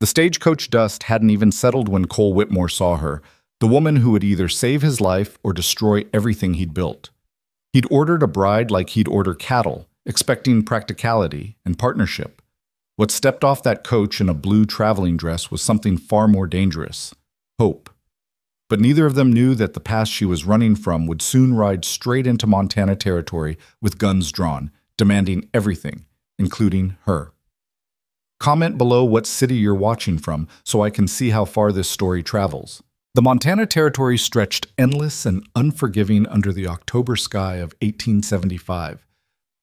The stagecoach dust hadn't even settled when Cole Whitmore saw her, the woman who would either save his life or destroy everything he'd built. He'd ordered a bride like he'd order cattle, expecting practicality and partnership. What stepped off that coach in a blue traveling dress was something far more dangerous: hope. But neither of them knew that the past she was running from would soon ride straight into Montana territory with guns drawn, demanding everything, including her. Comment below what city you're watching from so I can see how far this story travels. The Montana Territory stretched endless and unforgiving under the October sky of 1875,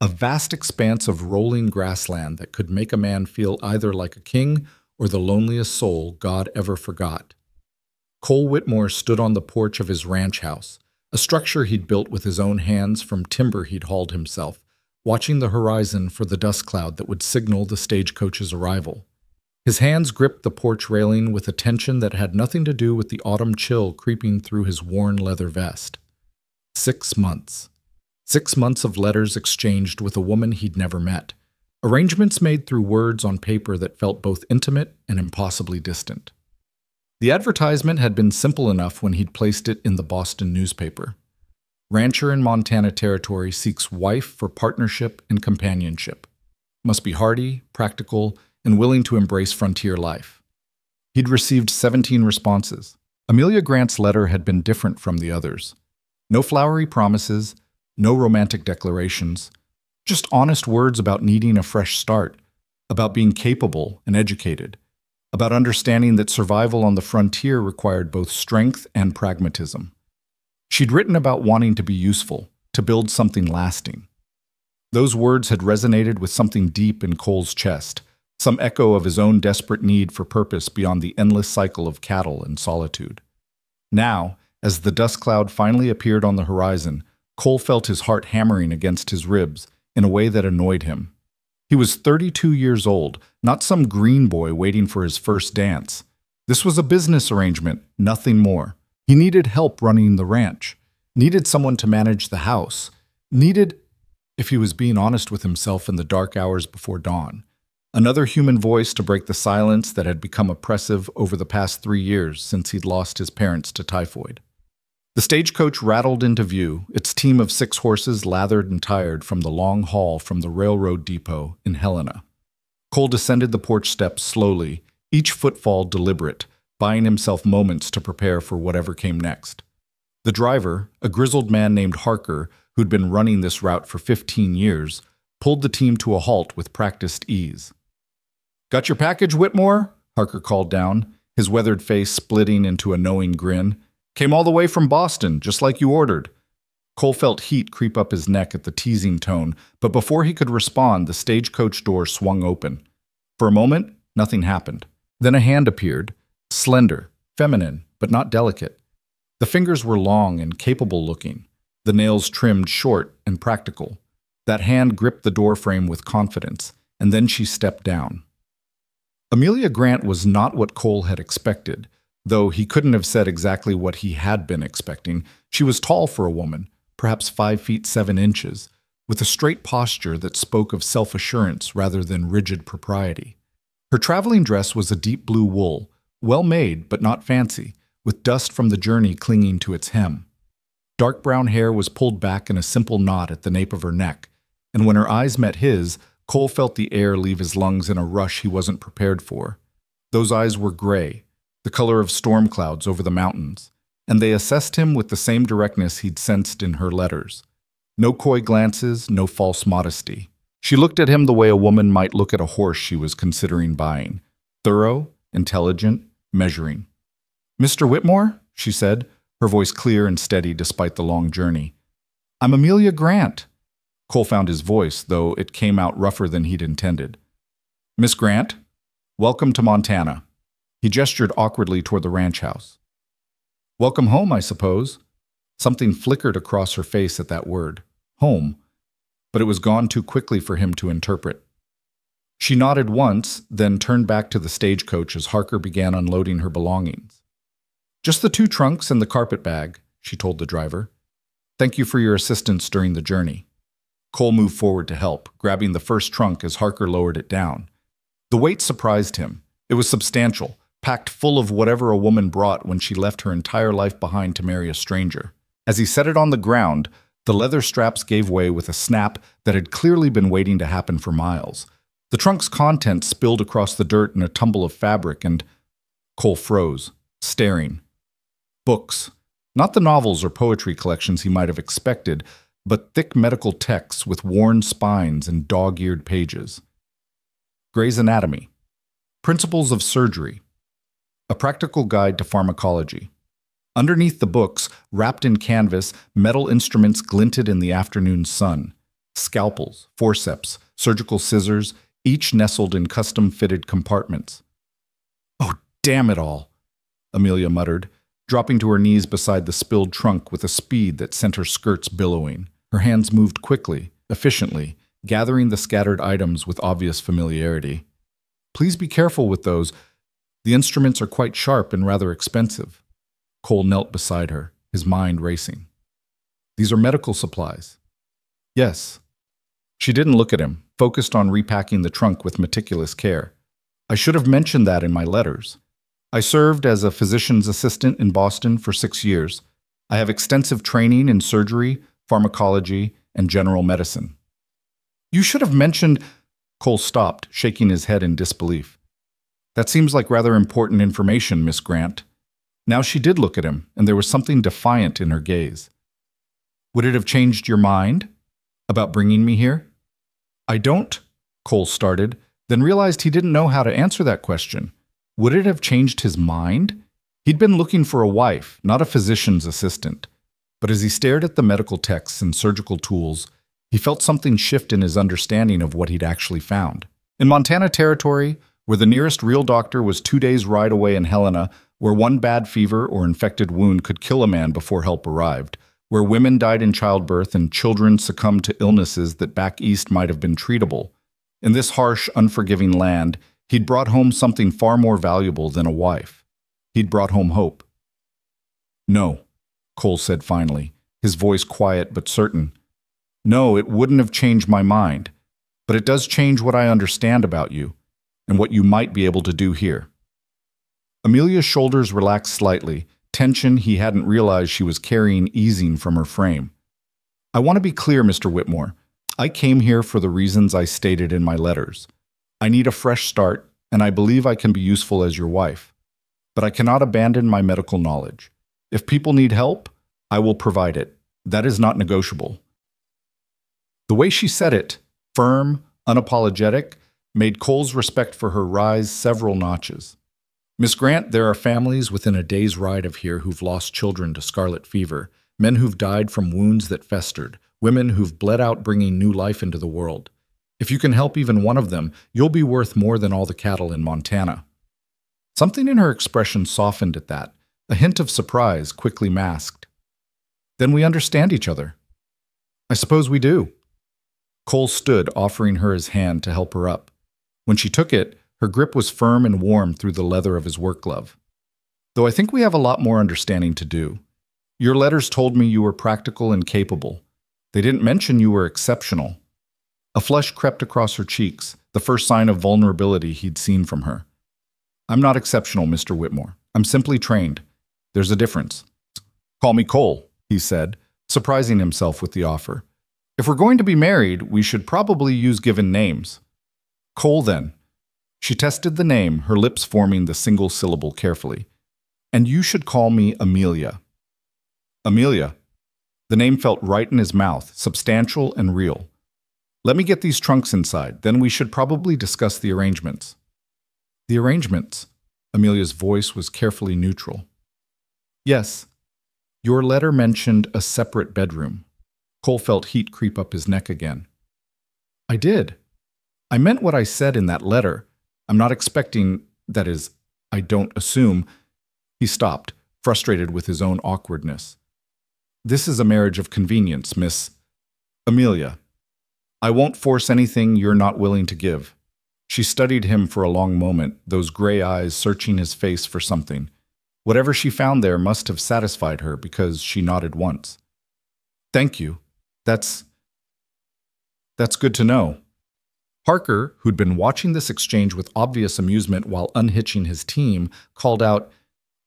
a vast expanse of rolling grassland that could make a man feel either like a king or the loneliest soul God ever forgot. Cole Whitmore stood on the porch of his ranch house, a structure he'd built with his own hands from timber he'd hauled himself, watching the horizon for the dust cloud that would signal the stagecoach's arrival. His hands gripped the porch railing with a tension that had nothing to do with the autumn chill creeping through his worn leather vest. 6 months. 6 months of letters exchanged with a woman he'd never met. Arrangements made through words on paper that felt both intimate and impossibly distant. The advertisement had been simple enough when he'd placed it in the Boston newspaper. Rancher in Montana Territory seeks wife for partnership and companionship. Must be hardy, practical, and willing to embrace frontier life. He'd received 17 responses. Amelia Grant's letter had been different from the others. No flowery promises, no romantic declarations, just honest words about needing a fresh start, about being capable and educated, about understanding that survival on the frontier required both strength and pragmatism. She'd written about wanting to be useful, to build something lasting. Those words had resonated with something deep in Cole's chest, some echo of his own desperate need for purpose beyond the endless cycle of cattle and solitude. Now, as the dust cloud finally appeared on the horizon, Cole felt his heart hammering against his ribs in a way that annoyed him. He was 32 years old, not some green boy waiting for his first dance. This was a business arrangement, nothing more. He needed help running the ranch, needed someone to manage the house, needed, if he was being honest with himself in the dark hours before dawn, another human voice to break the silence that had become oppressive over the past 3 years since he'd lost his parents to typhoid. The stagecoach rattled into view, its team of 6 horses lathered and tired from the long haul from the railroad depot in Helena. Cole descended the porch steps slowly, each footfall deliberate, buying himself moments to prepare for whatever came next. The driver, a grizzled man named Harker, who'd been running this route for 15 years, pulled the team to a halt with practiced ease. "Got your package, Whitmore?" Harker called down, his weathered face splitting into a knowing grin. "Came all the way from Boston, just like you ordered." Cole felt heat creep up his neck at the teasing tone, but before he could respond, the stagecoach door swung open. For a moment, nothing happened. Then a hand appeared, slender, feminine, but not delicate. The fingers were long and capable-looking, the nails trimmed short and practical. That hand gripped the doorframe with confidence, and then she stepped down. Amelia Grant was not what Cole had expected, though he couldn't have said exactly what he had been expecting. She was tall for a woman, perhaps 5 feet 7 inches, with a straight posture that spoke of self-assurance rather than rigid propriety. Her traveling dress was a deep blue wool, well made but not fancy, with dust from the journey clinging to its hem. Dark brown hair was pulled back in a simple knot at the nape of her neck, and when her eyes met his, Cole felt the air leave his lungs in a rush he wasn't prepared for. Those eyes were gray, the color of storm clouds over the mountains, and they assessed him with the same directness he'd sensed in her letters. No coy glances, no false modesty. She looked at him the way a woman might look at a horse she was considering buying. Thorough, intelligent, measuring. "Mr. Whitmore?" she said, her voice clear and steady despite the long journey. "I'm Amelia Grant." Cole found his voice, though it came out rougher than he'd intended. "Miss Grant, welcome to Montana." He gestured awkwardly toward the ranch house. "Welcome home, I suppose." Something flickered across her face at that word. Home. But it was gone too quickly for him to interpret. She nodded once, then turned back to the stagecoach as Harker began unloading her belongings. "Just the 2 trunks and the carpet bag," she told the driver. "Thank you for your assistance during the journey." Cole moved forward to help, grabbing the first trunk as Harker lowered it down. The weight surprised him. It was substantial, packed full of whatever a woman brought when she left her entire life behind to marry a stranger. As he set it on the ground, the leather straps gave way with a snap that had clearly been waiting to happen for miles. The trunk's contents spilled across the dirt in a tumble of fabric, and Cole froze, staring. Books. Not the novels or poetry collections he might have expected, but thick medical texts with worn spines and dog-eared pages. Gray's Anatomy. Principles of Surgery. A Practical Guide to Pharmacology. Underneath the books, wrapped in canvas, metal instruments glinted in the afternoon sun. Scalpels, forceps, surgical scissors, each nestled in custom-fitted compartments. "Oh, damn it all," Amelia muttered, dropping to her knees beside the spilled trunk with a speed that sent her skirts billowing. Her hands moved quickly, efficiently, gathering the scattered items with obvious familiarity. "Please be careful with those. The instruments are quite sharp and rather expensive." Cole knelt beside her, his mind racing. "These are medical supplies." "Yes." She didn't look at him, focused on repacking the trunk with meticulous care. "I should have mentioned that in my letters. I served as a physician's assistant in Boston for 6 years. I have extensive training in surgery, pharmacology, and general medicine." "You should have mentioned—" Cole stopped, shaking his head in disbelief. "That seems like rather important information, Miss Grant." Now she did look at him, and there was something defiant in her gaze. "Would it have changed your mind about bringing me here?" "I don't," Cole started, then realized he didn't know how to answer that question. Would it have changed his mind? He'd been looking for a wife, not a physician's assistant. But as he stared at the medical texts and surgical tools, he felt something shift in his understanding of what he'd actually found. In Montana Territory, where the nearest real doctor was 2 days' ride away in Helena, where one bad fever or infected wound could kill a man before help arrived, where women died in childbirth and children succumbed to illnesses that back east might have been treatable. In this harsh, unforgiving land, he'd brought home something far more valuable than a wife. He'd brought home hope. "No," Cole said finally, his voice quiet but certain. "No, it wouldn't have changed my mind, but it does change what I understand about you and what you might be able to do here." Amelia's shoulders relaxed slightly, tension he hadn't realized she was carrying easing from her frame. "I want to be clear, Mr. Whitmore. I came here for the reasons I stated in my letters. I need a fresh start, and I believe I can be useful as your wife. But I cannot abandon my medical knowledge. If people need help, I will provide it. That is not negotiable." The way she said it, firm, unapologetic, made Cole's respect for her rise several notches. "Miss Grant, there are families within a day's ride of here who've lost children to scarlet fever, men who've died from wounds that festered, women who've bled out bringing new life into the world. If you can help even one of them, you'll be worth more than all the cattle in Montana." Something in her expression softened at that, a hint of surprise quickly masked. "Then we understand each other." "I suppose we do." Cole stood, offering her his hand to help her up. When she took it, her grip was firm and warm through the leather of his work glove. "Though I think we have a lot more understanding to do. Your letters told me you were practical and capable. They didn't mention you were exceptional." A flush crept across her cheeks, the first sign of vulnerability he'd seen from her. "I'm not exceptional, Mr. Whitmore. I'm simply trained. There's a difference." "Call me Cole," he said, surprising himself with the offer. "If we're going to be married, we should probably use given names." "Cole, then." She tested the name, her lips forming the single syllable carefully. "And you should call me Amelia." "Amelia." The name felt right in his mouth, substantial and real. "Let me get these trunks inside, then we should probably discuss the arrangements." "The arrangements?" Amelia's voice was carefully neutral. "Yes. Your letter mentioned a separate bedroom." Cole felt heat creep up his neck again. "I did. I meant what I said in that letter. I'm not expecting, that is, I don't assume." He stopped, frustrated with his own awkwardness. "This is a marriage of convenience, Miss Amelia. I won't force anything you're not willing to give." She studied him for a long moment, those gray eyes searching his face for something. Whatever she found there must have satisfied her because she nodded once. "Thank you. That's good to know." Harker, who'd been watching this exchange with obvious amusement while unhitching his team, called out,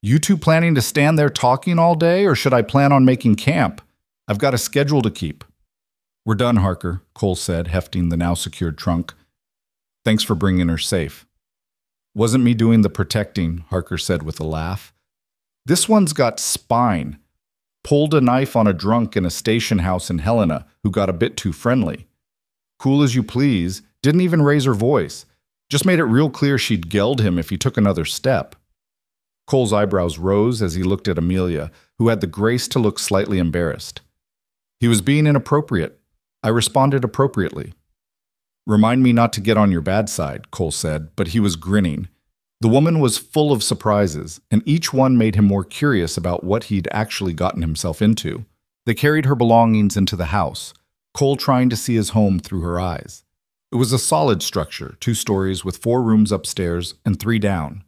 "You two planning to stand there talking all day, or should I plan on making camp? I've got a schedule to keep." "We're done, Harker," Cole said, hefting the now secured trunk. "Thanks for bringing her safe." "Wasn't me doing the protecting," Harker said with a laugh. "This one's got spine. Pulled a knife on a drunk in a station house in Helena who got a bit too friendly. Cool as you please, didn't even raise her voice. Just made it real clear she'd geld him if he took another step." Cole's eyebrows rose as he looked at Amelia, who had the grace to look slightly embarrassed. "He was being inappropriate. I responded appropriately." "Remind me not to get on your bad side," Cole said, but he was grinning. The woman was full of surprises, and each one made him more curious about what he'd actually gotten himself into. They carried her belongings into the house, Cole trying to see his home through her eyes. It was a solid structure, 2 stories with 4 rooms upstairs and 3 down.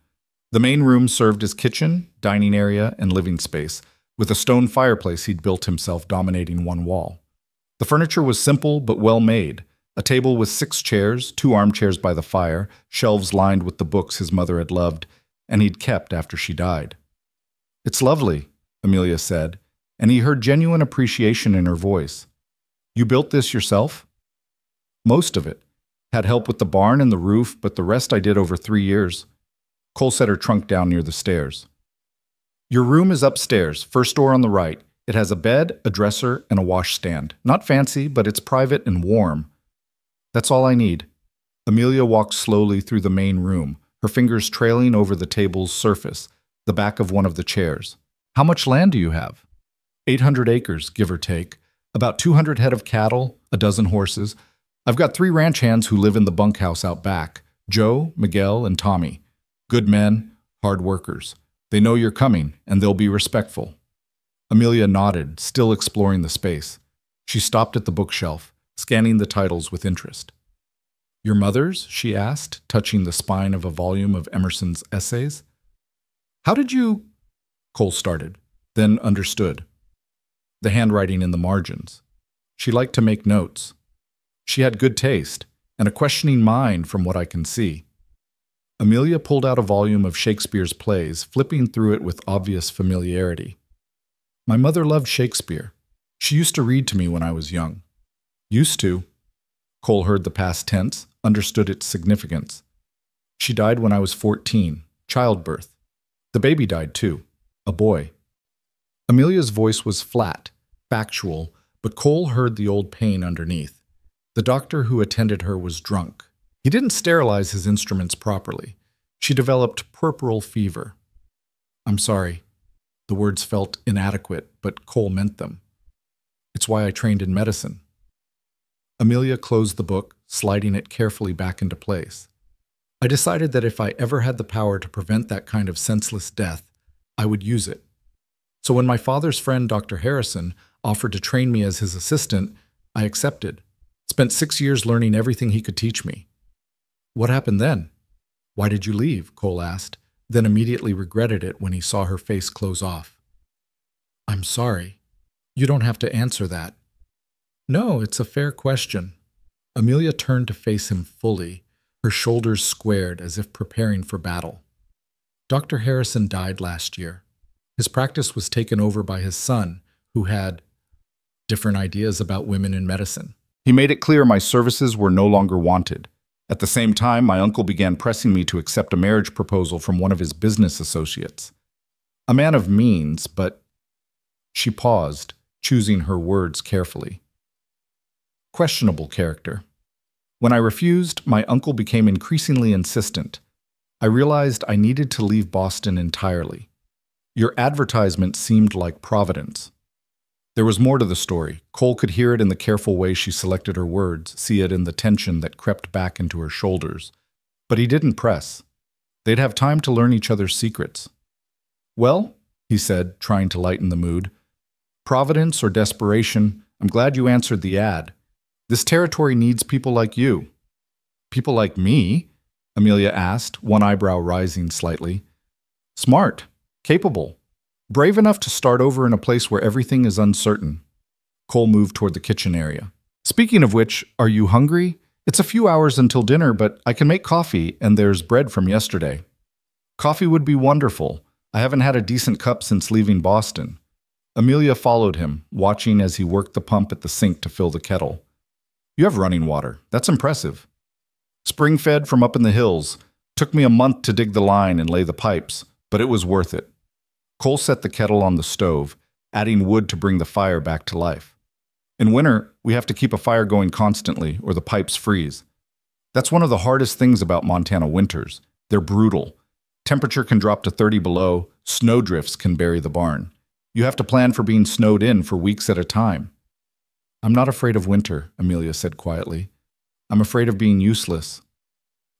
The main room served as kitchen, dining area, and living space, with a stone fireplace he'd built himself dominating one wall. The furniture was simple but well made. A table with 6 chairs, 2 armchairs by the fire, shelves lined with the books his mother had loved, and he'd kept after she died. "It's lovely," Amelia said, and he heard genuine appreciation in her voice. "You built this yourself?" "Most of it. Had help with the barn and the roof, but the rest I did over 3 years. Cole set her trunk down near the stairs. "Your room is upstairs, first door on the right. It has a bed, a dresser, and a washstand. Not fancy, but it's private and warm. That's all I need." Amelia walked slowly through the main room, her fingers trailing over the table's surface, the back of one of the chairs. "How much land do you have?" 800 acres, give or take. About 200 head of cattle, a dozen horses. I've got 3 ranch hands who live in the bunkhouse out back. Joe, Miguel, and Tommy. Good men, hard workers. They know you're coming, and they'll be respectful." Amelia nodded, still exploring the space. She stopped at the bookshelf, scanning the titles with interest. "Your mother's?" she asked, touching the spine of a volume of Emerson's essays. "How did you—" Cole started, then understood. The handwriting in the margins. She liked to make notes. She had good taste, and a questioning mind from what I can see. Amelia pulled out a volume of Shakespeare's plays, flipping through it with obvious familiarity. "My mother loved Shakespeare. She used to read to me when I was young." "Used to." Cole heard the past tense, understood its significance. "She died when I was 14, childbirth. The baby died too, a boy." Amelia's voice was flat, factual, but Cole heard the old pain underneath. The doctor who attended her was drunk. He didn't sterilize his instruments properly. She developed puerperal fever. "I'm sorry." The words felt inadequate, but Cole meant them. "It's why I trained in medicine." Amelia closed the book, sliding it carefully back into place. "I decided that if I ever had the power to prevent that kind of senseless death, I would use it. So when my father's friend, Dr. Harrison, offered to train me as his assistant, I accepted. Spent 6 years learning everything he could teach me." "What happened then?" "Why did you leave?" Cole asked, then immediately regretted it when he saw her face close off. "I'm sorry. You don't have to answer that." "No, it's a fair question." Amelia turned to face him fully, her shoulders squared as if preparing for battle. "Dr. Harrison died last year. His practice was taken over by his son, who had different ideas about women in medicine. He made it clear my services were no longer wanted. At the same time, my uncle began pressing me to accept a marriage proposal from one of his business associates. A man of means, but—" She paused, choosing her words carefully. "Questionable character. When I refused, my uncle became increasingly insistent. I realized I needed to leave Boston entirely. Your advertisement seemed like providence." There was more to the story. Cole could hear it in the careful way she selected her words, see it in the tension that crept back into her shoulders. But he didn't press. They'd have time to learn each other's secrets. "Well," he said, trying to lighten the mood, "providence or desperation, I'm glad you answered the ad. This territory needs people like you." "People like me?" Amelia asked, one eyebrow rising slightly. "Smart, capable, brave enough to start over in a place where everything is uncertain." Cole moved toward the kitchen area. "Speaking of which, are you hungry? It's a few hours until dinner, but I can make coffee, and there's bread from yesterday. Coffee would be wonderful. I haven't had a decent cup since leaving Boston. Amelia followed him, watching as he worked the pump at the sink to fill the kettle. You have running water. That's impressive. Spring-fed from up in the hills. Took me a month to dig the line and lay the pipes, but it was worth it. Cole set the kettle on the stove, adding wood to bring the fire back to life. In winter, we have to keep a fire going constantly, or the pipes freeze. That's one of the hardest things about Montana winters. They're brutal. Temperature can drop to 30 below, snowdrifts can bury the barn. You have to plan for being snowed in for weeks at a time. I'm not afraid of winter, Amelia said quietly. I'm afraid of being useless.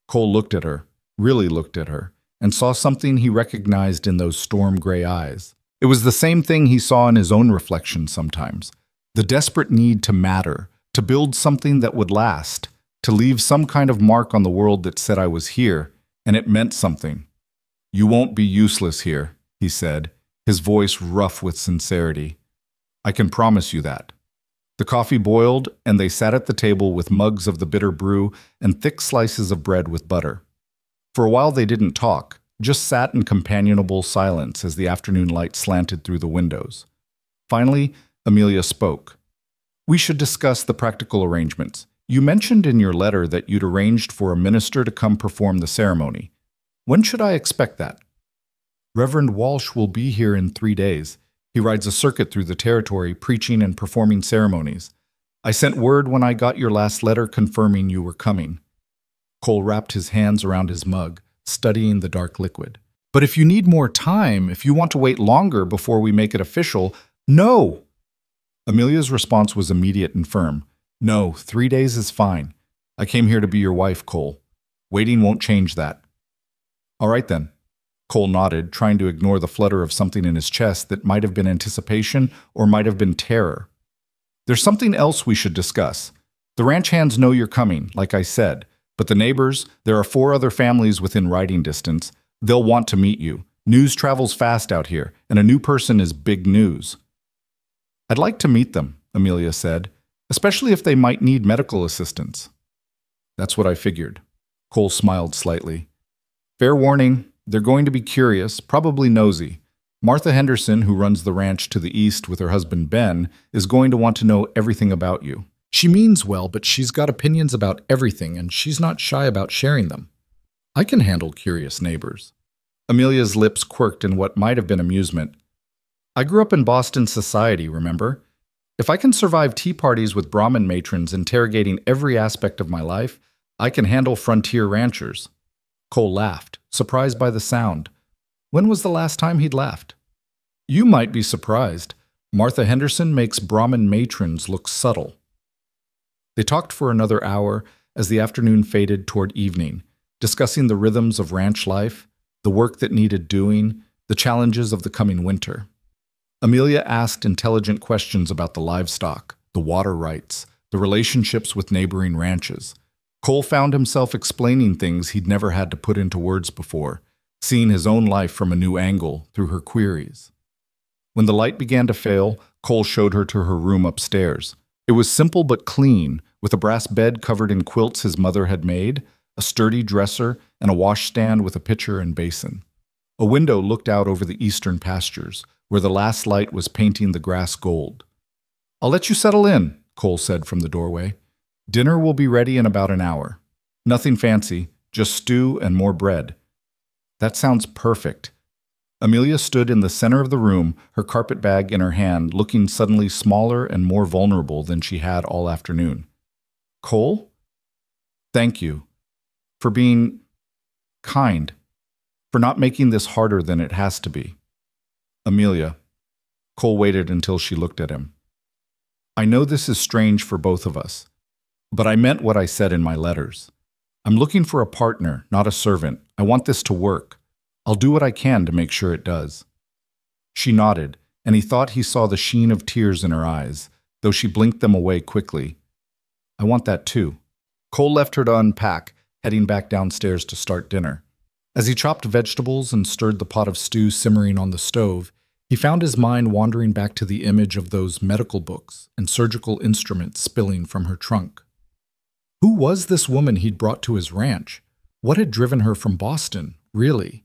Cole looked at her, really looked at her, and saw something he recognized in those storm-gray eyes. It was the same thing he saw in his own reflection sometimes. The desperate need to matter, to build something that would last, to leave some kind of mark on the world that said I was here, and it meant something. You won't be useless here, he said, his voice rough with sincerity. I can promise you that. The coffee boiled, and they sat at the table with mugs of the bitter brew and thick slices of bread with butter. For a while they didn't talk, just sat in companionable silence as the afternoon light slanted through the windows. Finally, Amelia spoke. We should discuss the practical arrangements. You mentioned in your letter that you'd arranged for a minister to come perform the ceremony. When should I expect that? Reverend Walsh will be here in 3 days. He rides a circuit through the territory, preaching and performing ceremonies. I sent word when I got your last letter confirming you were coming. Cole wrapped his hands around his mug, studying the dark liquid. But if you need more time, if you want to wait longer before we make it official, no! Amelia's response was immediate and firm. No, 3 days is fine. I came here to be your wife, Cole. Waiting won't change that. All right then. Cole nodded, trying to ignore the flutter of something in his chest that might have been anticipation or might have been terror. There's something else we should discuss. The ranch hands know you're coming, like I said, but the neighbors, there are 4 other families within riding distance. They'll want to meet you. News travels fast out here, and a new person is big news. I'd like to meet them, Amelia said, especially if they might need medical assistance. That's what I figured. Cole smiled slightly. Fair warning, they're going to be curious, probably nosy. Martha Henderson, who runs the ranch to the east with her husband Ben, is going to want to know everything about you. She means well, but she's got opinions about everything, and she's not shy about sharing them. I can handle curious neighbors. Amelia's lips quirked in what might have been amusement. I grew up in Boston society, remember? If I can survive tea parties with Brahmin matrons interrogating every aspect of my life, I can handle frontier ranchers. Cole laughed, surprised by the sound. When was the last time he'd laughed? You might be surprised. Martha Henderson makes Brahmin matrons look subtle. They talked for another hour as the afternoon faded toward evening, discussing the rhythms of ranch life, the work that needed doing, the challenges of the coming winter. Amelia asked intelligent questions about the livestock, the water rights, the relationships with neighboring ranches. Cole found himself explaining things he'd never had to put into words before, seeing his own life from a new angle through her queries. When the light began to fail, Cole showed her to her room upstairs. It was simple but clean, with a brass bed covered in quilts his mother had made, a sturdy dresser, and a washstand with a pitcher and basin. A window looked out over the eastern pastures, where the last light was painting the grass gold. I'll let you settle in, Cole said from the doorway. Dinner will be ready in about an hour. Nothing fancy, just stew and more bread. That sounds perfect. Amelia stood in the center of the room, her carpet bag in her hand, looking suddenly smaller and more vulnerable than she had all afternoon. Cole? Thank you. For being kind. For not making this harder than it has to be. Amelia. Cole waited until she looked at him. I know this is strange for both of us, but I meant what I said in my letters. I'm looking for a partner, not a servant. I want this to work. I'll do what I can to make sure it does. She nodded, and he thought he saw the sheen of tears in her eyes, though she blinked them away quickly. I want that too. Cole left her to unpack, heading back downstairs to start dinner. As he chopped vegetables and stirred the pot of stew simmering on the stove, he found his mind wandering back to the image of those medical books and surgical instruments spilling from her trunk. Who was this woman he'd brought to his ranch? What had driven her from Boston, really?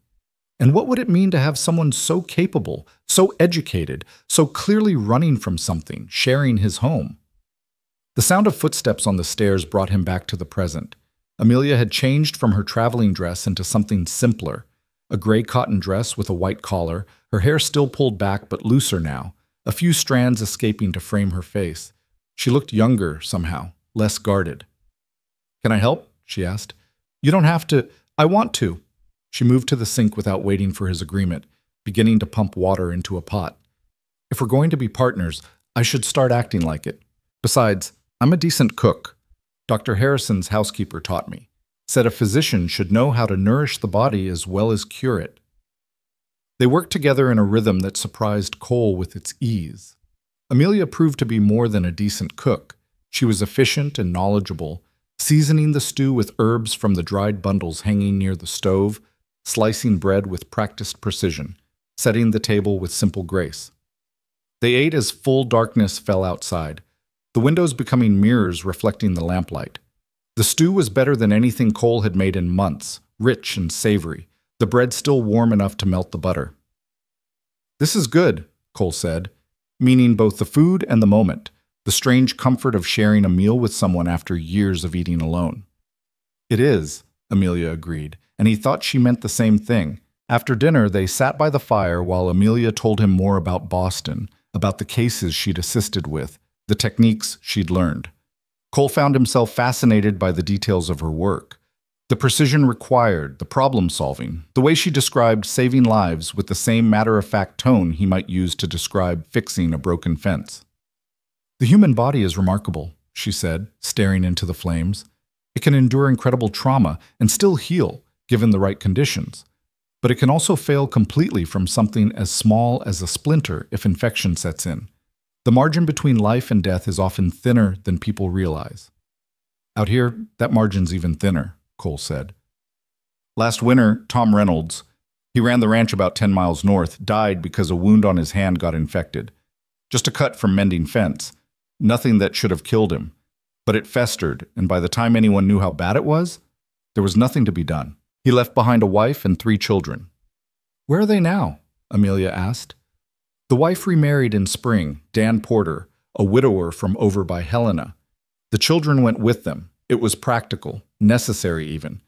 And what would it mean to have someone so capable, so educated, so clearly running from something, sharing his home? The sound of footsteps on the stairs brought him back to the present. Amelia had changed from her traveling dress into something simpler, a gray cotton dress with a white collar, her hair still pulled back but looser now, a few strands escaping to frame her face. She looked younger somehow, less guarded. "Can I help?" she asked. "You don't have to. I want to." She moved to the sink without waiting for his agreement, beginning to pump water into a pot. "If we're going to be partners, I should start acting like it. Besides, I'm a decent cook. Dr. Harrison's housekeeper taught me. Said a physician should know how to nourish the body as well as cure it." They worked together in a rhythm that surprised Cole with its ease. Amelia proved to be more than a decent cook. She was efficient and knowledgeable, seasoning the stew with herbs from the dried bundles hanging near the stove, slicing bread with practiced precision, setting the table with simple grace. They ate as full darkness fell outside, the windows becoming mirrors reflecting the lamplight. The stew was better than anything Cole had made in months, rich and savory, the bread still warm enough to melt the butter. "This is good," Cole said, meaning both the food and the moment, the strange comfort of sharing a meal with someone after years of eating alone. "It is," Amelia agreed, and he thought she meant the same thing. After dinner, they sat by the fire while Amelia told him more about Boston, about the cases she'd assisted with, the techniques she'd learned. Cole found himself fascinated by the details of her work. The precision required, the problem-solving, the way she described saving lives with the same matter-of-fact tone he might use to describe fixing a broken fence. "The human body is remarkable," she said, staring into the flames. "It can endure incredible trauma and still heal, given the right conditions. But it can also fail completely from something as small as a splinter if infection sets in. The margin between life and death is often thinner than people realize." "Out here, that margin's even thinner," Cole said. "Last winter, Tom Reynolds, he ran the ranch about 10 miles north, died because a wound on his hand got infected. Just a cut from mending fence. Nothing that should have killed him. But it festered, and by the time anyone knew how bad it was, there was nothing to be done. He left behind a wife and 3 children. "Where are they now?" Amelia asked. The wife remarried in spring, Dan Porter, a widower from over by Helena. The children went with them. It was practical, necessary even.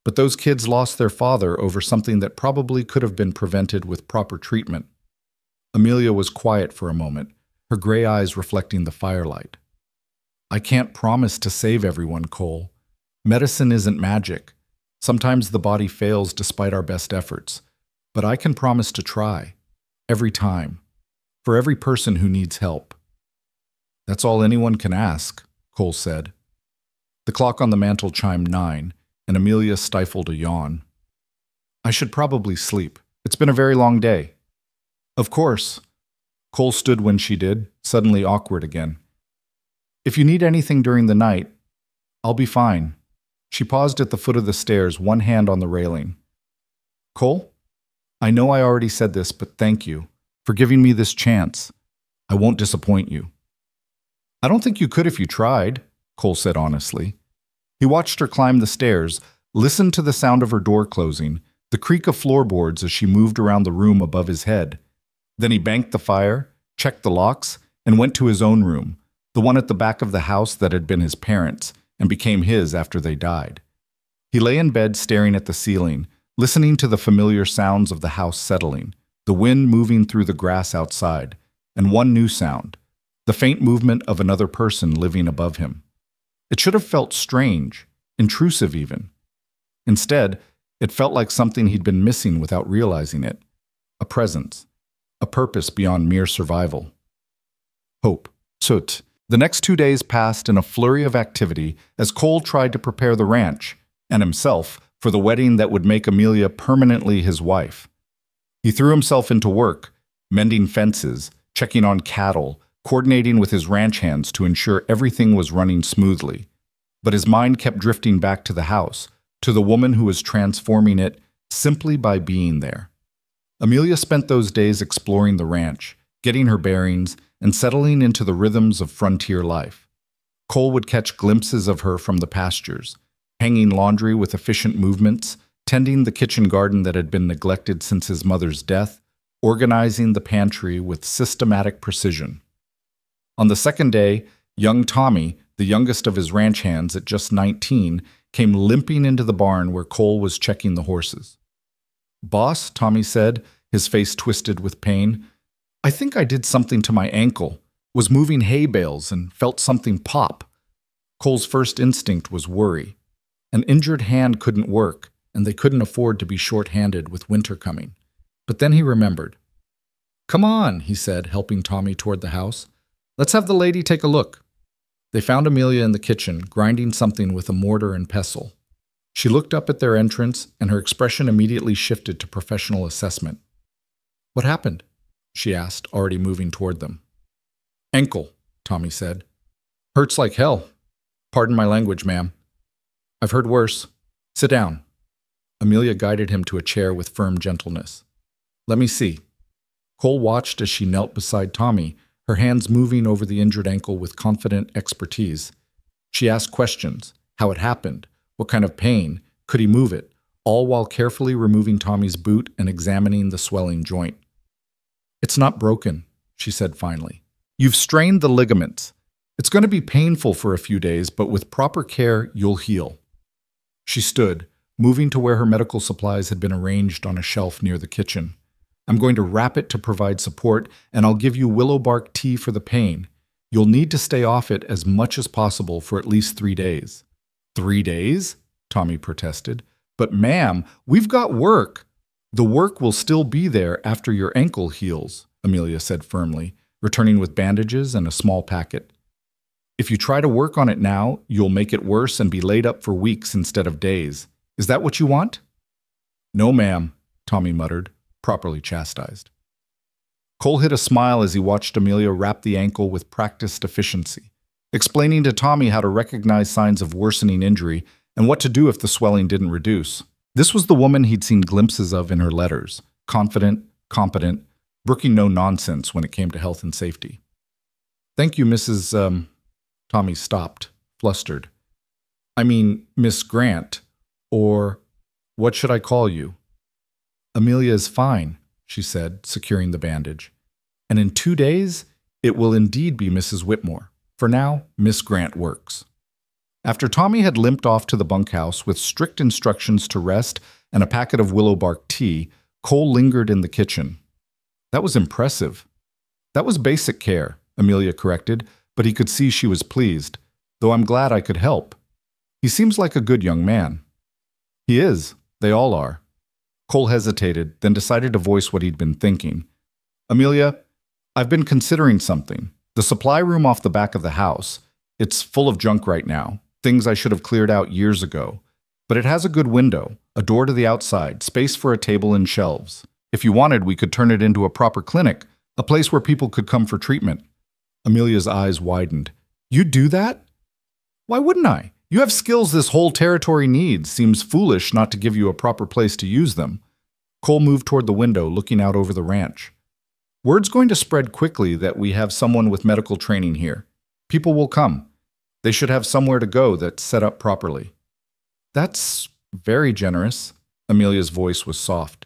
But those kids lost their father over something that probably could have been prevented with proper treatment. Amelia was quiet for a moment, her gray eyes reflecting the firelight. "I can't promise to save everyone, Cole. Medicine isn't magic. Sometimes the body fails despite our best efforts. But I can promise to try. Every time. For every person who needs help." "That's all anyone can ask," Cole said. The clock on the mantel chimed 9, and Amelia stifled a yawn. "I should probably sleep. It's been a very long day." "Of course." Cole stood when she did, suddenly awkward again. "If you need anything during the night, I'll be fine." She paused at the foot of the stairs, one hand on the railing. "Cole, I know I already said this, but thank you for giving me this chance. I won't disappoint you." "I don't think you could if you tried," Cole said honestly. He watched her climb the stairs, listened to the sound of her door closing, the creak of floorboards as she moved around the room above his head. Then he banked the fire, checked the locks, and went to his own room, the one at the back of the house that had been his parents' and became his after they died. He lay in bed staring at the ceiling, listening to the familiar sounds of the house settling, the wind moving through the grass outside, and one new sound, the faint movement of another person living above him. It should have felt strange, intrusive even. Instead, it felt like something he'd been missing without realizing it. A presence, a purpose beyond mere survival. Hope. Sut. The next 2 days passed in a flurry of activity as Cole tried to prepare the ranch, and himself, for the wedding that would make Amelia permanently his wife. He threw himself into work, mending fences, checking on cattle, coordinating with his ranch hands to ensure everything was running smoothly. But his mind kept drifting back to the house, to the woman who was transforming it simply by being there. Amelia spent those days exploring the ranch, getting her bearings, and settling into the rhythms of frontier life. Cole would catch glimpses of her from the pastures, hanging laundry with efficient movements, tending the kitchen garden that had been neglected since his mother's death, organizing the pantry with systematic precision. On the second day, young Tommy, the youngest of his ranch hands at just 19, came limping into the barn where Cole was checking the horses. "Boss," Tommy said, his face twisted with pain, "I think I did something to my ankle, was moving hay bales and felt something pop." Cole's first instinct was worry. An injured hand couldn't work, and they couldn't afford to be short-handed with winter coming. But then he remembered. "Come on," he said, helping Tommy toward the house. "Let's have the lady take a look." They found Amelia in the kitchen, grinding something with a mortar and pestle. She looked up at their entrance, and her expression immediately shifted to professional assessment. "What happened?" she asked, already moving toward them. "Ankle," Tommy said. "Hurts like hell. Pardon my language, ma'am. I've heard worse. Sit down." Amelia guided him to a chair with firm gentleness. "Let me see." Cole watched as she knelt beside Tommy, her hands moving over the injured ankle with confident expertise. She asked questions: how it happened, what kind of pain, could he move it, all while carefully removing Tommy's boot and examining the swelling joint. "It's not broken," she said finally. "You've strained the ligaments. It's going to be painful for a few days, but with proper care, you'll heal." She stood, moving to where her medical supplies had been arranged on a shelf near the kitchen. "I'm going to wrap it to provide support, and I'll give you willow bark tea for the pain. You'll need to stay off it as much as possible for at least 3 days." "3 days?" Tommy protested. "But ma'am, we've got work." "The work will still be there after your ankle heals," Amelia said firmly, returning with bandages and a small packet. "If you try to work on it now, you'll make it worse and be laid up for weeks instead of days. Is that what you want?" "No, ma'am," Tommy muttered, properly chastised. Cole hid a smile as he watched Amelia wrap the ankle with practiced efficiency, explaining to Tommy how to recognize signs of worsening injury and what to do if the swelling didn't reduce. This was the woman he'd seen glimpses of in her letters, confident, competent, brooking no nonsense when it came to health and safety. "Thank you, Mrs. Tommy stopped, flustered. "I mean, Miss Grant, or what should I call you?" "Amelia is fine," she said, securing the bandage. "And in 2 days, it will indeed be Mrs. Whitmore. For now, Miss Grant works." After Tommy had limped off to the bunkhouse with strict instructions to rest and a packet of willow bark tea, Cole lingered in the kitchen. "That was impressive." "That was basic care," Amelia corrected, but he could see she was pleased, "though I'm glad I could help. He seems like a good young man." "He is. They all are." Cole hesitated, then decided to voice what he'd been thinking. "Amelia, I've been considering something. The supply room off the back of the house, it's full of junk right now, things I should have cleared out years ago. But it has a good window, a door to the outside, space for a table and shelves. If you wanted, we could turn it into a proper clinic, a place where people could come for treatment." Amelia's eyes widened. "You'd do that?" "Why wouldn't I? You have skills this whole territory needs. Seems foolish not to give you a proper place to use them." Cole moved toward the window, looking out over the ranch. "Word's going to spread quickly that we have someone with medical training here. People will come. They should have somewhere to go that's set up properly." "That's very generous." Amelia's voice was soft.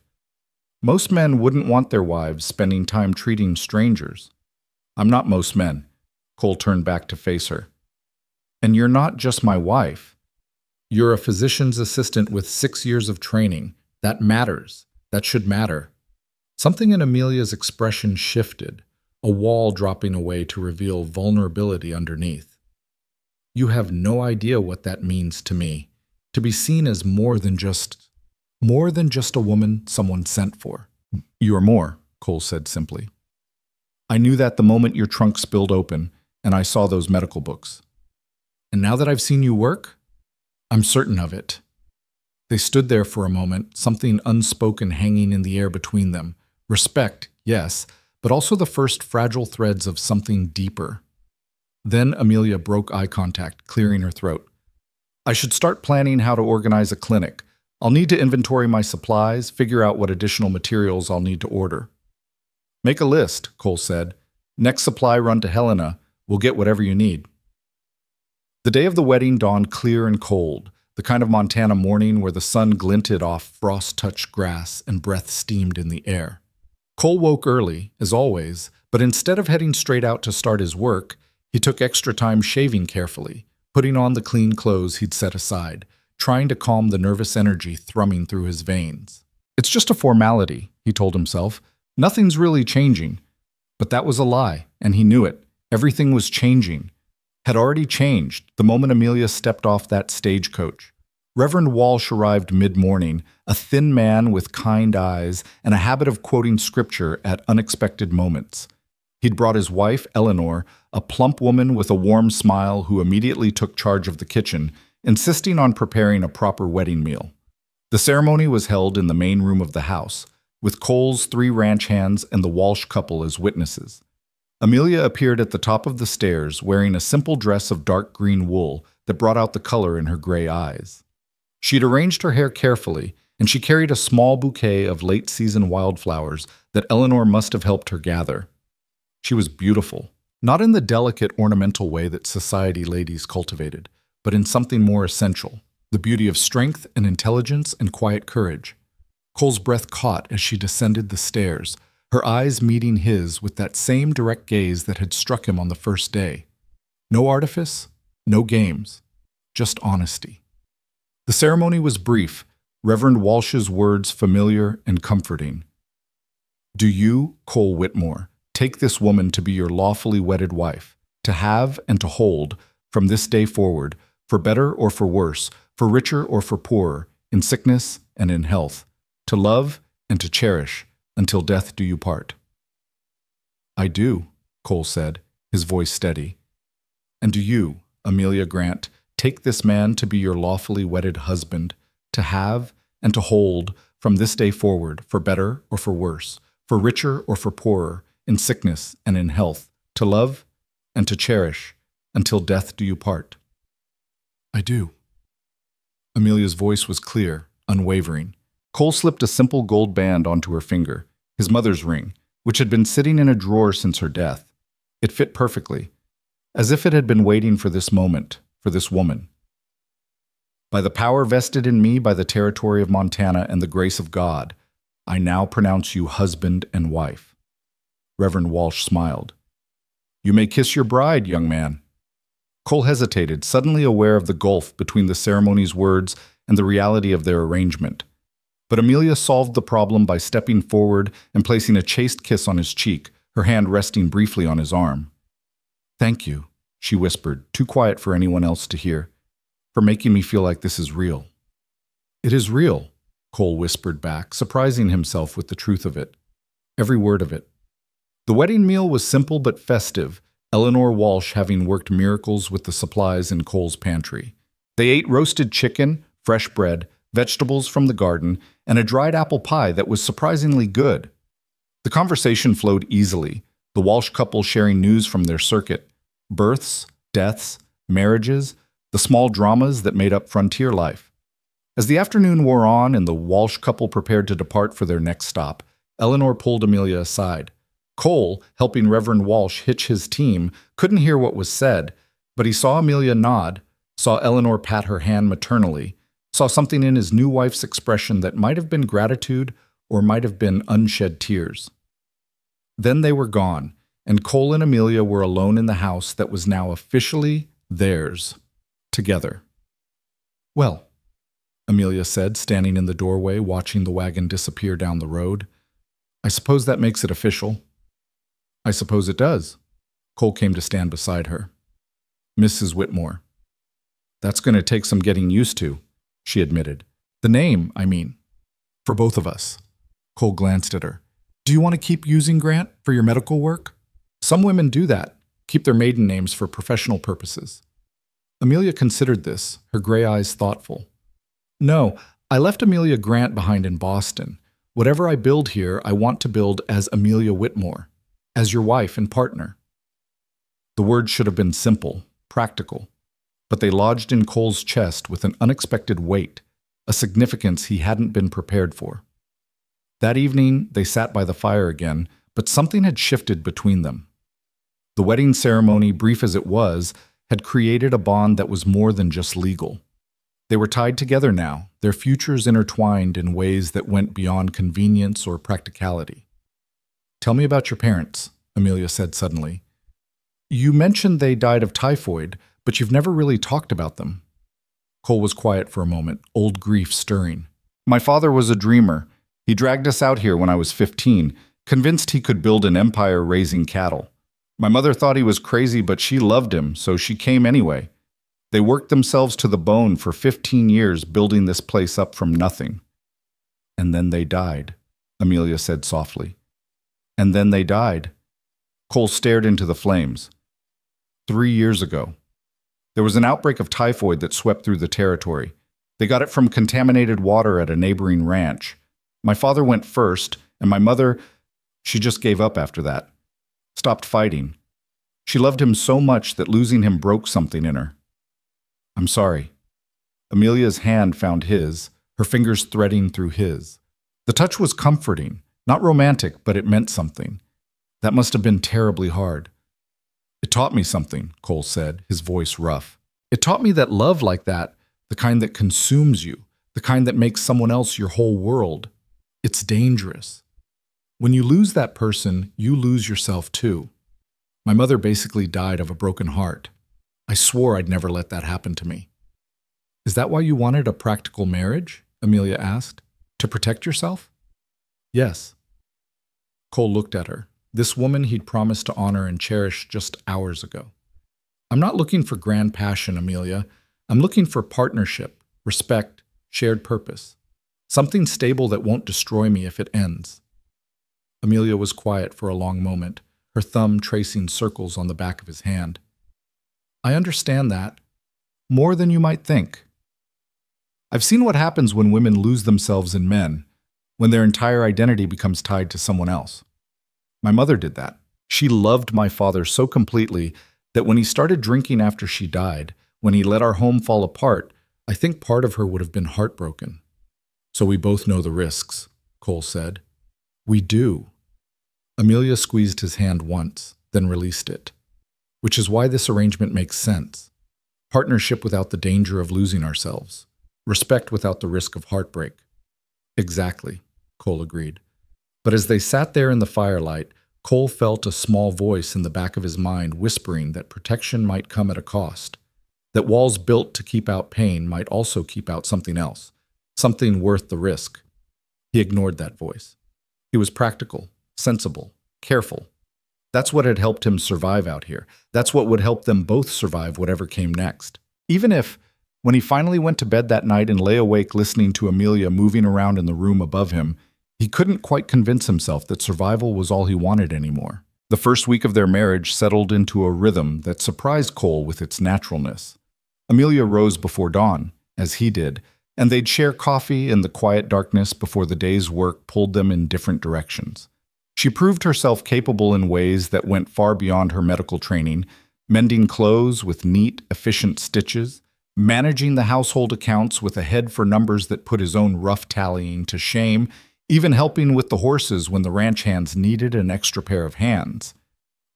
"Most men wouldn't want their wives spending time treating strangers." "I'm not most men." Cole turned back to face her. "And you're not just my wife. You're a physician's assistant with 6 years of training. That matters. That should matter." Something in Amelia's expression shifted, a wall dropping away to reveal vulnerability underneath. "You have no idea what that means to me. To be seen as more than just a woman someone sent for." "You're more," Cole said simply. "I knew that the moment your trunk spilled open and I saw those medical books. And now that I've seen you work, I'm certain of it." They stood there for a moment, something unspoken hanging in the air between them. Respect, yes, but also the first fragile threads of something deeper. Then Amelia broke eye contact, clearing her throat. "I should start planning how to organize a clinic. I'll need to inventory my supplies, figure out what additional materials I'll need to order." "Make a list," Cole said. "Next supply run to Helena, we'll get whatever you need." The day of the wedding dawned clear and cold, the kind of Montana morning where the sun glinted off frost-touched grass and breath steamed in the air. Cole woke early, as always, but instead of heading straight out to start his work, he took extra time shaving carefully, putting on the clean clothes he'd set aside, trying to calm the nervous energy thrumming through his veins. It's just a formality, he told himself. Nothing's really changing. But that was a lie, and he knew it. Everything was changing. Had already changed the moment Amelia stepped off that stagecoach. Reverend Walsh arrived mid-morning, a thin man with kind eyes and a habit of quoting scripture at unexpected moments. He'd brought his wife, Eleanor, a plump woman with a warm smile who immediately took charge of the kitchen, insisting on preparing a proper wedding meal. The ceremony was held in the main room of the house, with Cole's 3 ranch hands and the Walsh couple as witnesses. Amelia appeared at the top of the stairs wearing a simple dress of dark green wool that brought out the color in her gray eyes. She'd arranged her hair carefully, and she carried a small bouquet of late-season wildflowers that Eleanor must have helped her gather. She was beautiful, not in the delicate ornamental way that society ladies cultivated, but in something more essential, the beauty of strength and intelligence and quiet courage. Cole's breath caught as she descended the stairs, her eyes meeting his with that same direct gaze that had struck him on the first day. No artifice, no games, just honesty. The ceremony was brief, Reverend Walsh's words familiar and comforting. Do you, Cole Whitmore, take this woman to be your lawfully wedded wife, to have and to hold, from this day forward, for better or for worse, for richer or for poorer, in sickness and in health, to love and to cherish, until death do you part? I do, Cole said, his voice steady. And do you, Amelia Grant, take this man to be your lawfully wedded husband, to have and to hold from this day forward, for better or for worse, for richer or for poorer, in sickness and in health, to love and to cherish, until death do you part? I do. Amelia's voice was clear, unwavering. Cole slipped a simple gold band onto her finger, his mother's ring, which had been sitting in a drawer since her death. It fit perfectly, as if it had been waiting for this moment, for this woman. By the power vested in me by the territory of Montana and the grace of God, I now pronounce you husband and wife. Reverend Walsh smiled. You may kiss your bride, young man. Cole hesitated, suddenly aware of the gulf between the ceremony's words and the reality of their arrangement. But Amelia solved the problem by stepping forward and placing a chaste kiss on his cheek, her hand resting briefly on his arm. Thank you, she whispered, too quiet for anyone else to hear, for making me feel like this is real. It is real, Cole whispered back, surprising himself with the truth of it, every word of it. The wedding meal was simple but festive, Eleanor Walsh having worked miracles with the supplies in Cole's pantry. They ate roasted chicken, fresh bread, vegetables from the garden, and a dried apple pie that was surprisingly good. The conversation flowed easily, the Walsh couple sharing news from their circuit, births, deaths, marriages, the small dramas that made up frontier life. As the afternoon wore on and the Walsh couple prepared to depart for their next stop, Eleanor pulled Amelia aside. Cole, helping Reverend Walsh hitch his team, couldn't hear what was said, but he saw Amelia nod, saw Eleanor pat her hand maternally, saw something in his new wife's expression that might have been gratitude or might have been unshed tears. Then they were gone, and Cole and Amelia were alone in the house that was now officially theirs, together. Well, Amelia said, standing in the doorway watching the wagon disappear down the road, I suppose that makes it official. I suppose it does. Cole came to stand beside her. Mrs. Whitmore. That's going to take some getting used to, she admitted. The name, I mean. For both of us. Cole glanced at her. Do you want to keep using Grant for your medical work? Some women do that, keep their maiden names for professional purposes. Amelia considered this, her gray eyes thoughtful. No, I left Amelia Grant behind in Boston. Whatever I build here, I want to build as Amelia Whitmore, as your wife and partner. The words should have been simple, practical, but they lodged in Cole's chest with an unexpected weight, a significance he hadn't been prepared for. That evening, they sat by the fire again, but something had shifted between them. The wedding ceremony, brief as it was, had created a bond that was more than just legal. They were tied together now, their futures intertwined in ways that went beyond convenience or practicality. "Tell me about your parents," Amelia said suddenly. "You mentioned they died of typhoid, but you've never really talked about them." Cole was quiet for a moment, old grief stirring. "My father was a dreamer. He dragged us out here when I was 15, convinced he could build an empire raising cattle. My mother thought he was crazy, but she loved him, so she came anyway. They worked themselves to the bone for 15 years building this place up from nothing." "And then they died," Amelia said softly. "And then they died." Cole stared into the flames. 3 years ago. There was an outbreak of typhoid that swept through the territory. They got it from contaminated water at a neighboring ranch. My father went first, and my mother, she just gave up after that. Stopped fighting. She loved him so much that losing him broke something in her. "I'm sorry." Amelia's hand found his, her fingers threading through his. The touch was comforting, not romantic, but it meant something. "That must have been terribly hard." "It taught me something," Cole said, his voice rough. "It taught me that love like that, the kind that consumes you, the kind that makes someone else your whole world, it's dangerous. When you lose that person, you lose yourself too. My mother basically died of a broken heart. I swore I'd never let that happen to me." "Is that why you wanted a practical marriage?" Amelia asked. "To protect yourself?" "Yes." Cole looked at her, this woman he'd promised to honor and cherish just hours ago. "I'm not looking for grand passion, Amelia. I'm looking for partnership, respect, shared purpose. Something stable that won't destroy me if it ends." Amelia was quiet for a long moment, her thumb tracing circles on the back of his hand. "I understand that. More than you might think. I've seen what happens when women lose themselves in men, when their entire identity becomes tied to someone else. My mother did that. She loved my father so completely that when he started drinking after she died, when he let our home fall apart, I think part of her would have been heartbroken. So we both know the risks," Cole said. "We do." Amelia squeezed his hand once, then released it. "Which is why this arrangement makes sense. Partnership without the danger of losing ourselves. Respect without the risk of heartbreak." "Exactly," Cole agreed. But as they sat there in the firelight, Cole felt a small voice in the back of his mind whispering that protection might come at a cost, that walls built to keep out pain might also keep out something else, something worth the risk. He ignored that voice. He was practical, sensible, careful. That's what had helped him survive out here. That's what would help them both survive whatever came next. Even if, when he finally went to bed that night and lay awake listening to Amelia moving around in the room above him, he couldn't quite convince himself that survival was all he wanted anymore. The first week of their marriage settled into a rhythm that surprised Cole with its naturalness. Amelia rose before dawn, as he did, and they'd share coffee in the quiet darkness before the day's work pulled them in different directions. She proved herself capable in ways that went far beyond her medical training, mending clothes with neat, efficient stitches, managing the household accounts with a head for numbers that put his own rough tallying to shame, even helping with the horses when the ranch hands needed an extra pair of hands.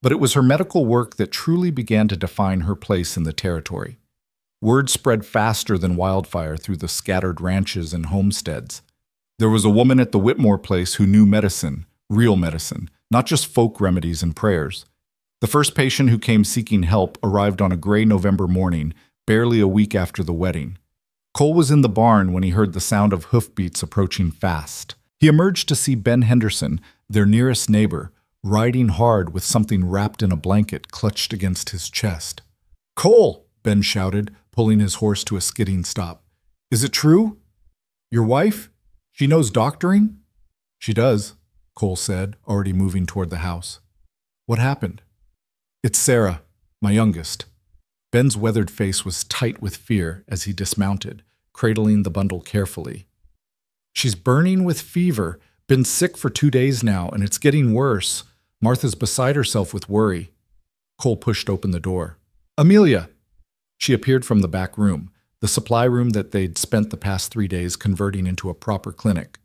But it was her medical work that truly began to define her place in the territory. Word spread faster than wildfire through the scattered ranches and homesteads. There was a woman at the Whitmore place who knew medicine, real medicine, not just folk remedies and prayers. The first patient who came seeking help arrived on a gray November morning, barely a week after the wedding. Cole was in the barn when he heard the sound of hoofbeats approaching fast. He emerged to see Ben Henderson, their nearest neighbor, riding hard with something wrapped in a blanket clutched against his chest. "Cole!" Ben shouted, pulling his horse to a skidding stop. "Is it true? Your wife? She knows doctoring?" "She does," Cole said, already moving toward the house. "What happened?" "It's Sarah, my youngest." Ben's weathered face was tight with fear as he dismounted, cradling the bundle carefully. "She's burning with fever, been sick for 2 days now, and it's getting worse. Martha's beside herself with worry." Cole pushed open the door. "Amelia!" She appeared from the back room, the supply room that they'd spent the past 3 days converting into a proper clinic.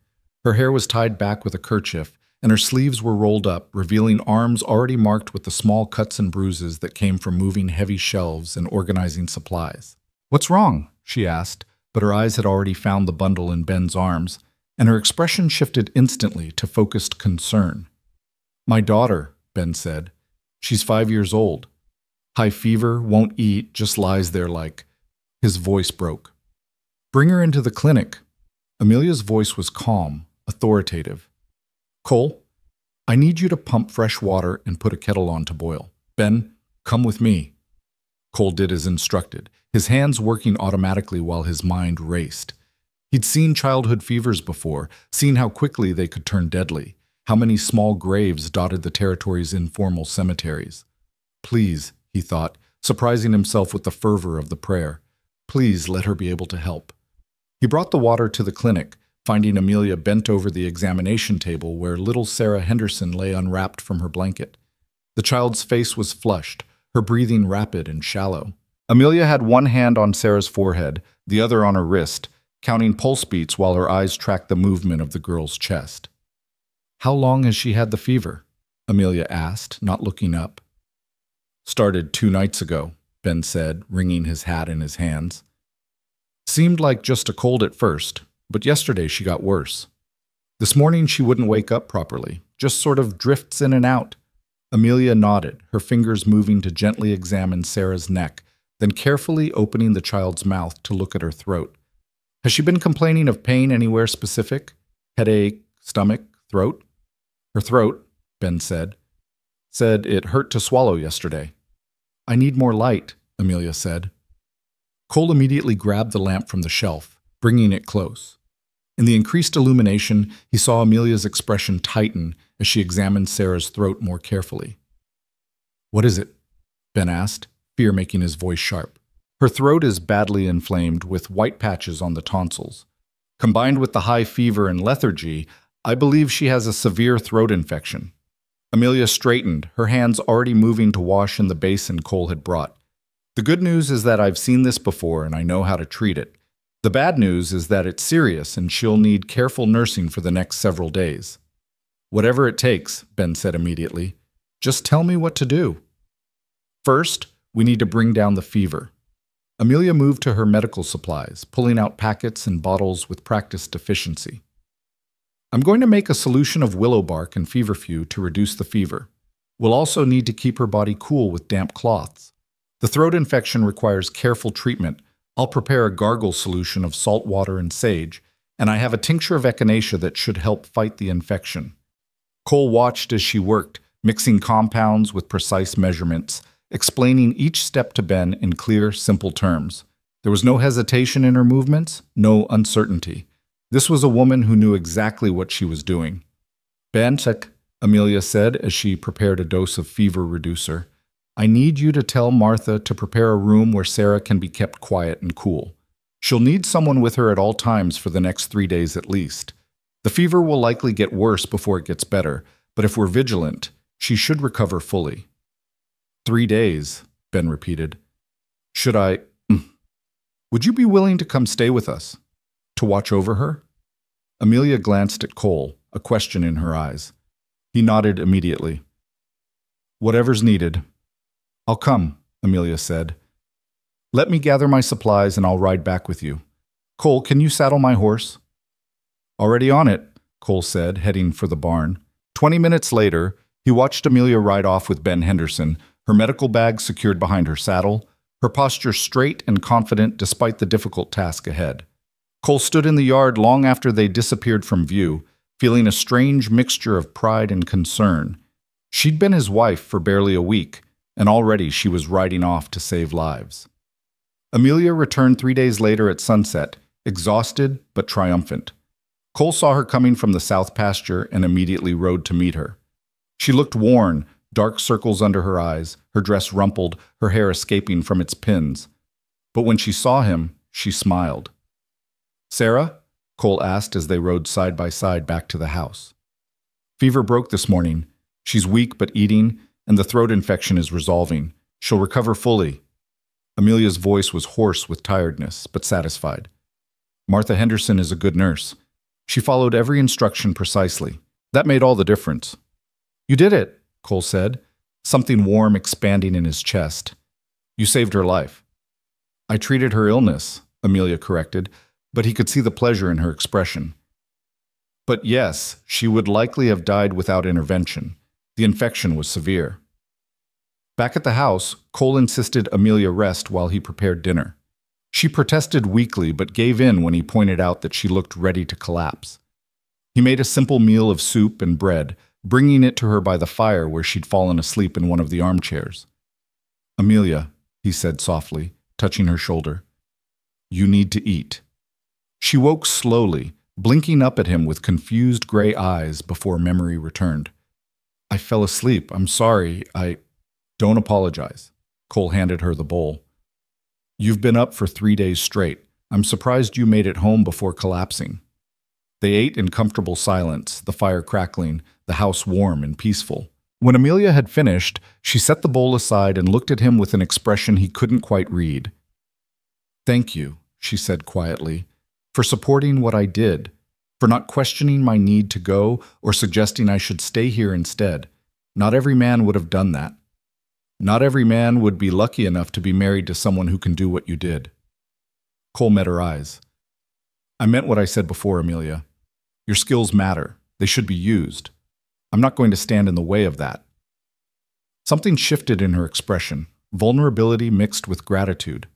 Her hair was tied back with a kerchief, and her sleeves were rolled up, revealing arms already marked with the small cuts and bruises that came from moving heavy shelves and organizing supplies. "What's wrong?" she asked, but her eyes had already found the bundle in Ben's arms, and her expression shifted instantly to focused concern. "My daughter," Ben said. "She's 5 years old. High fever, won't eat, just lies there like—" His voice broke. "Bring her into the clinic." Amelia's voice was calm, authoritative. "Cole, I need you to pump fresh water and put a kettle on to boil. Ben, come with me." Cole did as instructed, his hands working automatically while his mind raced. He'd seen childhood fevers before, seen how quickly they could turn deadly, how many small graves dotted the territory's informal cemeteries. Please, he thought, surprising himself with the fervor of the prayer. Please let her be able to help. He brought the water to the clinic, finding Amelia bent over the examination table where little Sarah Henderson lay unwrapped from her blanket. The child's face was flushed, her breathing rapid and shallow. Amelia had one hand on Sarah's forehead, the other on her wrist, counting pulse beats while her eyes tracked the movement of the girl's chest. "How long has she had the fever?" Amelia asked, not looking up. "Started 2 nights ago," Ben said, wringing his hat in his hands. "Seemed like just a cold at first, but yesterday she got worse. This morning she wouldn't wake up properly, just sort of drifts in and out." Amelia nodded, her fingers moving to gently examine Sarah's neck, then carefully opening the child's mouth to look at her throat. "Has she been complaining of pain anywhere specific? Headache, stomach, throat?" "Her throat," Ben said. "Said it hurt to swallow yesterday." "I need more light," Amelia said. Cole immediately grabbed the lamp from the shelf, bringing it close. In the increased illumination, he saw Amelia's expression tighten as she examined Sarah's throat more carefully. "What is it?" Ben asked, fear making his voice sharp. "Her throat is badly inflamed with white patches on the tonsils. Combined with the high fever and lethargy, I believe she has a severe throat infection." Amelia straightened, her hands already moving to wash in the basin Cole had brought. "The good news is that I've seen this before and I know how to treat it. The bad news is that it's serious and she'll need careful nursing for the next several days." "Whatever it takes," Ben said immediately. "Just tell me what to do." "First, we need to bring down the fever." Amelia moved to her medical supplies, pulling out packets and bottles with practiced efficiency. "I'm going to make a solution of willow bark and feverfew to reduce the fever. We'll also need to keep her body cool with damp cloths. The throat infection requires careful treatment. I'll prepare a gargle solution of salt water and sage, and I have a tincture of echinacea that should help fight the infection." Cole watched as she worked, mixing compounds with precise measurements, explaining each step to Ben in clear, simple terms. There was no hesitation in her movements, no uncertainty. This was a woman who knew exactly what she was doing. "Ben, Amelia said as she prepared a dose of fever reducer. "I need you to tell Martha to prepare a room where Sarah can be kept quiet and cool. She'll need someone with her at all times for the next 3 days at least. The fever will likely get worse before it gets better, but if we're vigilant, she should recover fully." 3 days, Ben repeated. "Should I— Would you be willing to come stay with us? To watch over her?" Amelia glanced at Cole, a question in her eyes. He nodded immediately. "Whatever's needed." "I'll come," Amelia said. "Let me gather my supplies and I'll ride back with you. Cole, can you saddle my horse?" "Already on it," Cole said, heading for the barn. 20 minutes later, he watched Amelia ride off with Ben Henderson, her medical bag secured behind her saddle, her posture straight and confident despite the difficult task ahead. Cole stood in the yard long after they disappeared from view, feeling a strange mixture of pride and concern. She'd been his wife for barely a week, and already she was riding off to save lives. Amelia returned 3 days later at sunset, exhausted but triumphant. Cole saw her coming from the south pasture and immediately rode to meet her. She looked worn, dark circles under her eyes, her dress rumpled, her hair escaping from its pins. But when she saw him, she smiled. "Sarah?" Cole asked as they rode side by side back to the house. "Fever broke this morning. She's weak but eating, and the throat infection is resolving. She'll recover fully." Amelia's voice was hoarse with tiredness, but satisfied. "Martha Henderson is a good nurse. She followed every instruction precisely. That made all the difference. You did it, Cole said, something warm expanding in his chest. You saved her life. I treated her illness, Amelia corrected, but he could see the pleasure in her expression. But yes, she would likely have died without intervention. The infection was severe. Back at the house, Cole insisted Amelia rest while he prepared dinner. She protested weakly but gave in when he pointed out that she looked ready to collapse. He made a simple meal of soup and bread, bringing it to her by the fire where she'd fallen asleep in one of the armchairs. Amelia, he said softly, touching her shoulder, you need to eat. She woke slowly, blinking up at him with confused gray eyes before memory returned. I fell asleep. I'm sorry. Don't apologize. Cole handed her the bowl. You've been up for 3 days straight. I'm surprised you made it home before collapsing. They ate in comfortable silence, the fire crackling, the house warm and peaceful. When Amelia had finished, she set the bowl aside and looked at him with an expression he couldn't quite read. Thank you, she said quietly, for supporting what I did, for not questioning my need to go or suggesting I should stay here instead. Not every man would have done that. Not every man would be lucky enough to be married to someone who can do what you did. Cole met her eyes. I meant what I said before, Amelia. Your skills matter. They should be used. I'm not going to stand in the way of that. Something shifted in her expression, vulnerability mixed with gratitude.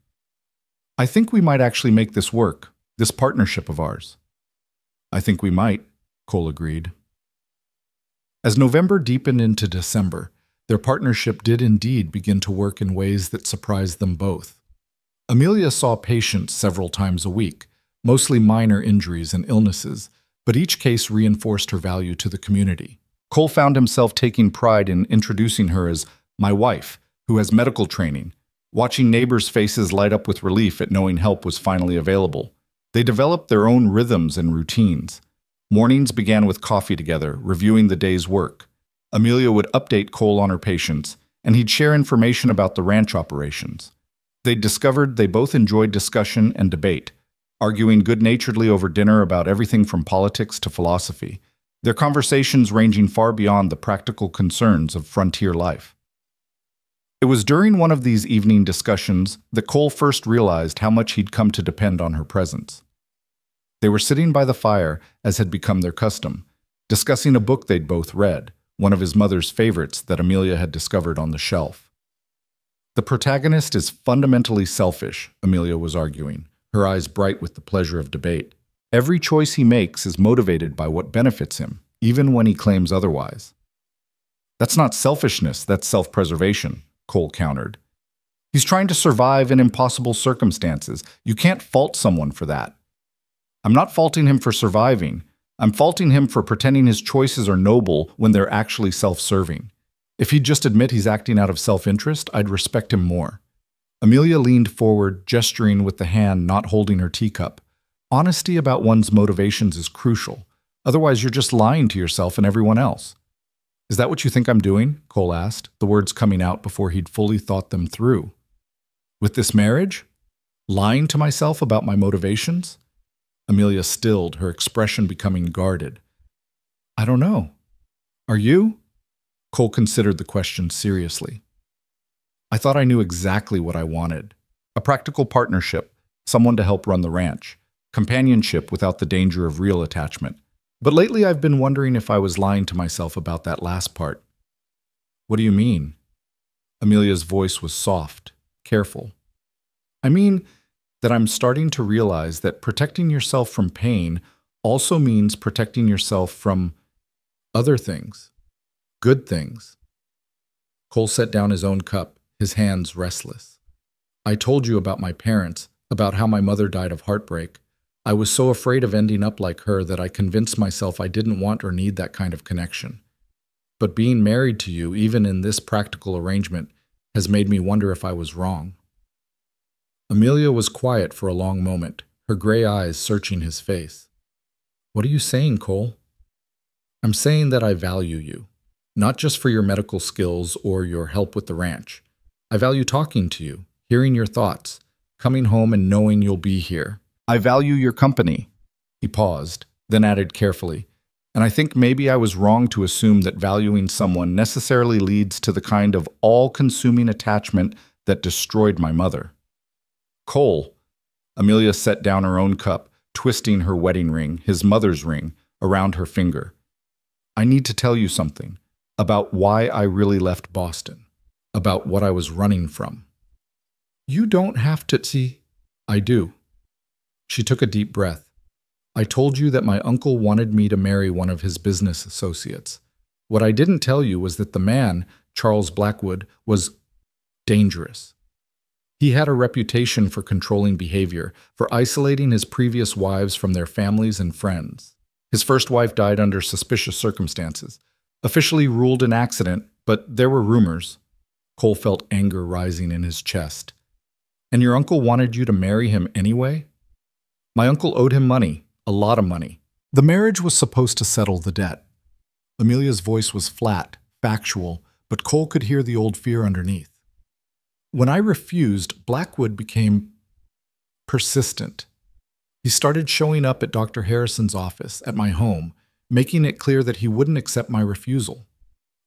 I think we might actually make this work, this partnership of ours. I think we might, Cole agreed. As November deepened into December, their partnership did indeed begin to work in ways that surprised them both. Amelia saw patients several times a week, mostly minor injuries and illnesses, but each case reinforced her value to the community. Cole found himself taking pride in introducing her as my wife, who has medical training, watching neighbors' faces light up with relief at knowing help was finally available. They developed their own rhythms and routines. Mornings began with coffee together, reviewing the day's work. Amelia would update Cole on her patients, and he'd share information about the ranch operations. They'd discovered they both enjoyed discussion and debate, arguing good-naturedly over dinner about everything from politics to philosophy, their conversations ranging far beyond the practical concerns of frontier life. It was during one of these evening discussions that Cole first realized how much he'd come to depend on her presence. They were sitting by the fire, as had become their custom, discussing a book they'd both read, one of his mother's favorites that Amelia had discovered on the shelf. The protagonist is fundamentally selfish, Amelia was arguing, her eyes bright with the pleasure of debate. Every choice he makes is motivated by what benefits him, even when he claims otherwise. That's not selfishness, that's self-preservation, Cole countered. He's trying to survive in impossible circumstances. You can't fault someone for that. I'm not faulting him for surviving. I'm faulting him for pretending his choices are noble when they're actually self-serving. If he'd just admit he's acting out of self-interest, I'd respect him more. Amelia leaned forward, gesturing with the hand not holding her teacup. Honesty about one's motivations is crucial. Otherwise, you're just lying to yourself and everyone else. Is that what you think I'm doing? Cole asked, the words coming out before he'd fully thought them through. With this marriage? Lying to myself about my motivations? Amelia stilled, her expression becoming guarded. I don't know. Are you? Cole considered the question seriously. I thought I knew exactly what I wanted. A practical partnership, someone to help run the ranch. Companionship without the danger of real attachment. But lately I've been wondering if I was lying to myself about that last part. What do you mean? Amelia's voice was soft, careful. I mean that I'm starting to realize that protecting yourself from pain also means protecting yourself from other things, good things. Cole set down his own cup, his hands restless. I told you about my parents, about how my mother died of heartbreak. I was so afraid of ending up like her that I convinced myself I didn't want or need that kind of connection. But being married to you, even in this practical arrangement, has made me wonder if I was wrong. Amelia was quiet for a long moment, her gray eyes searching his face. What are you saying, Cole? I'm saying that I value you, not just for your medical skills or your help with the ranch. I value talking to you, hearing your thoughts, coming home and knowing you'll be here. I value your company. He paused, then added carefully, And I think maybe I was wrong to assume that valuing someone necessarily leads to the kind of all-consuming attachment that destroyed my mother. Cole. Amelia set down her own cup, twisting her wedding ring, his mother's ring, around her finger. I need to tell you something about why I really left Boston, about what I was running from. You don't have to see. I do. She took a deep breath. I told you that my uncle wanted me to marry one of his business associates. What I didn't tell you was that the man, Charles Blackwood, was dangerous. He had a reputation for controlling behavior, for isolating his previous wives from their families and friends. His first wife died under suspicious circumstances, officially ruled an accident, but there were rumors. Cole felt anger rising in his chest. And your uncle wanted you to marry him anyway? My uncle owed him money, a lot of money. The marriage was supposed to settle the debt. Amelia's voice was flat, factual, but Cole could hear the old fear underneath. When I refused, Blackwood became persistent. He started showing up at Dr. Harrison's office, at my home, making it clear that he wouldn't accept my refusal.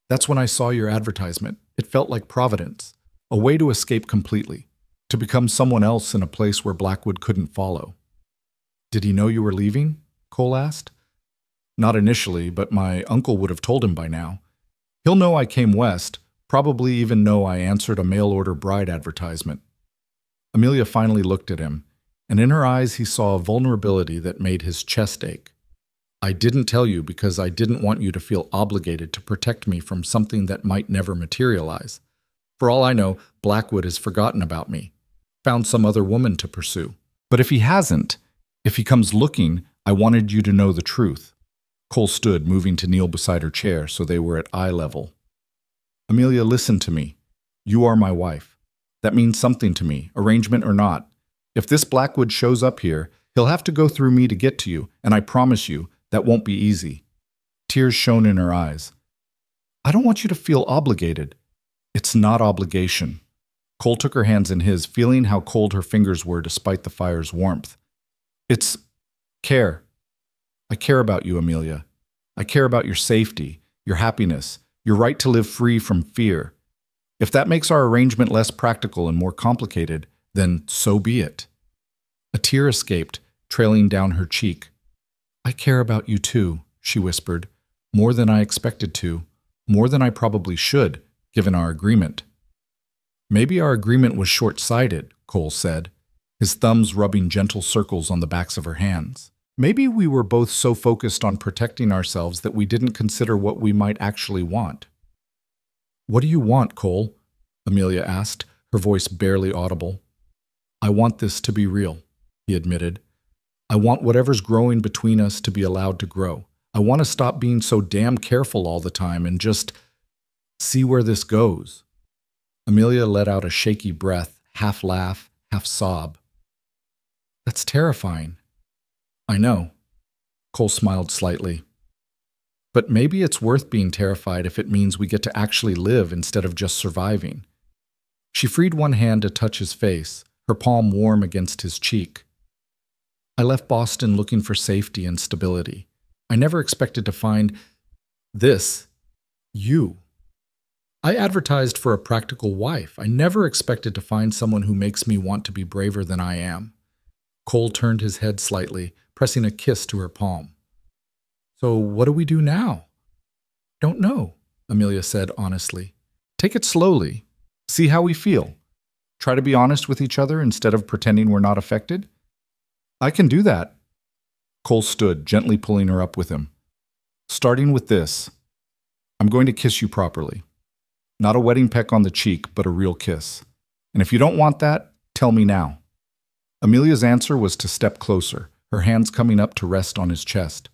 That's when I saw your advertisement. It felt like providence, a way to escape completely, to become someone else in a place where Blackwood couldn't follow. Did he know you were leaving? Cole asked. Not initially, but my uncle would have told him by now. He'll know I came west, probably even know I answered a mail-order bride advertisement. Amelia finally looked at him, and in her eyes he saw a vulnerability that made his chest ache. I didn't tell you because I didn't want you to feel obligated to protect me from something that might never materialize. For all I know, Blackwood has forgotten about me, found some other woman to pursue. But if he hasn't, if he comes looking, I wanted you to know the truth. Cole stood, moving to kneel beside her chair so they were at eye level. Amelia, listen to me. You are my wife. That means something to me, arrangement or not. If this Blackwood shows up here, he'll have to go through me to get to you, and I promise you, that won't be easy. Tears shone in her eyes. I don't want you to feel obligated. It's not obligation. Cole took her hands in his, feeling how cold her fingers were despite the fire's warmth. It's care. I care about you, Amelia. I care about your safety, your happiness, your right to live free from fear. If that makes our arrangement less practical and more complicated, then so be it. A tear escaped, trailing down her cheek. I care about you too, she whispered, more than I expected to, more than I probably should, given our agreement. Maybe our agreement was short-sighted, Cole said, his thumbs rubbing gentle circles on the backs of her hands. Maybe we were both so focused on protecting ourselves that we didn't consider what we might actually want. What do you want, Cole? Amelia asked, her voice barely audible. I want this to be real, he admitted. I want whatever's growing between us to be allowed to grow. I want to stop being so damn careful all the time and just see where this goes. Amelia let out a shaky breath, half laugh, half sob. That's terrifying. I know. Cole smiled slightly. But maybe it's worth being terrified if it means we get to actually live instead of just surviving. She freed one hand to touch his face, her palm warm against his cheek. I left Boston looking for safety and stability. I never expected to find this, you. I advertised for a practical wife. I never expected to find someone who makes me want to be braver than I am. Cole turned his head slightly, pressing a kiss to her palm. So what do we do now? Don't know, Amelia said honestly. Take it slowly. See how we feel. Try to be honest with each other instead of pretending we're not affected. I can do that. Cole stood, gently pulling her up with him. Starting with this, I'm going to kiss you properly. Not a wedding peck on the cheek, but a real kiss. And if you don't want that, tell me now. Amelia's answer was to step closer, her hands coming up to rest on his chest.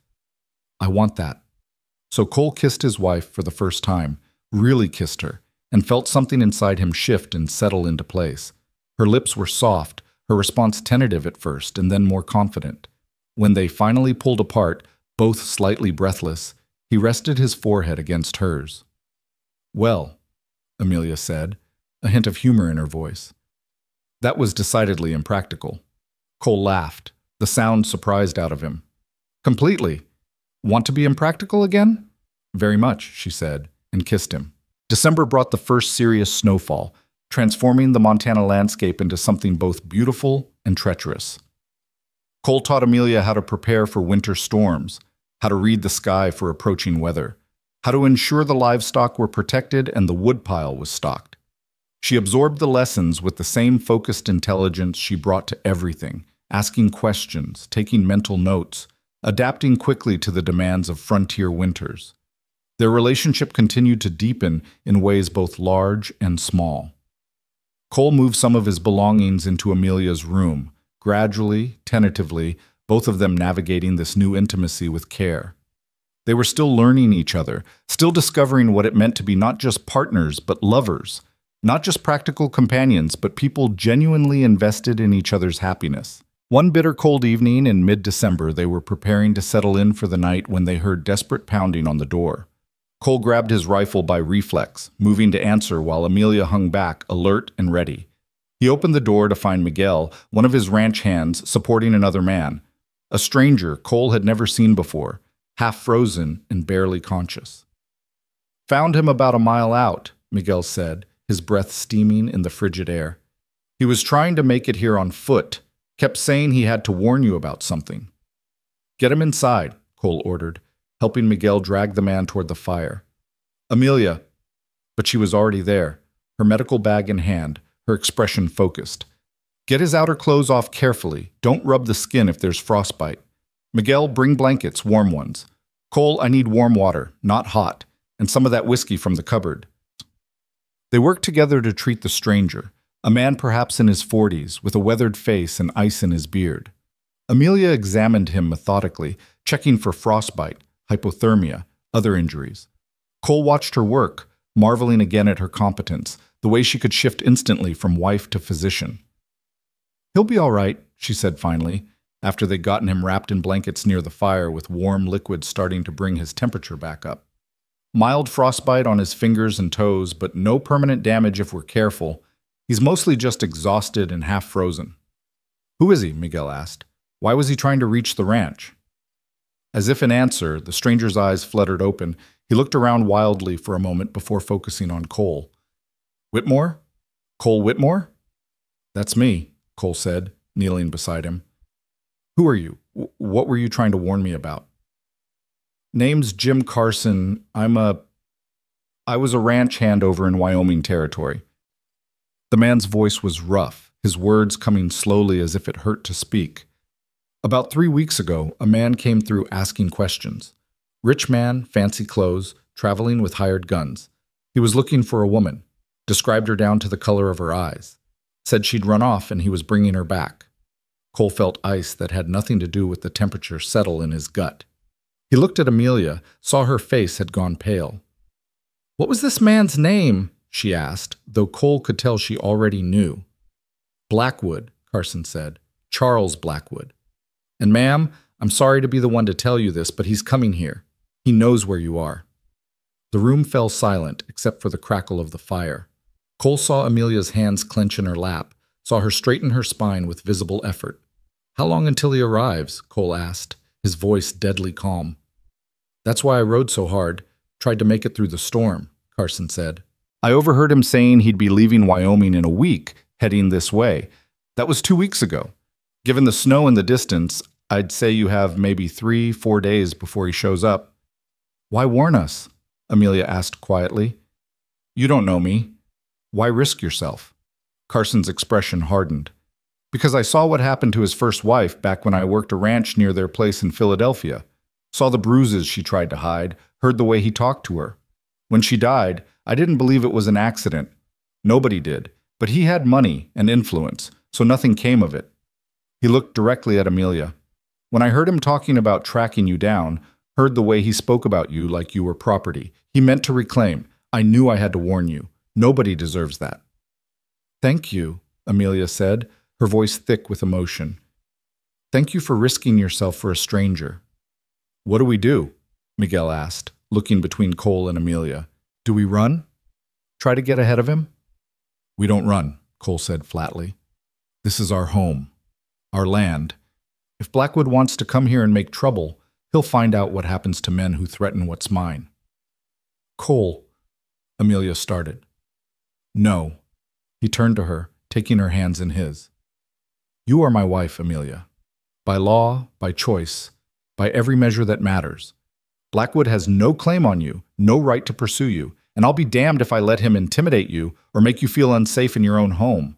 I want that. So Cole kissed his wife for the first time, really kissed her, and felt something inside him shift and settle into place. Her lips were soft, her response tentative at first, and then more confident. When they finally pulled apart, both slightly breathless, he rested his forehead against hers. Well, Amelia said, a hint of humor in her voice. That was decidedly impractical. Cole laughed, the sound surprised out of him. Completely. Want to be impractical again? Very much, she said, and kissed him. December brought the first serious snowfall, transforming the Montana landscape into something both beautiful and treacherous. Cole taught Amelia how to prepare for winter storms, how to read the sky for approaching weather, how to ensure the livestock were protected and the woodpile was stocked. She absorbed the lessons with the same focused intelligence she brought to everything, asking questions, taking mental notes, adapting quickly to the demands of frontier winters. Their relationship continued to deepen in ways both large and small. Cole moved some of his belongings into Amelia's room, gradually, tentatively, both of them navigating this new intimacy with care. They were still learning each other, still discovering what it meant to be not just partners, but lovers, not just practical companions, but people genuinely invested in each other's happiness. One bitter cold evening in mid-December, they were preparing to settle in for the night when they heard desperate pounding on the door. Cole grabbed his rifle by reflex, moving to answer while Amelia hung back, alert and ready. He opened the door to find Miguel, one of his ranch hands, supporting another man. A stranger Cole had never seen before, half frozen and barely conscious. "Found him about a mile out," Miguel said, his breath steaming in the frigid air. "He was trying to make it here on foot, kept saying he had to warn you about something." "Get him inside," Cole ordered, helping Miguel drag the man toward the fire. "Amelia," but she was already there, her medical bag in hand, her expression focused. "Get his outer clothes off carefully. Don't rub the skin if there's frostbite. Miguel, bring blankets, warm ones. Cole, I need warm water, not hot, and some of that whiskey from the cupboard." They worked together to treat the stranger, a man perhaps in his 40s, with a weathered face and ice in his beard. Amelia examined him methodically, checking for frostbite, hypothermia, other injuries. Cole watched her work, marveling again at her competence, the way she could shift instantly from wife to physician. "He'll be all right," she said finally, after they'd gotten him wrapped in blankets near the fire with warm liquid starting to bring his temperature back up. "Mild frostbite on his fingers and toes, but no permanent damage if we're careful. He's mostly just exhausted and half frozen." "Who is he?" Miguel asked. "Why was he trying to reach the ranch?" As if in answer, the stranger's eyes fluttered open. He looked around wildly for a moment before focusing on Cole. "Whitmore? Cole Whitmore?" "That's me," Cole said, kneeling beside him. "Who are you? What were you trying to warn me about?" "Name's Jim Carson. I was a ranch hand over in Wyoming territory." The man's voice was rough, his words coming slowly as if it hurt to speak. "About 3 weeks ago, a man came through asking questions. Rich man, fancy clothes, traveling with hired guns. He was looking for a woman. Described her down to the color of her eyes. Said she'd run off and he was bringing her back." Cole felt ice that had nothing to do with the temperature settle in his gut. He looked at Amelia, saw her face had gone pale. "What was this man's name?" she asked, though Cole could tell she already knew. "Blackwood," Carson said. "Charles Blackwood. And ma'am, I'm sorry to be the one to tell you this, but he's coming here. He knows where you are." The room fell silent, except for the crackle of the fire. Cole saw Amelia's hands clench in her lap, saw her straighten her spine with visible effort. "How long until he arrives?" Cole asked, his voice deadly calm. "That's why I rode so hard, tried to make it through the storm," Carson said. "I overheard him saying he'd be leaving Wyoming in a week, heading this way. That was 2 weeks ago. Given the snow in the distance, I'd say you have maybe 3-4 days before he shows up." "Why warn us?" Amelia asked quietly. "You don't know me. Why risk yourself?" Carson's expression hardened. "Because I saw what happened to his first wife back when I worked a ranch near their place in Philadelphia. Saw the bruises she tried to hide, heard the way he talked to her. When she died, I didn't believe it was an accident. Nobody did, but he had money and influence, so nothing came of it." He looked directly at Amelia. "When I heard him talking about tracking you down, heard the way he spoke about you like you were property. He meant to reclaim. I knew I had to warn you. Nobody deserves that." "Thank you," Amelia said, her voice thick with emotion. "Thank you for risking yourself for a stranger." "What do we do?" Miguel asked, looking between Cole and Amelia. "Do we run? Try to get ahead of him?" "We don't run," Cole said flatly. "This is our home, our land. If Blackwood wants to come here and make trouble, He'll find out what happens to men who threaten what's mine. Cole, Amelia started. No. He turned to her, taking her hands in his. You are my wife, Amelia. By law, by choice, by every measure that matters. Blackwood has no claim on you, no right to pursue you, and I'll be damned if I let him intimidate you or make you feel unsafe in your own home.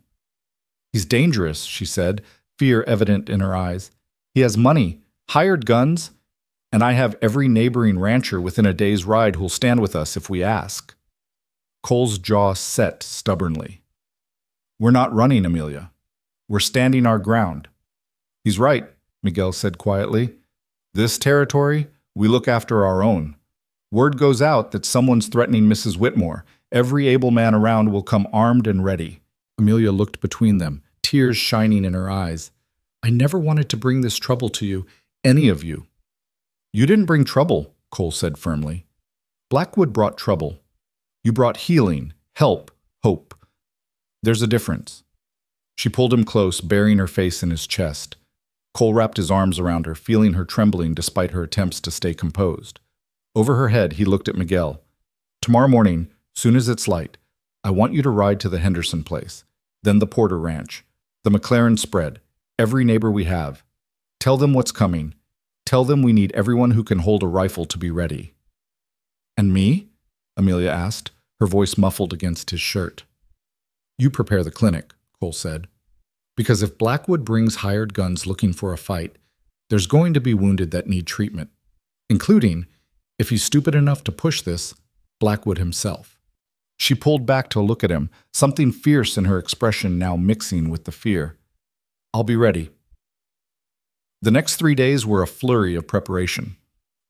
He's dangerous, she said, fear evident in her eyes. He has money, hired guns, and I have every neighboring rancher within a day's ride who'll stand with us if we ask. Cole's jaw set stubbornly. We're not running, Amelia. We're standing our ground. He's right, Miguel said quietly. This territory, we look after our own. Word goes out that someone's threatening Mrs. Whitmore. Every able man around will come armed and ready. Amelia looked between them, tears shining in her eyes. I never wanted to bring this trouble to you, any of you. You didn't bring trouble, Cole said firmly. Blackwood brought trouble. You brought healing, help, hope. There's a difference. She pulled him close, burying her face in his chest. Cole wrapped his arms around her, feeling her trembling despite her attempts to stay composed. Over her head, he looked at Miguel. Tomorrow morning, soon as it's light, I want you to ride to the Henderson place, then the Porter Ranch, the McLaren spread, every neighbor we have. Tell them what's coming. Tell them we need everyone who can hold a rifle to be ready. And me? Amelia asked, her voice muffled against his shirt. You prepare the clinic, Cole said. Because if Blackwood brings hired guns looking for a fight, there's going to be wounded that need treatment, including, if he's stupid enough to push this, Blackwood himself. She pulled back to look at him, something fierce in her expression now mixing with the fear. I'll be ready. The next 3 days were a flurry of preparation.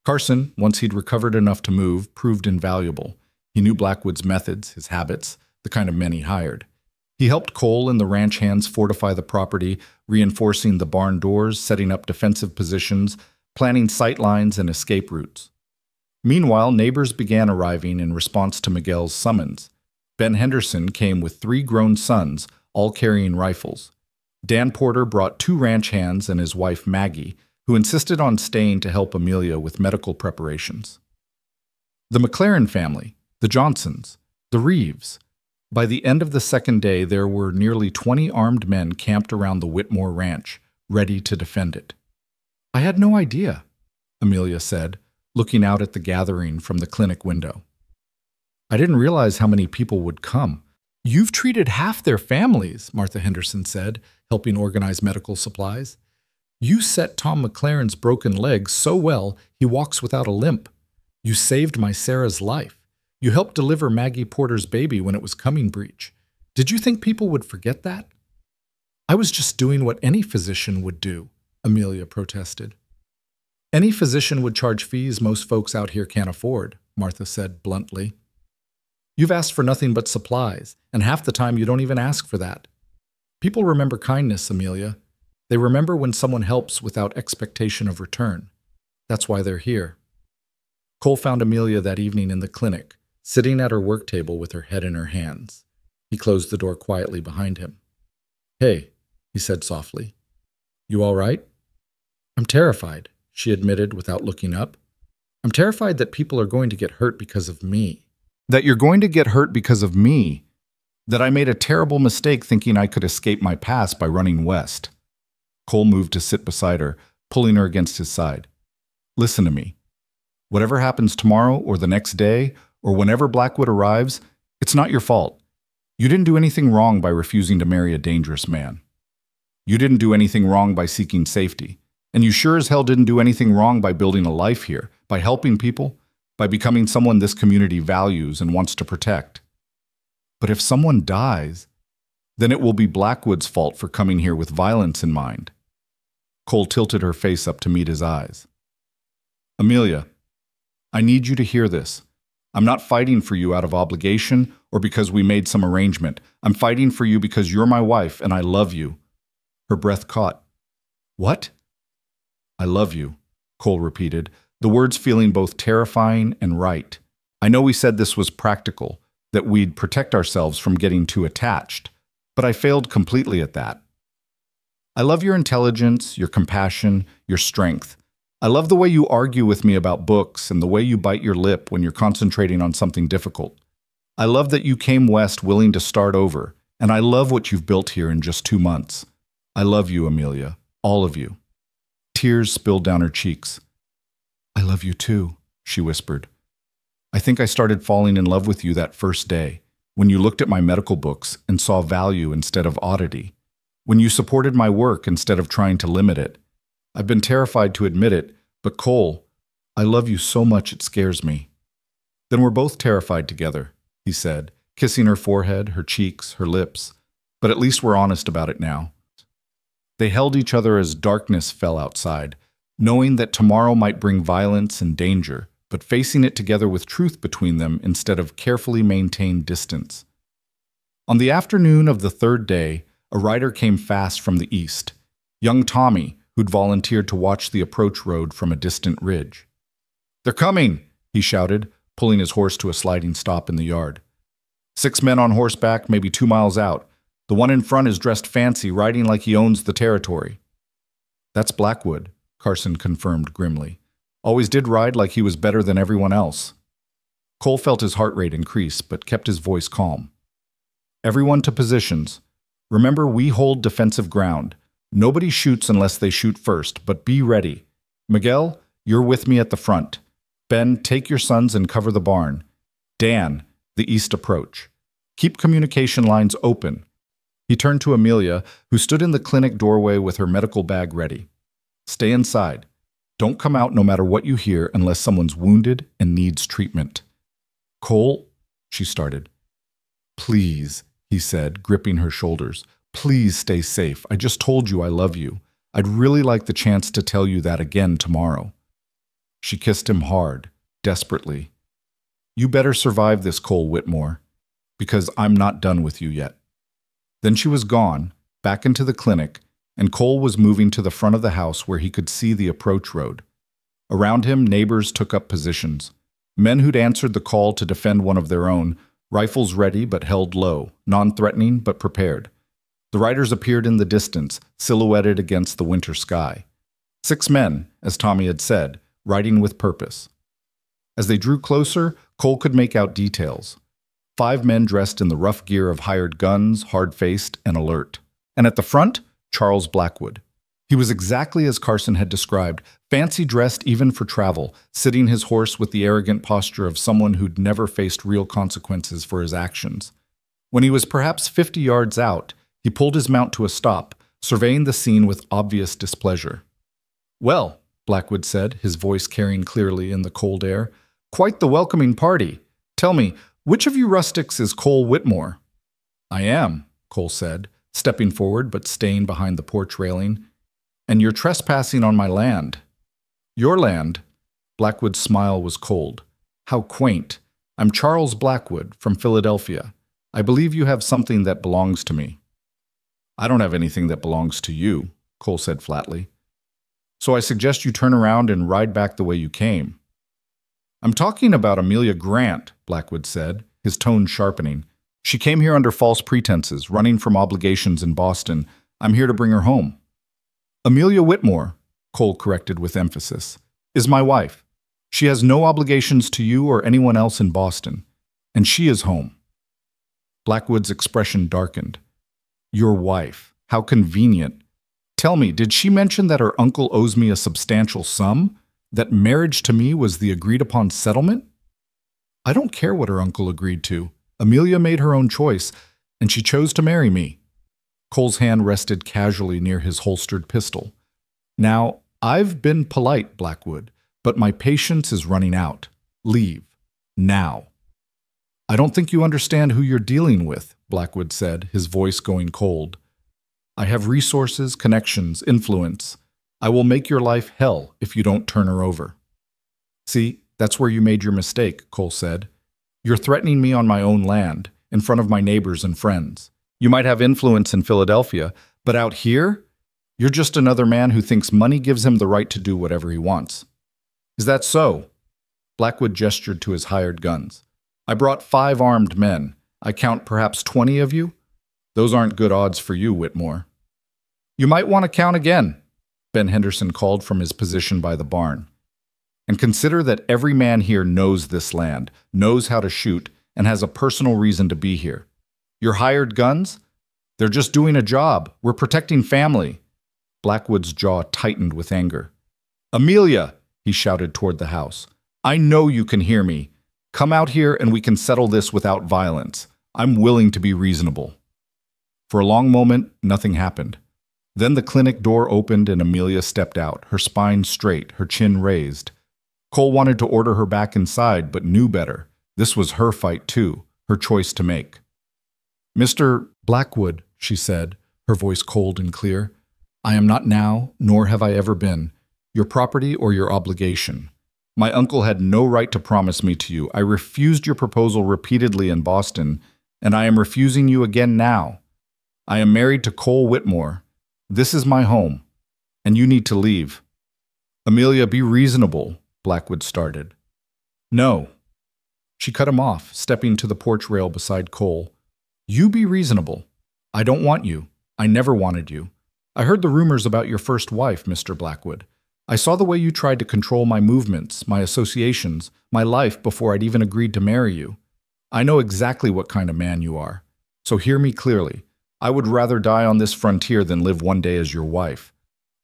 Carson, once he'd recovered enough to move, proved invaluable. He knew Blackwood's methods, his habits, the kind of men he hired. He helped Cole and the ranch hands fortify the property, reinforcing the barn doors, setting up defensive positions, planning sight lines and escape routes. Meanwhile, neighbors began arriving in response to Miguel's summons. Ben Henderson came with 3 grown sons, all carrying rifles. Dan Porter brought 2 ranch hands and his wife Maggie, who insisted on staying to help Amelia with medical preparations. The McLaren family, the Johnsons, the Reeves. By the end of the second day, there were nearly 20 armed men camped around the Whitmore Ranch, ready to defend it. I had no idea, Amelia said, looking out at the gathering from the clinic window. I didn't realize how many people would come. You've treated half their families, Martha Henderson said, helping organize medical supplies. You set Tom McLaren's broken leg so well he walks without a limp. You saved my Sarah's life. You helped deliver Maggie Porter's baby when it was coming breech. Did you think people would forget that? I was just doing what any physician would do, Amelia protested. Any physician would charge fees most folks out here can't afford, Martha said bluntly. You've asked for nothing but supplies, and half the time you don't even ask for that. People remember kindness, Amelia. They remember when someone helps without expectation of return. That's why they're here. Cole found Amelia that evening in the clinic, sitting at her work table with her head in her hands. He closed the door quietly behind him. Hey, he said softly. You all right? I'm terrified, she admitted without looking up. I'm terrified that people are going to get hurt because of me. That you're going to get hurt because of me. That I made a terrible mistake thinking I could escape my past by running west. Cole moved to sit beside her, pulling her against his side. Listen to me. Whatever happens tomorrow or the next day, or whenever Blackwood arrives, it's not your fault. You didn't do anything wrong by refusing to marry a dangerous man. You didn't do anything wrong by seeking safety. And you sure as hell didn't do anything wrong by building a life here, by helping people, by becoming someone this community values and wants to protect. But if someone dies, then it will be Blackwood's fault for coming here with violence in mind. Cole tilted her face up to meet his eyes. Amelia, I need you to hear this. I'm not fighting for you out of obligation or because we made some arrangement. I'm fighting for you because you're my wife and I love you. Her breath caught. What? I love you, Cole repeated, the words feeling both terrifying and right. I know we said this was practical, that we'd protect ourselves from getting too attached, but I failed completely at that. I love your intelligence, your compassion, your strength, I love the way you argue with me about books and the way you bite your lip when you're concentrating on something difficult. I love that you came west willing to start over, and I love what you've built here in just 2 months. I love you, Amelia, all of you." Tears spilled down her cheeks. "I love you too," she whispered. "I think I started falling in love with you that first day, when you looked at my medical books and saw value instead of oddity, when you supported my work instead of trying to limit it. I've been terrified to admit it, but Cole, I love you so much it scares me." "Then we're both terrified together," he said, kissing her forehead, her cheeks, her lips. "But at least we're honest about it now." They held each other as darkness fell outside, knowing that tomorrow might bring violence and danger, but facing it together with truth between them instead of carefully maintained distance. On the afternoon of the third day, a rider came fast from the east, young Tommy, who'd volunteered to watch the approach road from a distant ridge. "They're coming!" he shouted, pulling his horse to a sliding stop in the yard. 6 men on horseback, maybe 2 miles out. The one in front is dressed fancy, riding like he owns the territory. "That's Blackwood," Carson confirmed grimly. "Always did ride like he was better than everyone else." Cole felt his heart rate increase, but kept his voice calm. "Everyone to positions. Remember, we hold defensive ground. Nobody shoots unless they shoot first, but be ready. Miguel, you're with me at the front. Ben, take your sons and cover the barn. Dan, the east approach. Keep communication lines open." He turned to Amelia, who stood in the clinic doorway with her medical bag ready. "Stay inside. Don't come out no matter what you hear unless someone's wounded and needs treatment." "Cole," she started. "Please," he said, gripping her shoulders. "Please stay safe. I just told you I love you. I'd really like the chance to tell you that again tomorrow." She kissed him hard, desperately. "You better survive this, Cole Whitmore, because I'm not done with you yet." Then she was gone, back into the clinic, and Cole was moving to the front of the house where he could see the approach road. Around him, neighbors took up positions. Men who'd answered the call to defend one of their own, rifles ready but held low, non-threatening but prepared. The riders appeared in the distance, silhouetted against the winter sky. 6 men, as Tommy had said, riding with purpose. As they drew closer, Cole could make out details. 5 men dressed in the rough gear of hired guns, hard-faced and alert. And at the front, Charles Blackwood. He was exactly as Carson had described, fancy-dressed even for travel, sitting his horse with the arrogant posture of someone who'd never faced real consequences for his actions. When he was perhaps 50 yards out, he pulled his mount to a stop, surveying the scene with obvious displeasure. "Well," Blackwood said, his voice carrying clearly in the cold air, "quite the welcoming party. Tell me, which of you rustics is Cole Whitmore?" "I am," Cole said, stepping forward but staying behind the porch railing. "And you're trespassing on my land." "Your land?" Blackwood's smile was cold. "How quaint. I'm Charles Blackwood, from Philadelphia. I believe you have something that belongs to me." "I don't have anything that belongs to you," Cole said flatly. "So I suggest you turn around and ride back the way you came." "I'm talking about Amelia Grant," Blackwood said, his tone sharpening. "She came here under false pretenses, running from obligations in Boston. I'm here to bring her home." "Amelia Whitmore," Cole corrected with emphasis, "is my wife. She has no obligations to you or anyone else in Boston, and she is home." Blackwood's expression darkened. "Your wife. How convenient. Tell me, did she mention that her uncle owes me a substantial sum? That marriage to me was the agreed-upon settlement?" "I don't care what her uncle agreed to. Amelia made her own choice, and she chose to marry me." Cole's hand rested casually near his holstered pistol. "Now, I've been polite, Blackwood, but my patience is running out. Leave. Now." "I don't think you understand who you're dealing with," Blackwood said, his voice going cold. "I have resources, connections, influence. I will make your life hell if you don't turn her over." "See, that's where you made your mistake," Cole said. "You're threatening me on my own land, in front of my neighbors and friends. You might have influence in Philadelphia, but out here, you're just another man who thinks money gives him the right to do whatever he wants." "Is that so?" Blackwood gestured to his hired guns. "I brought 5 armed men. I count perhaps 20 of you. Those aren't good odds for you, Whitmore." "You might want to count again." Ben Henderson called from his position by the barn. "And consider that every man here knows this land, knows how to shoot, and has a personal reason to be here. Your hired guns? They're just doing a job. We're protecting family." Blackwood's jaw tightened with anger. "Amelia," he shouted toward the house, "I know you can hear me. Come out here and we can settle this without violence. I'm willing to be reasonable." For a long moment, nothing happened. Then the clinic door opened and Amelia stepped out, her spine straight, her chin raised. Cole wanted to order her back inside, but knew better. This was her fight too, her choice to make. "Mr. Blackwood," she said, her voice cold and clear, "I am not now, nor have I ever been, your property or your obligation. My uncle had no right to promise me to you. I refused your proposal repeatedly in Boston, and I am refusing you again now. I am married to Cole Whitmore. This is my home, and you need to leave." "Amelia, be reasonable," Blackwood started. "No." She cut him off, stepping to the porch rail beside Cole. "You be reasonable. I don't want you. I never wanted you. I heard the rumors about your first wife, Mr. Blackwood. I saw the way you tried to control my movements, my associations, my life before I'd even agreed to marry you. I know exactly what kind of man you are. So hear me clearly. I would rather die on this frontier than live one day as your wife."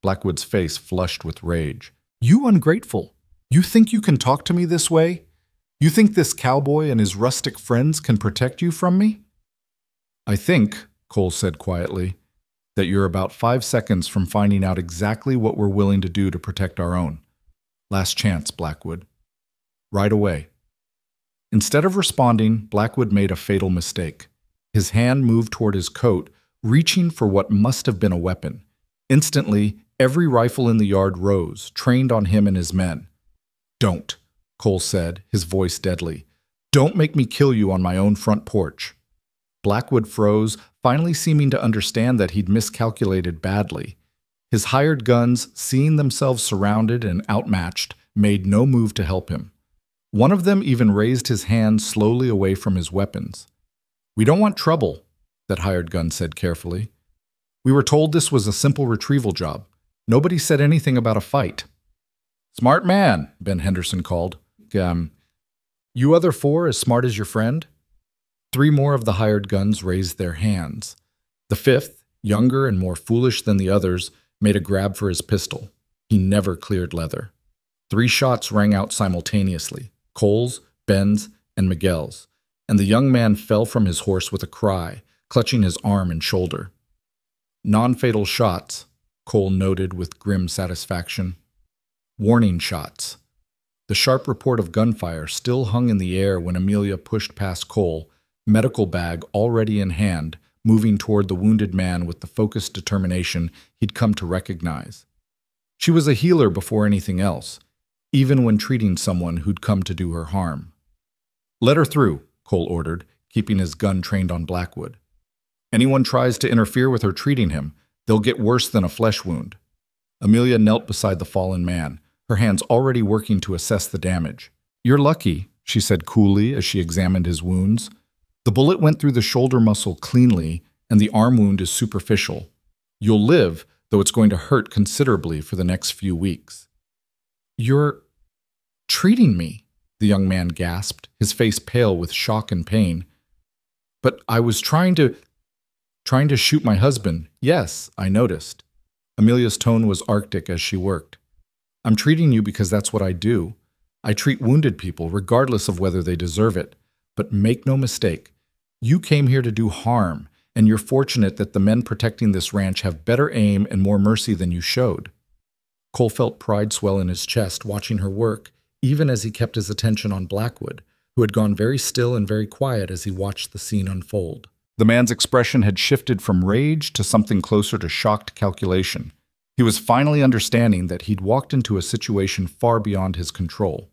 Blackwood's face flushed with rage. "You ungrateful! You think you can talk to me this way? You think this cowboy and his rustic friends can protect you from me?" "I think," Cole said quietly, "that you're about 5 seconds from finding out exactly what we're willing to do to protect our own. Last chance, Blackwood. Right away." Instead of responding, Blackwood made a fatal mistake. His hand moved toward his coat, reaching for what must have been a weapon. Instantly, every rifle in the yard rose, trained on him and his men. "Don't," Cole said, his voice deadly. "Don't make me kill you on my own front porch." Blackwood froze, finally seeming to understand that he'd miscalculated badly. His hired guns, seeing themselves surrounded and outmatched, made no move to help him. One of them even raised his hand slowly away from his weapons. "We don't want trouble," that hired gun said carefully. "We were told this was a simple retrieval job. Nobody said anything about a fight." "Smart man," Ben Henderson called. You other 4 as smart as your friend?" 3 more of the hired guns raised their hands. The 5th, younger and more foolish than the others, made a grab for his pistol. He never cleared leather. 3 shots rang out simultaneously, Cole's, Ben's, and Miguel's, and the young man fell from his horse with a cry, clutching his arm and shoulder. "Non-fatal shots," Cole noted with grim satisfaction. "Warning shots." The sharp report of gunfire still hung in the air when Amelia pushed past Cole, medical bag already in hand, moving toward the wounded man with the focused determination he'd come to recognize. She was a healer before anything else, even when treating someone who'd come to do her harm. "Let her through," Cole ordered, keeping his gun trained on Blackwood. "Anyone tries to interfere with her treating him, they'll get worse than a flesh wound." Amelia knelt beside the fallen man, her hands already working to assess the damage. "You're lucky," she said coolly as she examined his wounds. "The bullet went through the shoulder muscle cleanly, and the arm wound is superficial. You'll live, though it's going to hurt considerably for the next few weeks." "You're treating me?" the young man gasped, his face pale with shock and pain. "But I was trying to shoot my husband. Yes, I noticed." Amelia's tone was arctic as she worked. "I'm treating you because that's what I do. I treat wounded people, regardless of whether they deserve it. But make no mistake, you came here to do harm, and you're fortunate that the men protecting this ranch have better aim and more mercy than you showed." Cole felt pride swell in his chest watching her work, even as he kept his attention on Blackwood, who had gone very still and very quiet as he watched the scene unfold. The man's expression had shifted from rage to something closer to shocked calculation. He was finally understanding that he'd walked into a situation far beyond his control.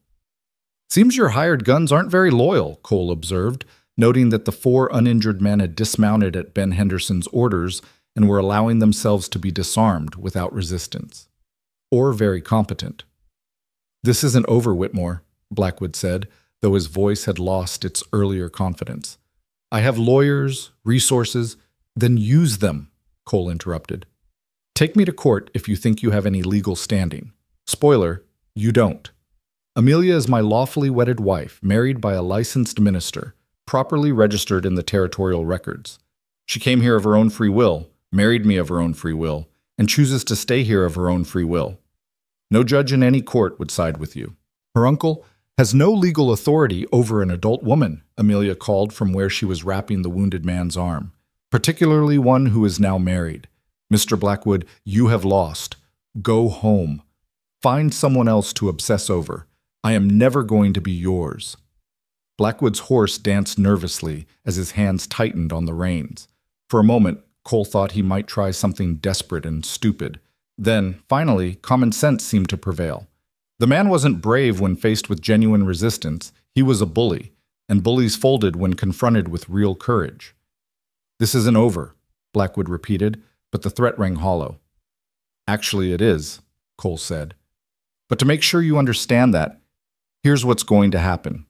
"Seems your hired guns aren't very loyal," Cole observed, noting that the 4 uninjured men had dismounted at Ben Henderson's orders and were allowing themselves to be disarmed without resistance. "Or very competent." "This isn't over, Whitmore," Blackwood said, though his voice had lost its earlier confidence. "I have lawyers, resources." "Then use them," Cole interrupted. Take me to court if you think you have any legal standing. Spoiler, you don't. Amelia is my lawfully wedded wife, married by a licensed minister, properly registered in the territorial records. She came here of her own free will, married me of her own free will, and chooses to stay here of her own free will. No judge in any court would side with you. Her uncle has no legal authority over an adult woman, Amelia called from where she was wrapping the wounded man's arm, particularly one who is now married. Mr. Blackwood, you have lost. Go home. Find someone else to obsess over. I am never going to be yours. Blackwood's horse danced nervously as his hands tightened on the reins. For a moment, Cole thought he might try something desperate and stupid. Then, finally, common sense seemed to prevail. The man wasn't brave when faced with genuine resistance. He was a bully, and bullies folded when confronted with real courage. This isn't over, Blackwood repeated, but the threat rang hollow. Actually, it is, Cole said. But to make sure you understand that, here's what's going to happen.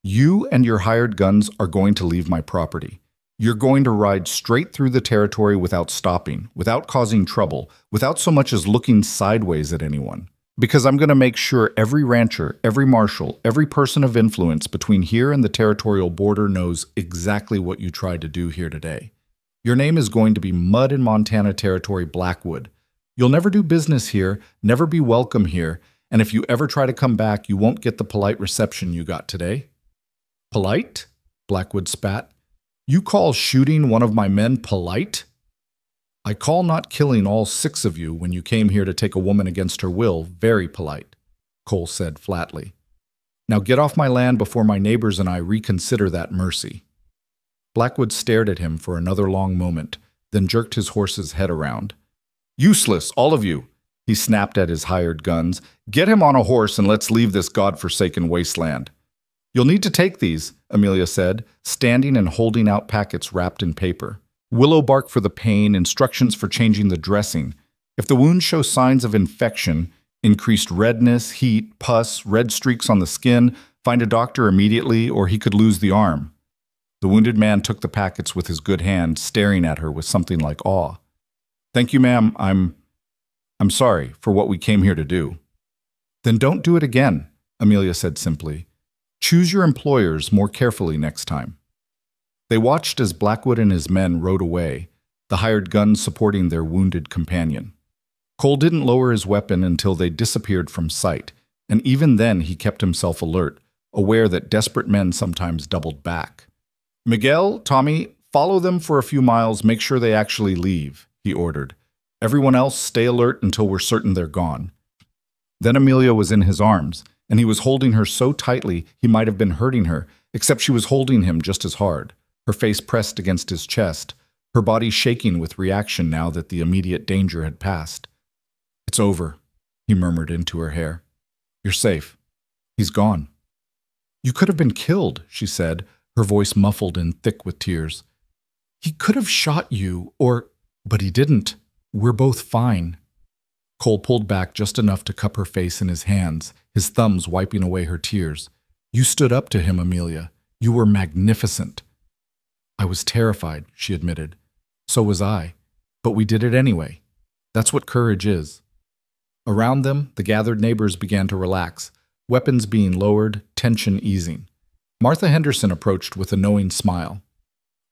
You and your hired guns are going to leave my property. You're going to ride straight through the territory without stopping, without causing trouble, without so much as looking sideways at anyone. Because I'm going to make sure every rancher, every marshal, every person of influence between here and the territorial border knows exactly what you tried to do here today. Your name is going to be Mud in Montana Territory Blackwood. You'll never do business here, never be welcome here, and if you ever try to come back, you won't get the polite reception you got today. Polite? Blackwood spat. You call shooting one of my men polite? I call not killing all 6 of you when you came here to take a woman against her will very polite, Cole said flatly. Now get off my land before my neighbors and I reconsider that mercy. Blackwood stared at him for another long moment, then jerked his horse's head around. Useless, all of you, he snapped at his hired guns. Get him on a horse and let's leave this godforsaken wasteland. You'll need to take these, Amelia said, standing and holding out packets wrapped in paper. Willow bark for the pain, instructions for changing the dressing. If the wound shows signs of infection, increased redness, heat, pus, red streaks on the skin, find a doctor immediately or he could lose the arm. The wounded man took the packets with his good hand, staring at her with something like awe. Thank you, ma'am. I'm sorry for what we came here to do. Then don't do it again, Amelia said simply. Choose your employers more carefully next time. They watched as Blackwood and his men rode away, the hired guns supporting their wounded companion. Cole didn't lower his weapon until they disappeared from sight, and even then he kept himself alert, aware that desperate men sometimes doubled back. Miguel, Tommy, follow them for a few miles, make sure they actually leave, he ordered. Everyone else stay alert until we're certain they're gone. Then Amelia was in his arms, and he was holding her so tightly he might have been hurting her, except she was holding him just as hard, her face pressed against his chest, her body shaking with reaction now that the immediate danger had passed. It's over, he murmured into her hair. You're safe. He's gone. You could have been killed, she said, her voice muffled and thick with tears. He could have shot you, but he didn't. We're both fine. Cole pulled back just enough to cup her face in his hands, his thumbs wiping away her tears. You stood up to him, Amelia. You were magnificent. I was terrified, she admitted. So was I. But we did it anyway. That's what courage is. Around them, the gathered neighbors began to relax, weapons being lowered, tension easing. Martha Henderson approached with a knowing smile.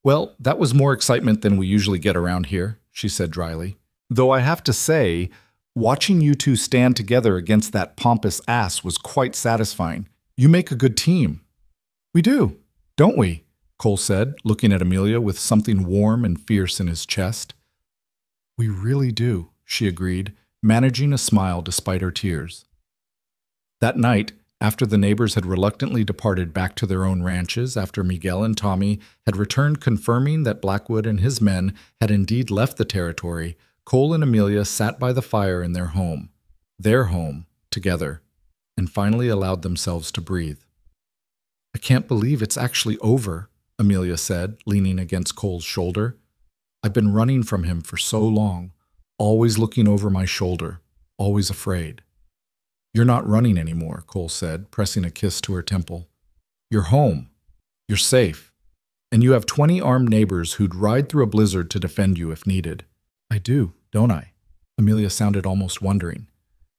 Well, that was more excitement than we usually get around here, she said dryly. Though I have to say, watching you two stand together against that pompous ass was quite satisfying. You make a good team. We do, don't we? Cole said, looking at Amelia with something warm and fierce in his chest. We really do, she agreed, managing a smile despite her tears. That night, after the neighbors had reluctantly departed back to their own ranches, after Miguel and Tommy had returned confirming that Blackwood and his men had indeed left the territory, Cole and Amelia sat by the fire in their home, together, and finally allowed themselves to breathe. I can't believe it's actually over, Amelia said, leaning against Cole's shoulder. I've been running from him for so long, always looking over my shoulder, always afraid. You're not running anymore, Cole said, pressing a kiss to her temple. You're home. You're safe. And you have 20 armed neighbors who'd ride through a blizzard to defend you if needed. I do, don't I? Amelia sounded almost wondering.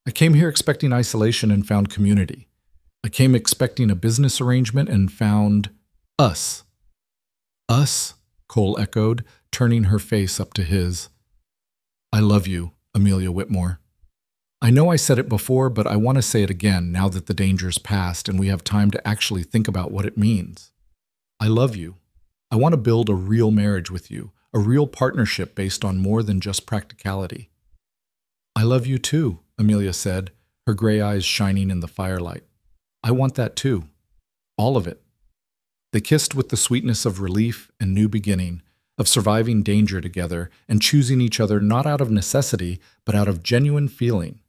I came here expecting isolation and found community. I came expecting a business arrangement and found us. Us? Cole echoed, turning her face up to his. I love you, Amelia Whitmore. I know I said it before, but I want to say it again now that the danger's passed and we have time to actually think about what it means. I love you. I want to build a real marriage with you, a real partnership based on more than just practicality. I love you too, Amelia said, her gray eyes shining in the firelight. I want that too. All of it. They kissed with the sweetness of relief and new beginning, of surviving danger together and choosing each other not out of necessity, but out of genuine feeling.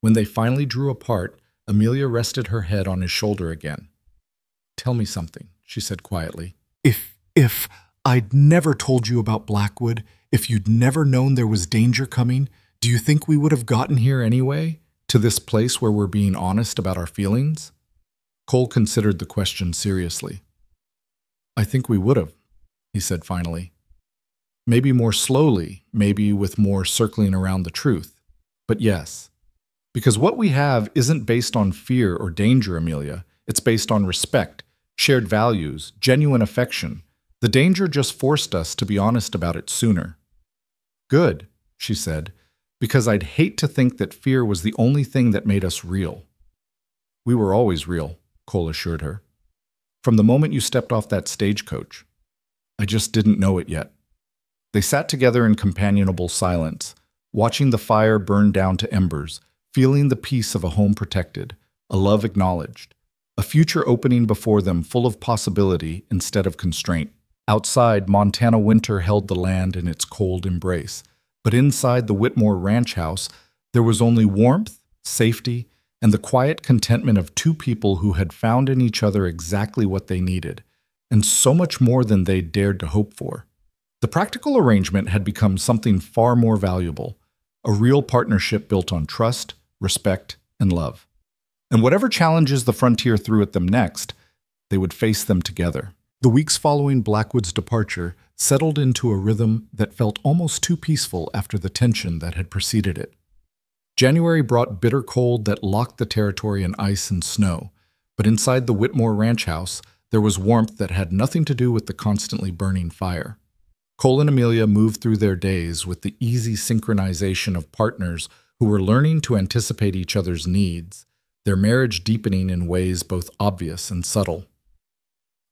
When they finally drew apart, Amelia rested her head on his shoulder again. Tell me something, she said quietly. If I'd never told you about Blackwood, if you'd never known there was danger coming, do you think we would have gotten here anyway? To this place where we're being honest about our feelings? Cole considered the question seriously. I think we would have, he said finally. Maybe more slowly, maybe with more circling around the truth. But yes. Because what we have isn't based on fear or danger, Amelia. It's based on respect, shared values, genuine affection. The danger just forced us to be honest about it sooner. Good, she said, because I'd hate to think that fear was the only thing that made us real. We were always real, Cole assured her. From the moment you stepped off that stagecoach. I just didn't know it yet. They sat together in companionable silence, watching the fire burn down to embers, feeling the peace of a home protected, a love acknowledged, a future opening before them full of possibility instead of constraint. Outside, Montana winter held the land in its cold embrace, but inside the Whitmore ranch house, there was only warmth, safety, and the quiet contentment of two people who had found in each other exactly what they needed, and so much more than they'd dared to hope for. The practical arrangement had become something far more valuable, a real partnership built on trust, respect, and love. And whatever challenges the frontier threw at them next, they would face them together. The weeks following Blackwood's departure settled into a rhythm that felt almost too peaceful after the tension that had preceded it. January brought bitter cold that locked the territory in ice and snow, but inside the Whitmore ranch house, there was warmth that had nothing to do with the constantly burning fire. Cole and Amelia moved through their days with the easy synchronization of partners who were learning to anticipate each other's needs, their marriage deepening in ways both obvious and subtle.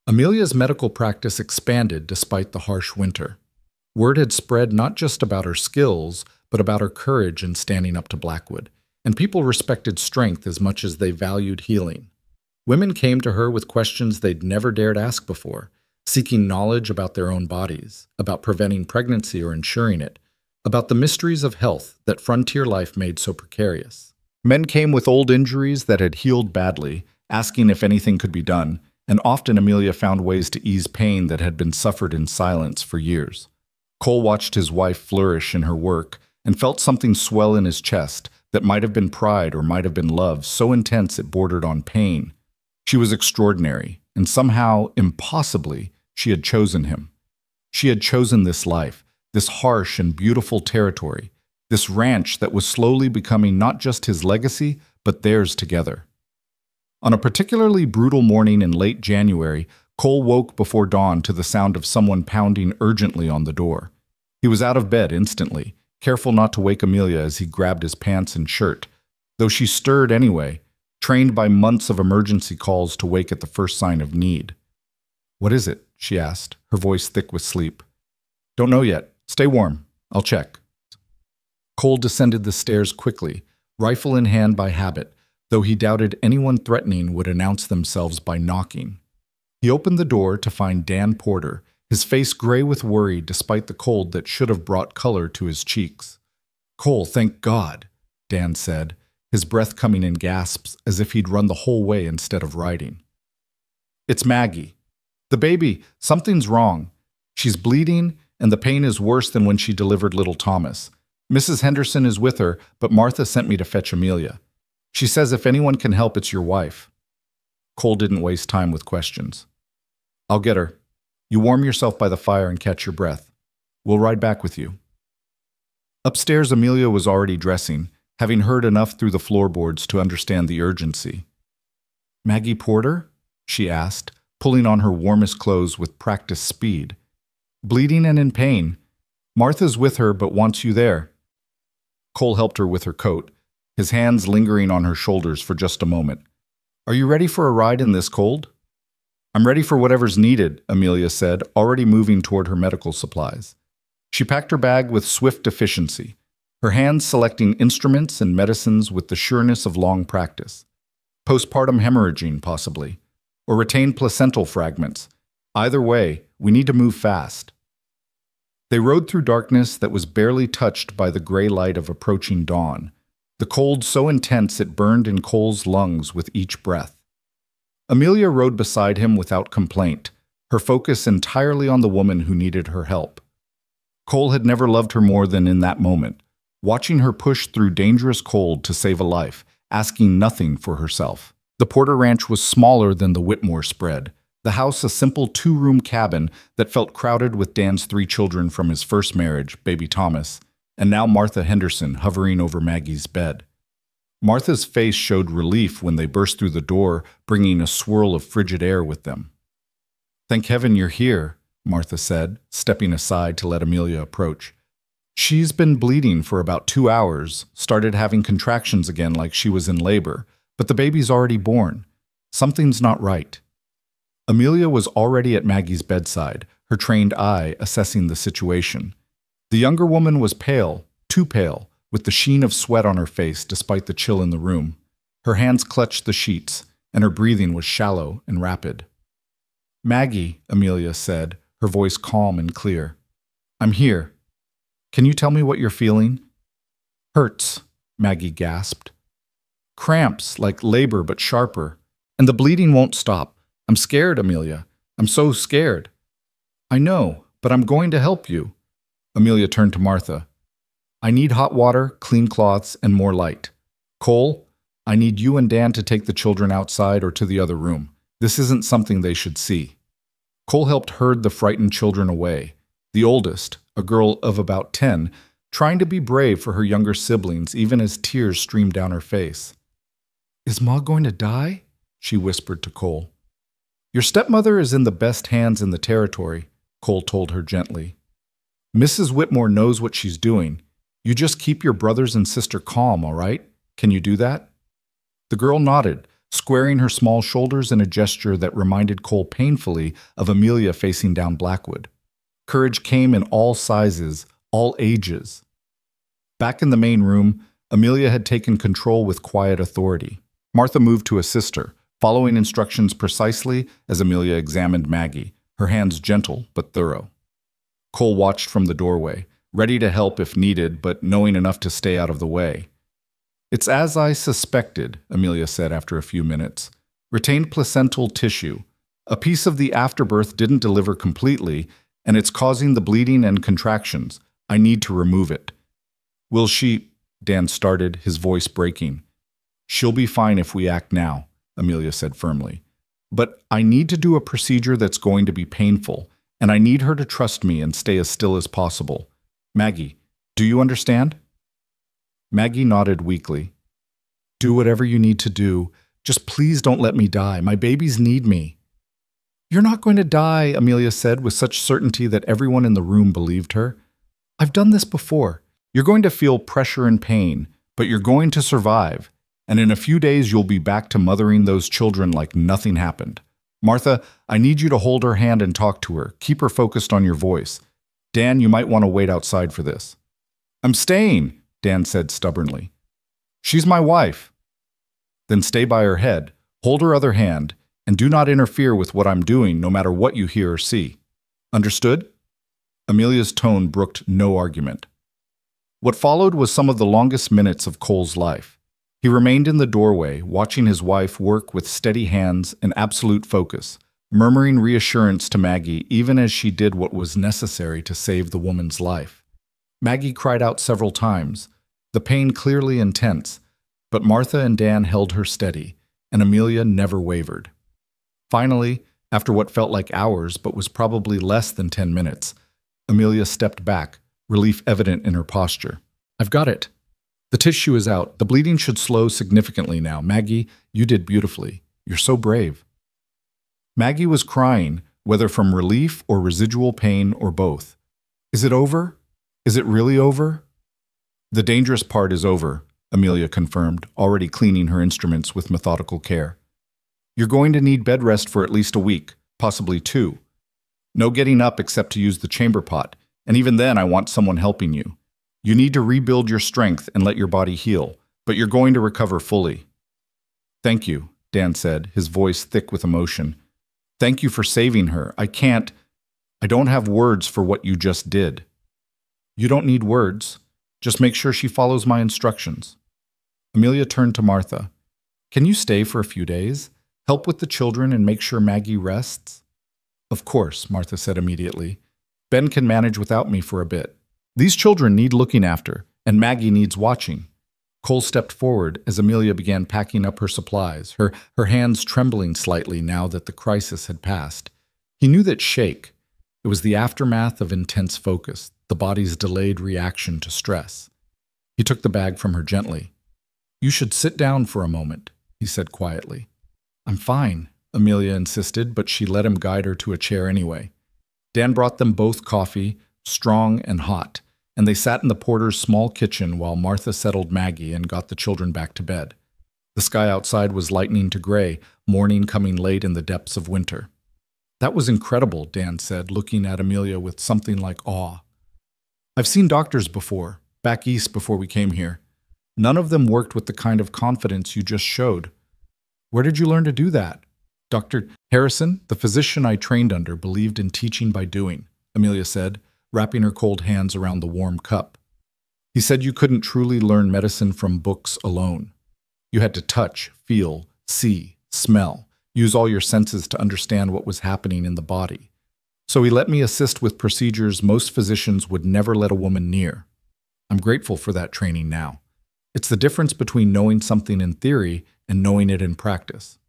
Amelia's medical practice expanded despite the harsh winter. Word had spread not just about her skills, but about her courage in standing up to Blackwood, and people respected strength as much as they valued healing. Women came to her with questions they'd never dared ask before, seeking knowledge about their own bodies, about preventing pregnancy or ensuring it, about the mysteries of health that frontier life made so precarious. Men came with old injuries that had healed badly, asking if anything could be done, and often Amelia found ways to ease pain that had been suffered in silence for years. Cole watched his wife flourish in her work and felt something swell in his chest that might have been pride or might have been love, so intense it bordered on pain. She was extraordinary, and somehow, impossibly, she had chosen him. She had chosen this life, this harsh and beautiful territory, this ranch that was slowly becoming not just his legacy, but theirs together. On a particularly brutal morning in late January, Cole woke before dawn to the sound of someone pounding urgently on the door. He was out of bed instantly, careful not to wake Amelia as he grabbed his pants and shirt, though she stirred anyway, trained by months of emergency calls to wake at the first sign of need. "What is it?" she asked, her voice thick with sleep. "Don't know yet. Stay warm. I'll check." Cole descended the stairs quickly, rifle in hand by habit, though he doubted anyone threatening would announce themselves by knocking. He opened the door to find Dan Porter, his face gray with worry despite the cold that should have brought color to his cheeks. "Cole, thank God," Dan said, his breath coming in gasps as if he'd run the whole way instead of riding. "It's Maggie. The baby, something's wrong. She's bleeding, and the pain is worse than when she delivered little Thomas. Mrs. Henderson is with her, but Martha sent me to fetch Amelia. She says if anyone can help, it's your wife." Cole didn't waste time with questions. "I'll get her. You warm yourself by the fire and catch your breath. We'll ride back with you." Upstairs, Amelia was already dressing, having heard enough through the floorboards to understand the urgency. "Maggie Porter?" she asked, pulling on her warmest clothes with practiced speed. "Bleeding and in pain. Martha's with her but wants you there." Cole helped her with her coat, his hands lingering on her shoulders for just a moment. "Are you ready for a ride in this cold?" "I'm ready for whatever's needed," Amelia said, already moving toward her medical supplies. She packed her bag with swift efficiency, her hands selecting instruments and medicines with the sureness of long practice. Postpartum hemorrhaging, possibly, or retained placental fragments. Either way, we need to move fast. They rode through darkness that was barely touched by the gray light of approaching dawn, the cold so intense it burned in Cole's lungs with each breath. Amelia rode beside him without complaint, her focus entirely on the woman who needed her help. Cole had never loved her more than in that moment, watching her push through dangerous cold to save a life, asking nothing for herself. The Porter Ranch was smaller than the Whitmore spread, the house a simple two-room cabin that felt crowded with Dan's 3 children from his first marriage, baby Thomas, and now Martha Henderson hovering over Maggie's bed. Martha's face showed relief when they burst through the door, bringing a swirl of frigid air with them. "Thank heaven you're here," Martha said, stepping aside to let Amelia approach. "She's been bleeding for about 2 hours, started having contractions again like she was in labor, but the baby's already born. Something's not right." Amelia was already at Maggie's bedside, her trained eye assessing the situation. The younger woman was pale, too pale, with the sheen of sweat on her face despite the chill in the room. Her hands clutched the sheets, and her breathing was shallow and rapid. "Maggie," Amelia said, her voice calm and clear. "I'm here. Can you tell me what you're feeling?" "Hurts," Maggie gasped. "Cramps, like labor but sharper. And the bleeding won't stop. I'm scared, Amelia. I'm so scared." "I know, but I'm going to help you." Amelia turned to Martha. "I need hot water, clean cloths, and more light. Cole, I need you and Dan to take the children outside or to the other room. This isn't something they should see." Cole helped herd the frightened children away. The oldest, a girl of about 10, trying to be brave for her younger siblings even as tears streamed down her face. "Is Ma going to die?" she whispered to Cole. "Your stepmother is in the best hands in the territory," Cole told her gently. "Mrs. Whitmore knows what she's doing. You just keep your brothers and sister calm, all right? Can you do that?" The girl nodded, squaring her small shoulders in a gesture that reminded Cole painfully of Amelia facing down Blackwood. Courage came in all sizes, all ages. Back in the main room, Amelia had taken control with quiet authority. Martha moved to assist her, following instructions precisely as Amelia examined Maggie, her hands gentle but thorough. Cole watched from the doorway, ready to help if needed, but knowing enough to stay out of the way. "It's as I suspected," Amelia said after a few minutes. "Retained placental tissue. A piece of the afterbirth didn't deliver completely, and it's causing the bleeding and contractions. I need to remove it." "Will she—" Dan started, his voice breaking. "She'll be fine if we act now," Amelia said firmly. "But I need to do a procedure that's going to be painful, and I need her to trust me and stay as still as possible. Maggie, do you understand?" Maggie nodded weakly. "Do whatever you need to do. Just please don't let me die. My babies need me." "You're not going to die," Amelia said with such certainty that everyone in the room believed her. "I've done this before. You're going to feel pressure and pain, but you're going to survive. And in a few days you'll be back to mothering those children like nothing happened. Martha, I need you to hold her hand and talk to her. Keep her focused on your voice. Dan, you might want to wait outside for this." "I'm staying," Dan said stubbornly. "She's my wife." "Then stay by her head, hold her other hand, and do not interfere with what I'm doing no matter what you hear or see. Understood?" Amelia's tone brooked no argument. What followed was some of the longest minutes of Cole's life. He remained in the doorway, watching his wife work with steady hands and absolute focus, murmuring reassurance to Maggie even as she did what was necessary to save the woman's life. Maggie cried out several times, the pain clearly intense, but Martha and Dan held her steady, and Amelia never wavered. Finally, after what felt like hours but was probably less than 10 minutes, Amelia stepped back, relief evident in her posture. I've got it. The tissue is out. The bleeding should slow significantly now. Maggie, you did beautifully. You're so brave. Maggie was crying, whether from relief or residual pain or both. Is it over? Is it really over? The dangerous part is over, Amelia confirmed, already cleaning her instruments with methodical care. You're going to need bed rest for at least a week, possibly 2. No getting up except to use the chamber pot, and even then I want someone helping you. You need to rebuild your strength and let your body heal, but you're going to recover fully. Thank you, Dan said, his voice thick with emotion. Thank you for saving her. I don't have words for what you just did. You don't need words. Just make sure she follows my instructions. Amelia turned to Martha. Can you stay for a few days? Help with the children and make sure Maggie rests? Of course, Martha said immediately. Ben can manage without me for a bit. These children need looking after, and Maggie needs watching. Cole stepped forward as Amelia began packing up her supplies, her hands trembling slightly now that the crisis had passed. He knew that shake. It was the aftermath of intense focus, the body's delayed reaction to stress. He took the bag from her gently. You should sit down for a moment, he said quietly. I'm fine, Amelia insisted, but she let him guide her to a chair anyway. Dan brought them both coffee, strong and hot, and they sat in the porter's small kitchen while Martha settled Maggie and got the children back to bed. The sky outside was lightening to gray, morning coming late in the depths of winter. That was incredible, Dan said, looking at Amelia with something like awe. I've seen doctors before, back east before we came here. None of them worked with the kind of confidence you just showed. Where did you learn to do that? Dr. Harrison, the physician I trained under, believed in teaching by doing, Amelia said, wrapping her cold hands around the warm cup. He said you couldn't truly learn medicine from books alone. You had to touch, feel, see, smell, use all your senses to understand what was happening in the body. So he let me assist with procedures most physicians would never let a woman near. I'm grateful for that training now. It's the difference between knowing something in theory and knowing it in practice.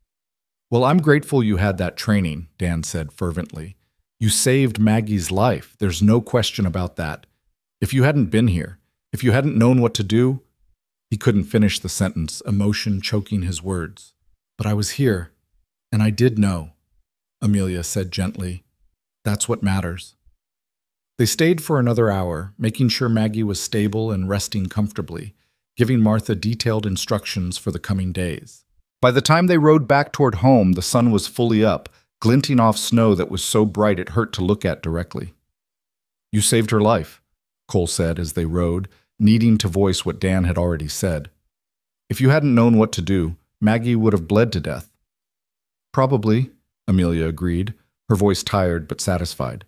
Well, I'm grateful you had that training, Dan said fervently. You saved Maggie's life. There's no question about that. If you hadn't been here, if you hadn't known what to do, he couldn't finish the sentence, emotion choking his words. But I was here, and I did know, Amelia said gently. That's what matters. They stayed for another hour, making sure Maggie was stable and resting comfortably, giving Martha detailed instructions for the coming days. By the time they rode back toward home, the sun was fully up, glinting off snow that was so bright it hurt to look at directly. You saved her life, Cole said as they rode, needing to voice what Dan had already said. If you hadn't known what to do, Maggie would have bled to death. Probably, Amelia agreed, her voice tired but satisfied.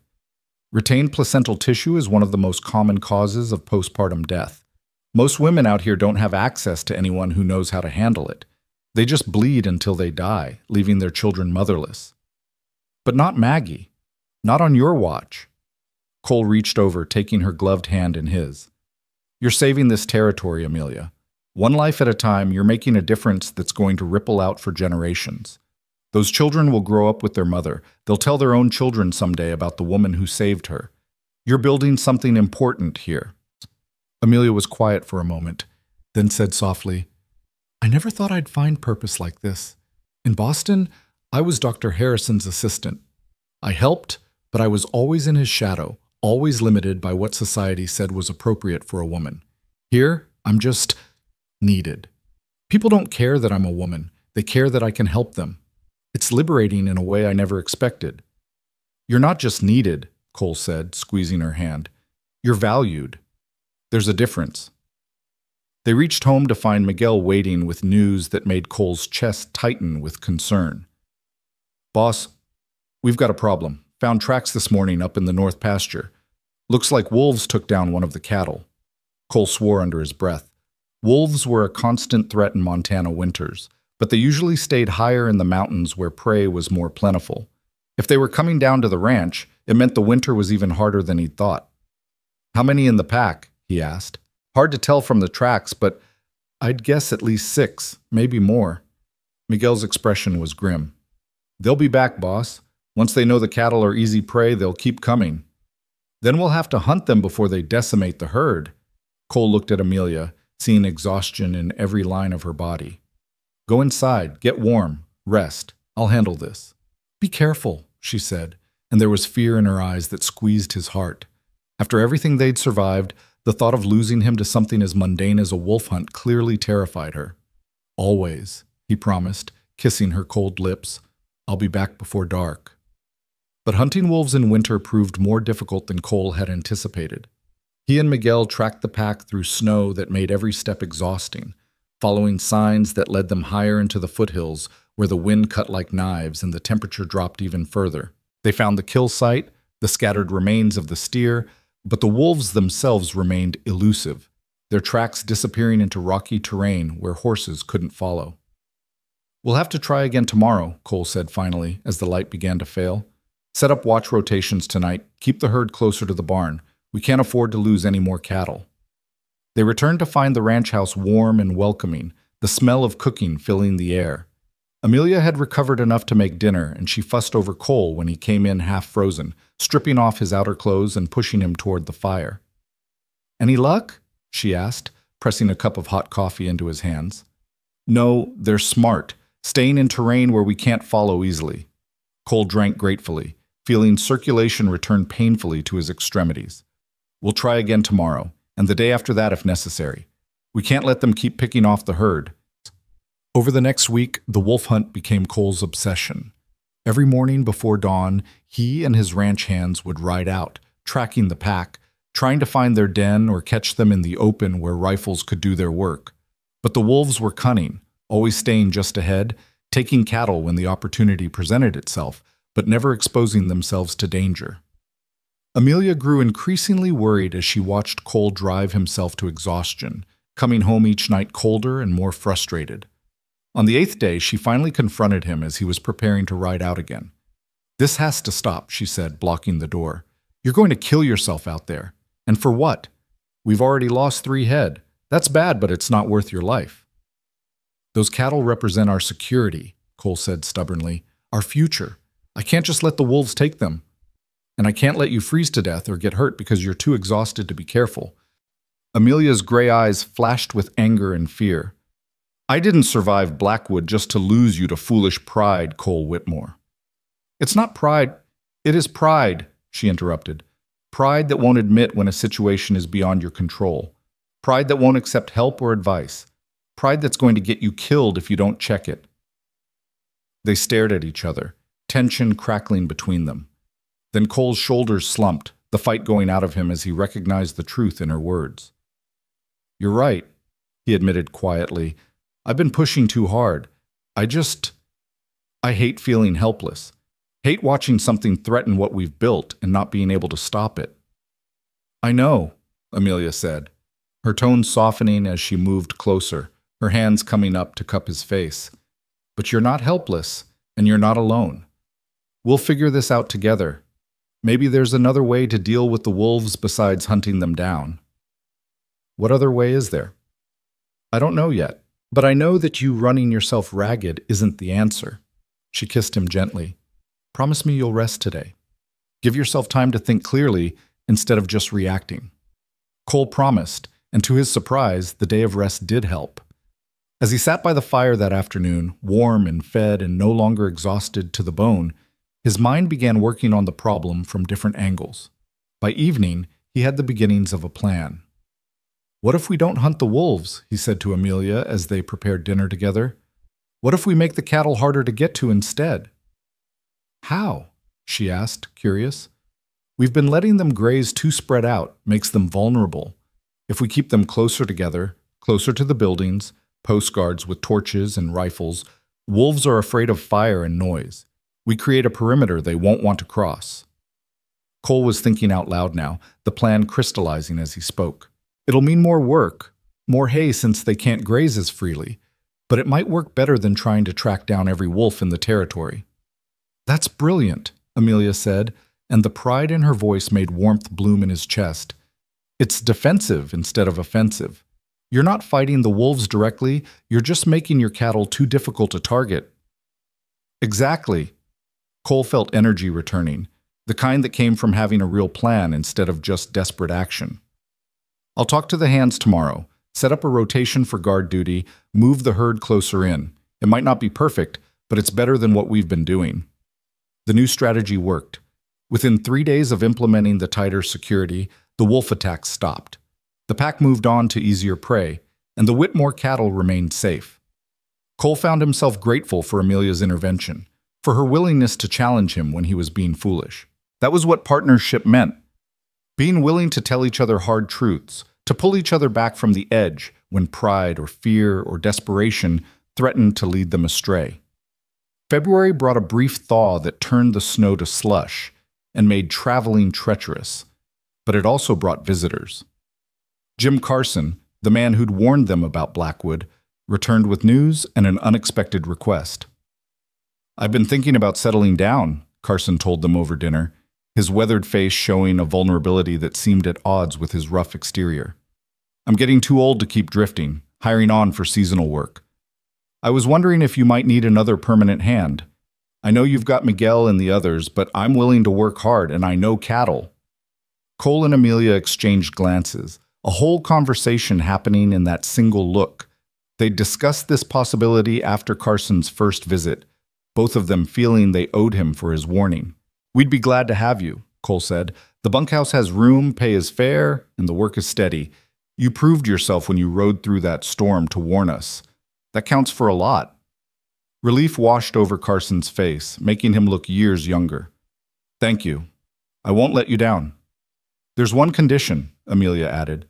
Retained placental tissue is one of the most common causes of postpartum death. Most women out here don't have access to anyone who knows how to handle it. They just bleed until they die, leaving their children motherless. But not Maggie. Not on your watch. Cole reached over, taking her gloved hand in his. You're saving this territory, Amelia. One life at a time, you're making a difference that's going to ripple out for generations. Those children will grow up with their mother. They'll tell their own children someday about the woman who saved her. You're building something important here. Amelia was quiet for a moment, then said softly, I never thought I'd find purpose like this. In Boston, I was Dr. Harrison's assistant. I helped, but I was always in his shadow, always limited by what society said was appropriate for a woman. Here, I'm just needed. People don't care that I'm a woman. They care that I can help them. It's liberating in a way I never expected. You're not just needed, Cole said, squeezing her hand. You're valued. There's a difference. They reached home to find Miguel waiting with news that made Cole's chest tighten with concern. Boss, we've got a problem. Found tracks this morning up in the north pasture. Looks like wolves took down one of the cattle. Cole swore under his breath. Wolves were a constant threat in Montana winters, but they usually stayed higher in the mountains where prey was more plentiful. If they were coming down to the ranch, it meant the winter was even harder than he'd thought. How many in the pack? He asked. Hard to tell from the tracks, but I'd guess at least 6, maybe more. Miguel's expression was grim. They'll be back, boss. Once they know the cattle are easy prey, they'll keep coming. Then we'll have to hunt them before they decimate the herd. Cole looked at Amelia, seeing exhaustion in every line of her body. Go inside, get warm, rest. I'll handle this. Be careful, she said, and there was fear in her eyes that squeezed his heart. After everything they'd survived, the thought of losing him to something as mundane as a wolf hunt clearly terrified her. Always, he promised, kissing her cold lips. I'll be back before dark. But hunting wolves in winter proved more difficult than Cole had anticipated. He and Miguel tracked the pack through snow that made every step exhausting, following signs that led them higher into the foothills where the wind cut like knives and the temperature dropped even further. They found the kill site, the scattered remains of the steer, but the wolves themselves remained elusive, their tracks disappearing into rocky terrain where horses couldn't follow. We'll have to try again tomorrow, Cole said finally, as the light began to fail. Set up watch rotations tonight, keep the herd closer to the barn. We can't afford to lose any more cattle. They returned to find the ranch house warm and welcoming, the smell of cooking filling the air. Amelia had recovered enough to make dinner, and she fussed over Cole when he came in half frozen, stripping off his outer clothes and pushing him toward the fire. Any luck? She asked, pressing a cup of hot coffee into his hands. No, they're smart, staying in terrain where we can't follow easily. Cole drank gratefully, feeling circulation return painfully to his extremities. We'll try again tomorrow, and the day after that if necessary. We can't let them keep picking off the herd. Over the next week, the wolf hunt became Cole's obsession. Every morning before dawn, he and his ranch hands would ride out, tracking the pack, trying to find their den or catch them in the open where rifles could do their work. But the wolves were cunning, always staying just ahead, taking cattle when the opportunity presented itself, but never exposing themselves to danger. Amelia grew increasingly worried as she watched Cole drive himself to exhaustion, coming home each night colder and more frustrated. On the 8th day, she finally confronted him as he was preparing to ride out again. This has to stop, she said, blocking the door. You're going to kill yourself out there. And for what? We've already lost 3 head. That's bad, but it's not worth your life. Those cattle represent our security, Cole said stubbornly, our future. I can't just let the wolves take them. And I can't let you freeze to death or get hurt because you're too exhausted to be careful. Amelia's gray eyes flashed with anger and fear. I didn't survive Blackwood just to lose you to foolish pride, Cole Whitmore. It's not pride. It is pride, she interrupted. Pride that won't admit when a situation is beyond your control. Pride that won't accept help or advice. Pride that's going to get you killed if you don't check it. They stared at each other, tension crackling between them. Then Cole's shoulders slumped, the fight going out of him as he recognized the truth in her words. You're right, he admitted quietly. I've been pushing too hard. I hate feeling helpless. Hate watching something threaten what we've built and not being able to stop it. I know, Amelia said, her tone softening as she moved closer, her hands coming up to cup his face. But you're not helpless, and you're not alone. We'll figure this out together. Maybe there's another way to deal with the wolves besides hunting them down. What other way is there? I don't know yet, but I know that you running yourself ragged isn't the answer. She kissed him gently. Promise me you'll rest today. Give yourself time to think clearly instead of just reacting. Cole promised, and to his surprise, the day of rest did help. As he sat by the fire that afternoon, warm and fed and no longer exhausted to the bone, his mind began working on the problem from different angles. By evening, he had the beginnings of a plan. What if we don't hunt the wolves, he said to Amelia as they prepared dinner together. What if we make the cattle harder to get to instead? How? She asked, curious. We've been letting them graze too spread out, makes them vulnerable. If we keep them closer together, closer to the buildings, post guards with torches and rifles, wolves are afraid of fire and noise. We create a perimeter they won't want to cross. Cole was thinking out loud now, the plan crystallizing as he spoke. It'll mean more work, more hay since they can't graze as freely, but it might work better than trying to track down every wolf in the territory. That's brilliant, Amelia said, and the pride in her voice made warmth bloom in his chest. It's defensive instead of offensive. You're not fighting the wolves directly, you're just making your cattle too difficult to target. Exactly. Cole felt energy returning, the kind that came from having a real plan instead of just desperate action. I'll talk to the hands tomorrow. Set up a rotation for guard duty, move the herd closer in. It might not be perfect, but it's better than what we've been doing. The new strategy worked. Within 3 days of implementing the tighter security, the wolf attacks stopped. The pack moved on to easier prey, and the Whitmore cattle remained safe. Cole found himself grateful for Amelia's intervention, for her willingness to challenge him when he was being foolish. That was what partnership meant. Being willing to tell each other hard truths, to pull each other back from the edge when pride or fear or desperation threatened to lead them astray. February brought a brief thaw that turned the snow to slush and made traveling treacherous, but it also brought visitors. Jim Carson, the man who'd warned them about Blackwood, returned with news and an unexpected request. "I've been thinking about settling down," Carson told them over dinner, his weathered face showing a vulnerability that seemed at odds with his rough exterior. "I'm getting too old to keep drifting, hiring on for seasonal work. I was wondering if you might need another permanent hand. I know you've got Miguel and the others, but I'm willing to work hard and I know cattle." Cole and Amelia exchanged glances, a whole conversation happening in that single look. They discussed this possibility after Carson's first visit, both of them feeling they owed him for his warning. "We'd be glad to have you," Cole said. "The bunkhouse has room, pay is fair, and the work is steady. You proved yourself when you rode through that storm to warn us. That counts for a lot." Relief washed over Carson's face, making him look years younger. "Thank you. I won't let you down." "There's one condition," Amelia added.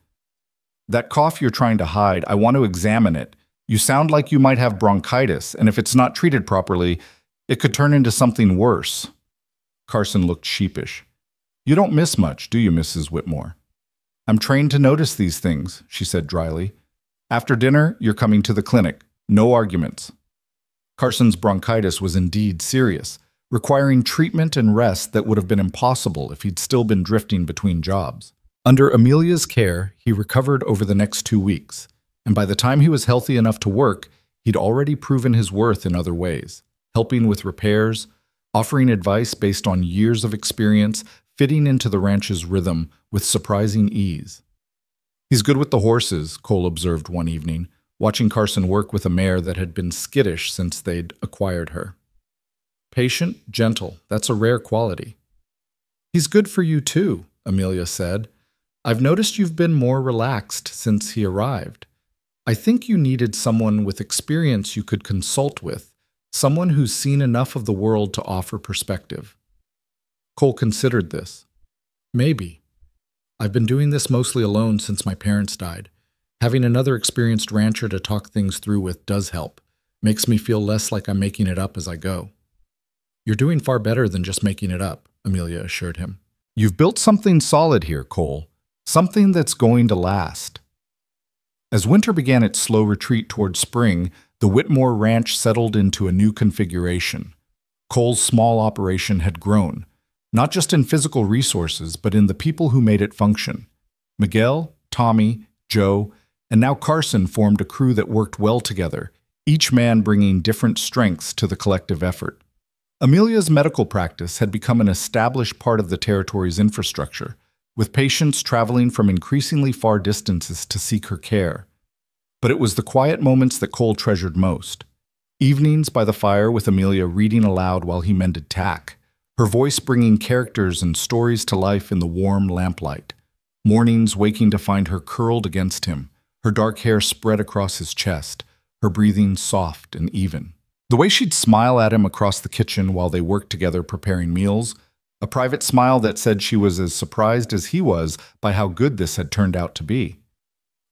"That cough you're trying to hide, I want to examine it. You sound like you might have bronchitis, and if it's not treated properly, it could turn into something worse." Carson looked sheepish. "You don't miss much, do you, Mrs. Whitmore?" "I'm trained to notice these things," she said dryly. "After dinner, you're coming to the clinic. No arguments." Carson's bronchitis was indeed serious, requiring treatment and rest that would have been impossible if he'd still been drifting between jobs. Under Amelia's care, he recovered over the next 2 weeks, and by the time he was healthy enough to work, he'd already proven his worth in other ways, helping with repairs, offering advice based on years of experience, fitting into the ranch's rhythm with surprising ease. "He's good with the horses," Cole observed one evening, watching Carson work with a mare that had been skittish since they'd acquired her. "Patient, gentle, that's a rare quality." "He's good for you too," Amelia said. "I've noticed you've been more relaxed since he arrived. I think you needed someone with experience you could consult with, someone who's seen enough of the world to offer perspective." Cole considered this. "Maybe. I've been doing this mostly alone since my parents died. Having another experienced rancher to talk things through with does help. Makes me feel less like I'm making it up as I go." "You're doing far better than just making it up," Amelia assured him. "You've built something solid here, Cole. Something that's going to last." As winter began its slow retreat toward spring, the Whitmore Ranch settled into a new configuration. Cole's small operation had grown, not just in physical resources, but in the people who made it function. Miguel, Tommy, Joe, and now Carson formed a crew that worked well together, each man bringing different strengths to the collective effort. Amelia's medical practice had become an established part of the territory's infrastructure, with patients traveling from increasingly far distances to seek her care. But it was the quiet moments that Cole treasured most. Evenings by the fire with Amelia reading aloud while he mended tack, her voice bringing characters and stories to life in the warm lamplight. Mornings waking to find her curled against him, her dark hair spread across his chest, her breathing soft and even. The way she'd smile at him across the kitchen while they worked together preparing meals, a private smile that said she was as surprised as he was by how good this had turned out to be.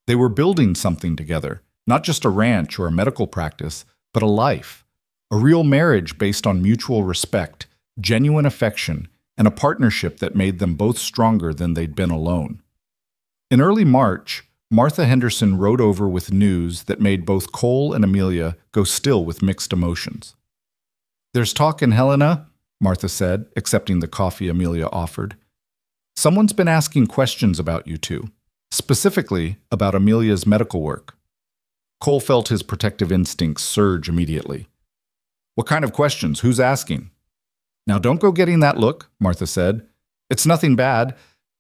They were building something together, not just a ranch or a medical practice, but a life, a real marriage based on mutual respect, genuine affection, and a partnership that made them both stronger than they'd been alone. In early March, Martha Henderson rode over with news that made both Cole and Amelia go still with mixed emotions. "There's talk in Helena," Martha said, accepting the coffee Amelia offered. "Someone's been asking questions about you two, specifically about Amelia's medical work." Cole felt his protective instincts surge immediately. "What kind of questions? Who's asking?" "Now don't go getting that look," Martha said. "It's nothing bad.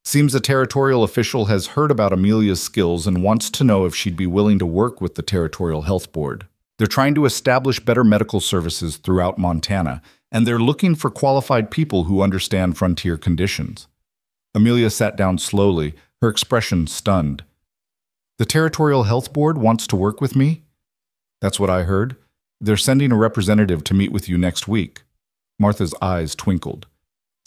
Seems a territorial official has heard about Amelia's skills and wants to know if she'd be willing to work with the Territorial Health Board. They're trying to establish better medical services throughout Montana, and they're looking for qualified people who understand frontier conditions. Amelia sat down slowly, her expression stunned. The Territorial Health Board wants to work with me? That's what I heard. They're sending a representative to meet with you next week. Martha's eyes twinkled.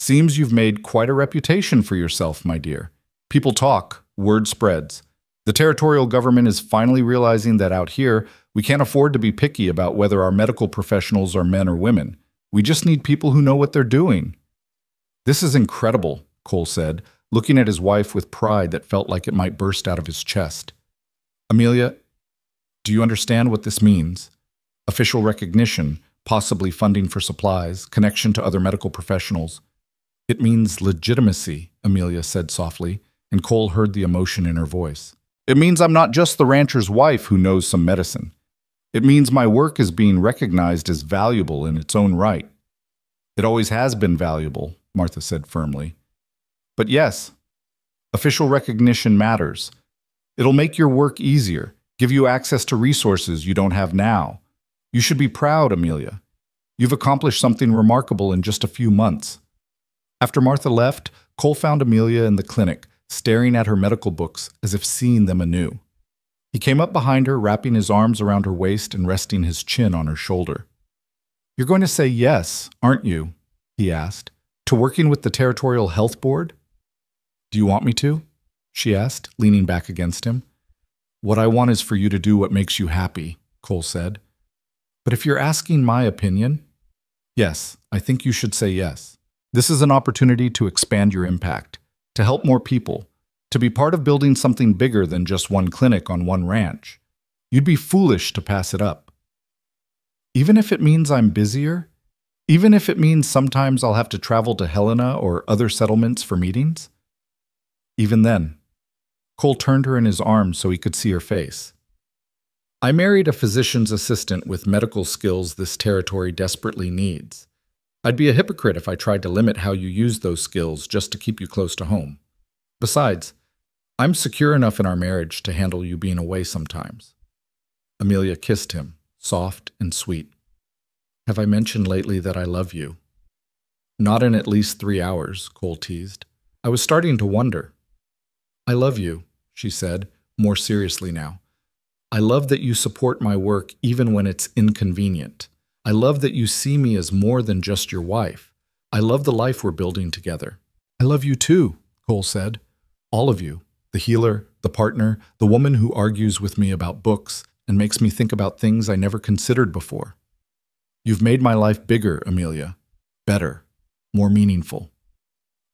Seems you've made quite a reputation for yourself, my dear. People talk, word spreads. The territorial government is finally realizing that out here, we can't afford to be picky about whether our medical professionals are men or women. We just need people who know what they're doing. This is incredible, Cole said, looking at his wife with pride that felt like it might burst out of his chest. Amelia, do you understand what this means? Official recognition, possibly funding for supplies, connection to other medical professionals. It means legitimacy, Amelia said softly, and Cole heard the emotion in her voice. It means I'm not just the rancher's wife who knows some medicine. It means my work is being recognized as valuable in its own right. It always has been valuable, Martha said firmly. But yes, official recognition matters. It'll make your work easier, give you access to resources you don't have now. You should be proud, Amelia. You've accomplished something remarkable in just a few months. After Martha left, Cole found Amelia in the clinic, staring at her medical books as if seeing them anew. He came up behind her, wrapping his arms around her waist and resting his chin on her shoulder. You're going to say yes, aren't you? He asked, to working with the Territorial Health Board? Do you want me to? She asked, leaning back against him. What I want is for you to do what makes you happy, Cole said. But if you're asking my opinion, yes, I think you should say yes. This is an opportunity to expand your impact, to help more people, to be part of building something bigger than just one clinic on one ranch. You'd be foolish to pass it up. Even if it means I'm busier, even if it means sometimes I'll have to travel to Helena or other settlements for meetings? Even then, Cole turned her in his arms so he could see her face. I married a physician's assistant with medical skills this territory desperately needs. I'd be a hypocrite if I tried to limit how you use those skills just to keep you close to home. Besides, I'm secure enough in our marriage to handle you being away sometimes. Amelia kissed him, soft and sweet. Have I mentioned lately that I love you? Not in at least 3 hours, Cole teased. I was starting to wonder. I love you, she said, more seriously now. I love that you support my work even when it's inconvenient. I love that you see me as more than just your wife. I love the life we're building together. I love you too, Cole said. All of you. The healer, the partner, the woman who argues with me about books and makes me think about things I never considered before. You've made my life bigger, Amelia. Better. More meaningful.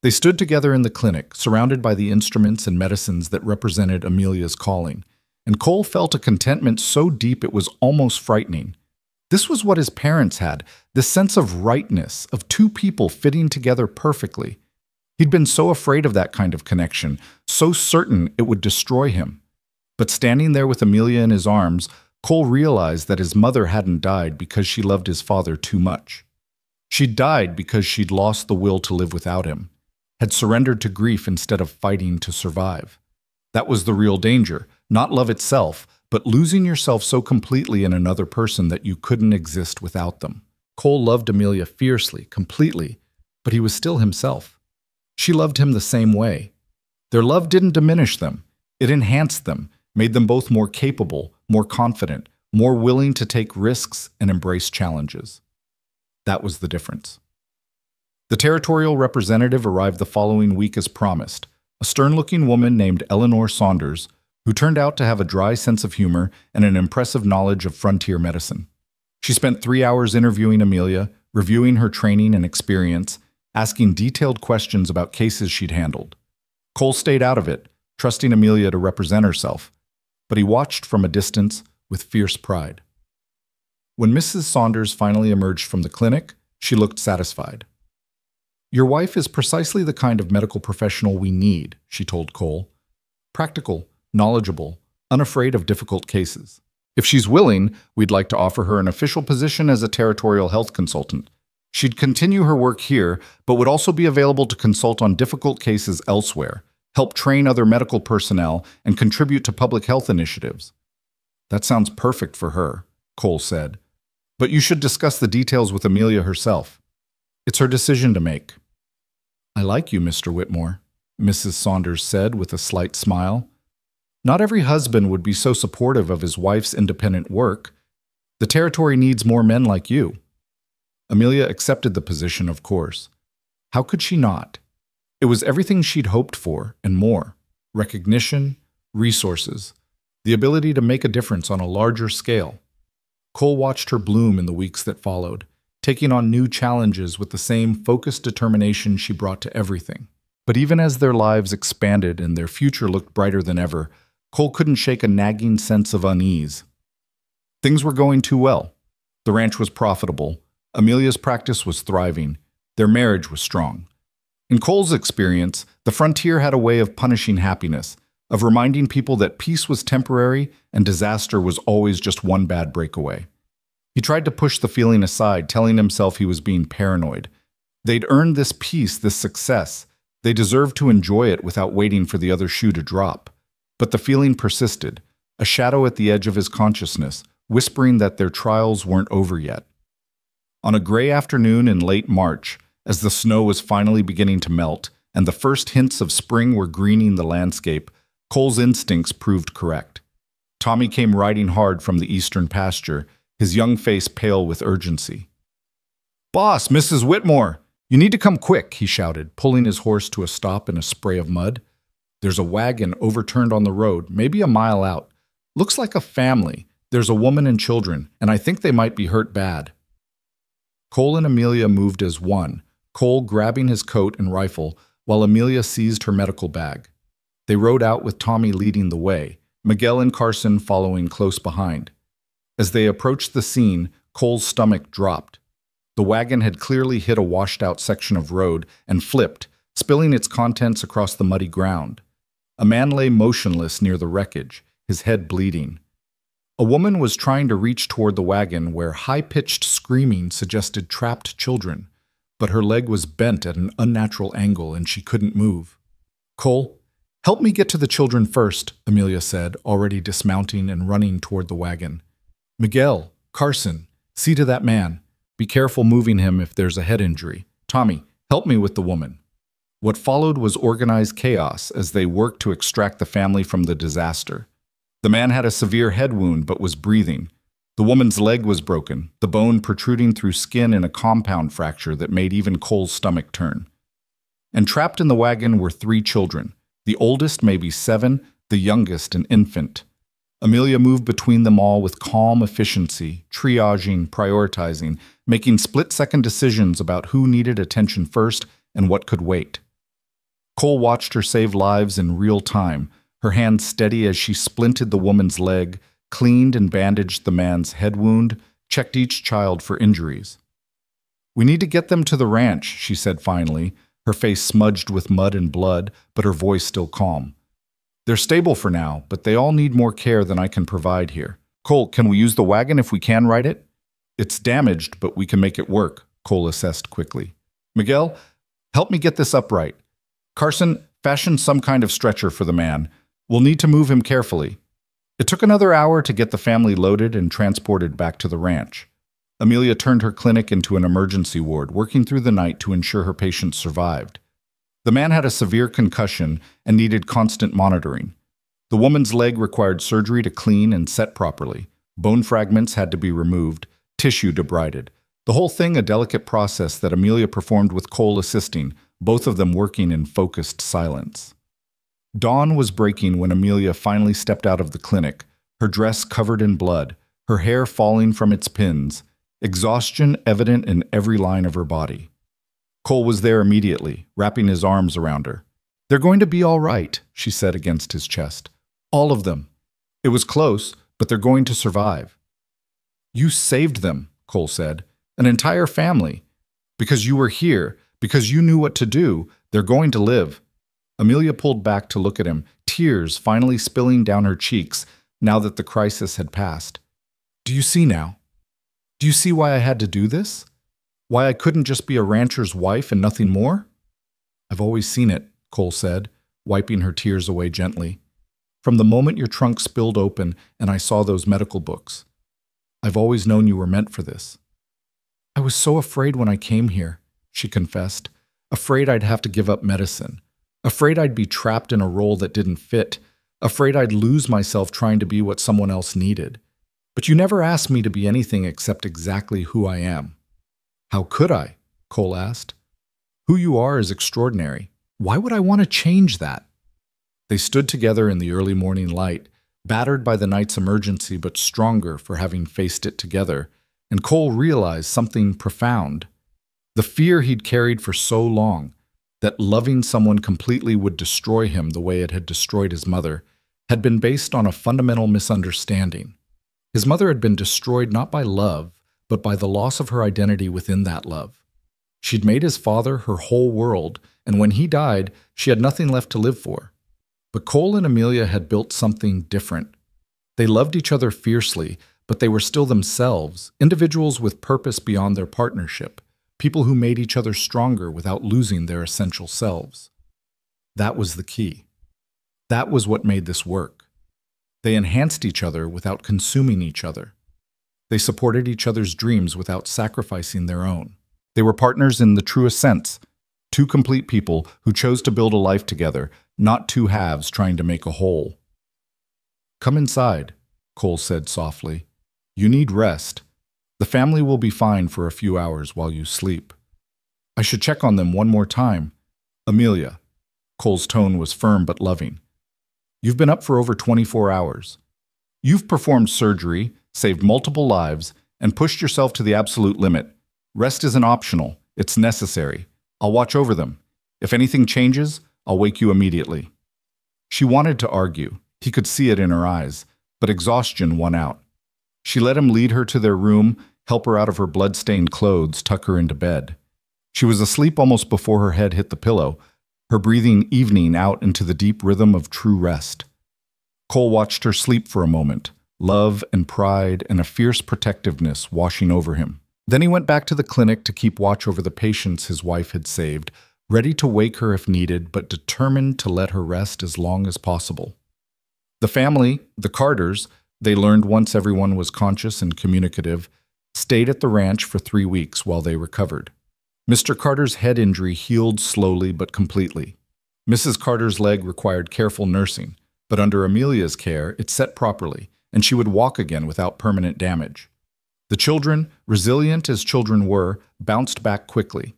They stood together in the clinic, surrounded by the instruments and medicines that represented Amelia's calling, and Cole felt a contentment so deep it was almost frightening. This was what his parents had, this sense of rightness, of two people fitting together perfectly. He'd been so afraid of that kind of connection, so certain it would destroy him. But standing there with Amelia in his arms, Cole realized that his mother hadn't died because she loved his father too much. She'd died because she'd lost the will to live without him, had surrendered to grief instead of fighting to survive. That was the real danger, not love itself, but losing yourself so completely in another person that you couldn't exist without them. Cole loved Amelia fiercely, completely, but he was still himself. She loved him the same way. Their love didn't diminish them. It enhanced them, made them both more capable, more confident, more willing to take risks and embrace challenges. That was the difference. The territorial representative arrived the following week as promised, a stern-looking woman named Eleanor Saunders, who turned out to have a dry sense of humor and an impressive knowledge of frontier medicine. She spent 3 hours interviewing Amelia, reviewing her training and experience, asking detailed questions about cases she'd handled. Cole stayed out of it, trusting Amelia to represent herself, but he watched from a distance with fierce pride. When Mrs. Saunders finally emerged from the clinic, she looked satisfied. Your wife is precisely the kind of medical professional we need, she told Cole. Practical, knowledgeable, unafraid of difficult cases. If she's willing, we'd like to offer her an official position as a territorial health consultant. She'd continue her work here, but would also be available to consult on difficult cases elsewhere, help train other medical personnel, and contribute to public health initiatives. That sounds perfect for her, Cole said. But you should discuss the details with Amelia herself. It's her decision to make. I like you, Mr. Whitmore, Mrs. Saunders said with a slight smile. Not every husband would be so supportive of his wife's independent work. The territory needs more men like you. Amelia accepted the position, of course. How could she not? It was everything she'd hoped for and more. Recognition, resources, the ability to make a difference on a larger scale. Cole watched her bloom in the weeks that followed, taking on new challenges with the same focused determination she brought to everything. But even as their lives expanded and their future looked brighter than ever, Cole couldn't shake a nagging sense of unease. Things were going too well. The ranch was profitable. Amelia's practice was thriving. Their marriage was strong. In Cole's experience, the frontier had a way of punishing happiness, of reminding people that peace was temporary and disaster was always just one bad breakaway. He tried to push the feeling aside, telling himself he was being paranoid. They'd earned this peace, this success. They deserved to enjoy it without waiting for the other shoe to drop. But the feeling persisted, a shadow at the edge of his consciousness, whispering that their trials weren't over yet. On a gray afternoon in late March, as the snow was finally beginning to melt and the first hints of spring were greening the landscape, Cole's instincts proved correct. Tommy came riding hard from the eastern pasture, his young face pale with urgency. "Boss, Mrs. Whitmore, you need to come quick," he shouted, pulling his horse to a stop in a spray of mud. "There's a wagon overturned on the road, maybe a mile out. Looks like a family. There's a woman and children, and I think they might be hurt bad." Cole and Amelia moved as one, Cole grabbing his coat and rifle, while Amelia seized her medical bag. They rode out with Tommy leading the way, Miguel and Carson following close behind. As they approached the scene, Cole's stomach dropped. The wagon had clearly hit a washed-out section of road and flipped, spilling its contents across the muddy ground. A man lay motionless near the wreckage, his head bleeding. A woman was trying to reach toward the wagon where high-pitched screaming suggested trapped children, but her leg was bent at an unnatural angle and she couldn't move. "Cole, help me get to the children first," Amelia said, already dismounting and running toward the wagon. "Miguel, Carson, see to that man. Be careful moving him if there's a head injury. Tommy, help me with the woman." What followed was organized chaos as they worked to extract the family from the disaster. The man had a severe head wound but was breathing. The woman's leg was broken, the bone protruding through skin in a compound fracture that made even Cole's stomach turn. And trapped in the wagon were 3 children, the oldest maybe 7, the youngest an infant. Amelia moved between them all with calm efficiency, triaging, prioritizing, making split-second decisions about who needed attention first and what could wait. Cole watched her save lives in real time, her hand steady as she splinted the woman's leg, cleaned and bandaged the man's head wound, checked each child for injuries. "We need to get them to the ranch," she said finally, her face smudged with mud and blood, but her voice still calm. "They're stable for now, but they all need more care than I can provide here. Cole, can we use the wagon if we can ride it?" "It's damaged, but we can make it work," Cole assessed quickly. "Miguel, help me get this upright. Carson, fashion some kind of stretcher for the man. We'll need to move him carefully." It took another hour to get the family loaded and transported back to the ranch. Amelia turned her clinic into an emergency ward, working through the night to ensure her patients survived. The man had a severe concussion and needed constant monitoring. The woman's leg required surgery to clean and set properly. Bone fragments had to be removed, tissue debrided. The whole thing a delicate process that Amelia performed with Cole assisting, both of them working in focused silence. Dawn was breaking when Amelia finally stepped out of the clinic, her dress covered in blood, her hair falling from its pins, exhaustion evident in every line of her body. Cole was there immediately, wrapping his arms around her. "They're going to be all right," she said against his chest. "All of them. It was close, but they're going to survive." "You saved them," Cole said. "An entire family. Because you were here, because you knew what to do, they're going to live." Amelia pulled back to look at him, tears finally spilling down her cheeks now that the crisis had passed. "Do you see now? Do you see why I had to do this? Why I couldn't just be a rancher's wife and nothing more?" "I've always seen it," Cole said, wiping her tears away gently. "From the moment your trunk spilled open and I saw those medical books. I've always known you were meant for this." "I was so afraid when I came here," she confessed. "Afraid I'd have to give up medicine. Afraid I'd be trapped in a role that didn't fit. Afraid I'd lose myself trying to be what someone else needed. But you never asked me to be anything except exactly who I am." "How could I?" Cole asked. "Who you are is extraordinary. Why would I want to change that?" They stood together in the early morning light, battered by the night's emergency but stronger for having faced it together, and Cole realized something profound. The fear he'd carried for so long, that loving someone completely would destroy him the way it had destroyed his mother, had been based on a fundamental misunderstanding. His mother had been destroyed not by love, but by the loss of her identity within that love. She'd made his father her whole world, and when he died, she had nothing left to live for. But Cole and Amelia had built something different. They loved each other fiercely, but they were still themselves, individuals with purpose beyond their partnership, people who made each other stronger without losing their essential selves. That was the key. That was what made this work. They enhanced each other without consuming each other. They supported each other's dreams without sacrificing their own. They were partners in the truest sense, two complete people who chose to build a life together, not two halves trying to make a whole. "Come inside," Cole said softly. "You need rest. The family will be fine for a few hours while you sleep." "I should check on them one more time. Amelia." Cole's tone was firm but loving. "You've been up for over 24 hours. You've performed surgery, saved multiple lives, and pushed yourself to the absolute limit. Rest isn't optional. It's necessary. I'll watch over them. If anything changes, I'll wake you immediately." She wanted to argue. He could see it in her eyes, but exhaustion won out. She let him lead her to their room, help her out of her blood-stained clothes, tuck her into bed. She was asleep almost before her head hit the pillow, her breathing evening out into the deep rhythm of true rest. Cole watched her sleep for a moment, love and pride and a fierce protectiveness washing over him. Then he went back to the clinic to keep watch over the patients his wife had saved, ready to wake her if needed, but determined to let her rest as long as possible. The family, the Carters, they learned once everyone was conscious and communicative, stayed at the ranch for 3 weeks while they recovered. Mr. Carter's head injury healed slowly but completely. Mrs. Carter's leg required careful nursing, but under Amelia's care, it set properly, and she would walk again without permanent damage. The children, resilient as children were, bounced back quickly.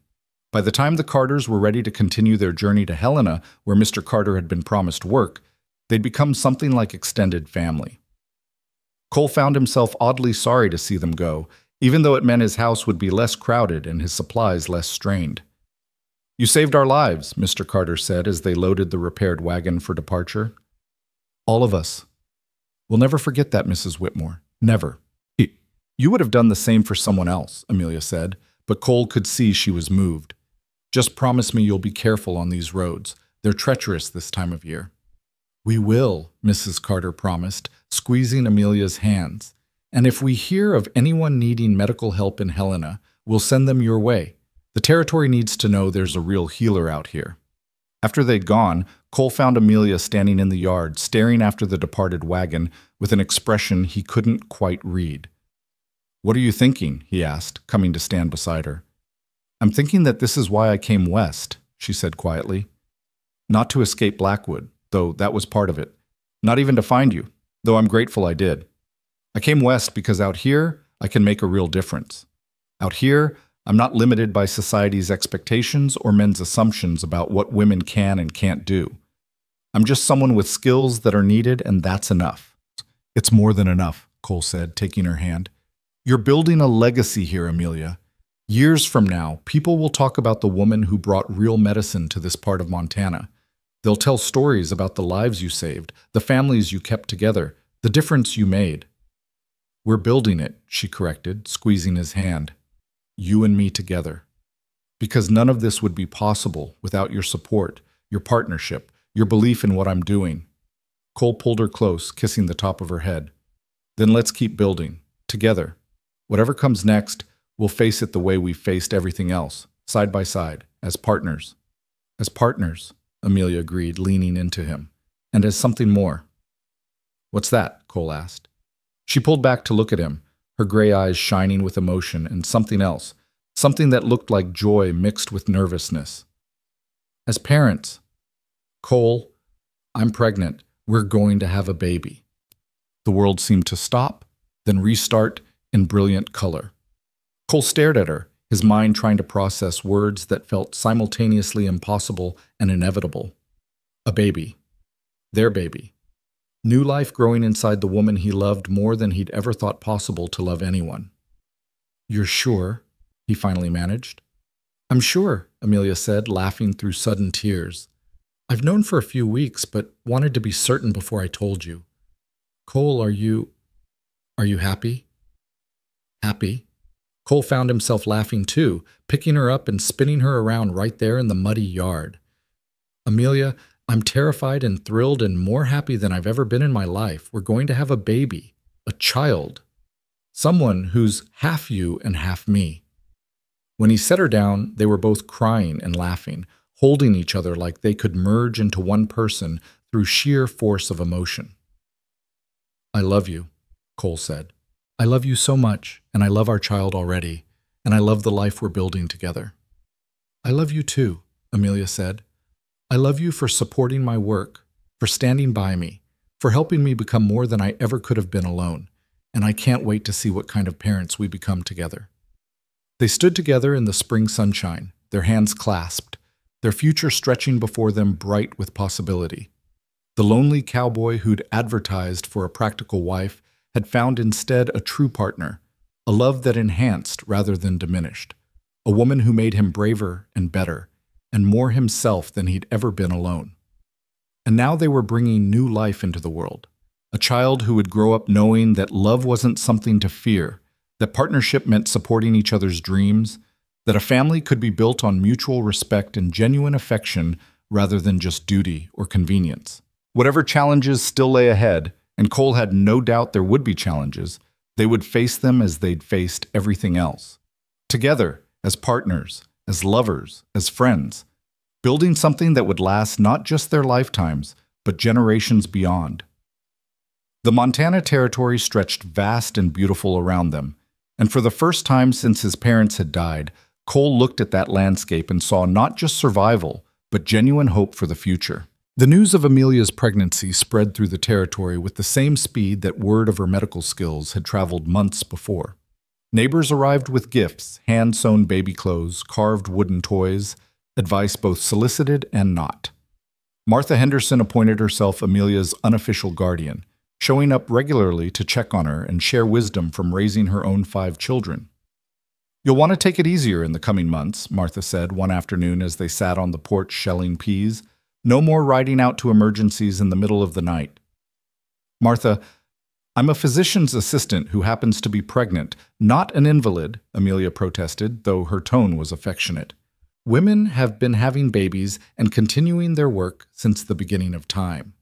By the time the Carters were ready to continue their journey to Helena, where Mr. Carter had been promised work, they'd become something like extended family. Cole found himself oddly sorry to see them go, even though it meant his house would be less crowded and his supplies less strained. "You saved our lives," Mr. Carter said as they loaded the repaired wagon for departure. "All of us. We'll never forget that, Mrs. Whitmore. Never." "You would have done the same for someone else," Amelia said, but Cole could see she was moved. "Just promise me you'll be careful on these roads. They're treacherous this time of year." "We will," Mrs. Carter promised, squeezing Amelia's hands. "And if we hear of anyone needing medical help in Helena, we'll send them your way. The territory needs to know there's a real healer out here." After they'd gone, Cole found Amelia standing in the yard, staring after the departed wagon with an expression he couldn't quite read. "What are you thinking?" he asked, coming to stand beside her. "I'm thinking that this is why I came west," she said quietly. "Not to escape Blackwood, though that was part of it. Not even to find you, though I'm grateful I did. I came west because out here, I can make a real difference. Out here, I'm not limited by society's expectations or men's assumptions about what women can and can't do. I'm just someone with skills that are needed, and that's enough." "It's more than enough," Cole said, taking her hand. "You're building a legacy here, Amelia. Years from now, people will talk about the woman who brought real medicine to this part of Montana. They'll tell stories about the lives you saved, the families you kept together, the difference you made." "We're building it," she corrected, squeezing his hand. "You and me together. Because none of this would be possible without your support, your partnership, your belief in what I'm doing." Cole pulled her close, kissing the top of her head. "Then let's keep building, together. Whatever comes next, we'll face it the way we've faced everything else, side by side, as partners." "As partners," Amelia agreed, leaning into him. And as something more. What's that? Cole asked. She pulled back to look at him, her gray eyes shining with emotion and something else, something that looked like joy mixed with nervousness. As parents, Cole, I'm pregnant. We're going to have a baby. The world seemed to stop, then restart in brilliant color. Cole stared at her, his mind trying to process words that felt simultaneously impossible and inevitable. A baby. Their baby. New life growing inside the woman he loved more than he'd ever thought possible to love anyone. You're sure? He finally managed. I'm sure, Amelia said, laughing through sudden tears. I've known for a few weeks, but wanted to be certain before I told you. Cole, are you happy? Happy? Cole found himself laughing too, picking her up and spinning her around right there in the muddy yard. Amelia, I'm terrified and thrilled and more happy than I've ever been in my life. We're going to have a baby, a child, someone who's half you and half me. When he set her down, they were both crying and laughing, holding each other like they could merge into one person through sheer force of emotion. I love you, Cole said. I love you so much, and I love our child already, and I love the life we're building together. I love you too, Amelia said. I love you for supporting my work, for standing by me, for helping me become more than I ever could have been alone, and I can't wait to see what kind of parents we become together. They stood together in the spring sunshine, their hands clasped, their future stretching before them bright with possibility. The lonely cowboy who'd advertised for a practical wife had found instead a true partner, a love that enhanced rather than diminished, a woman who made him braver and better, and more himself than he'd ever been alone. And now they were bringing new life into the world, a child who would grow up knowing that love wasn't something to fear, that partnership meant supporting each other's dreams, that a family could be built on mutual respect and genuine affection rather than just duty or convenience. Whatever challenges still lay ahead, and Cole had no doubt there would be challenges, they would face them as they'd faced everything else. Together, as partners, as lovers, as friends, building something that would last not just their lifetimes, but generations beyond. The Montana Territory stretched vast and beautiful around them, and for the first time since his parents had died, Cole looked at that landscape and saw not just survival, but genuine hope for the future. The news of Amelia's pregnancy spread through the territory with the same speed that word of her medical skills had traveled months before. Neighbors arrived with gifts, hand-sewn baby clothes, carved wooden toys, advice both solicited and not. Martha Henderson appointed herself Amelia's unofficial guardian, showing up regularly to check on her and share wisdom from raising her own 5 children. You'll want to take it easier in the coming months, Martha said one afternoon as they sat on the porch shelling peas. No more riding out to emergencies in the middle of the night. Martha, I'm a physician's assistant who happens to be pregnant, not an invalid, Amelia protested, though her tone was affectionate. Women have been having babies and continuing their work since the beginning of time.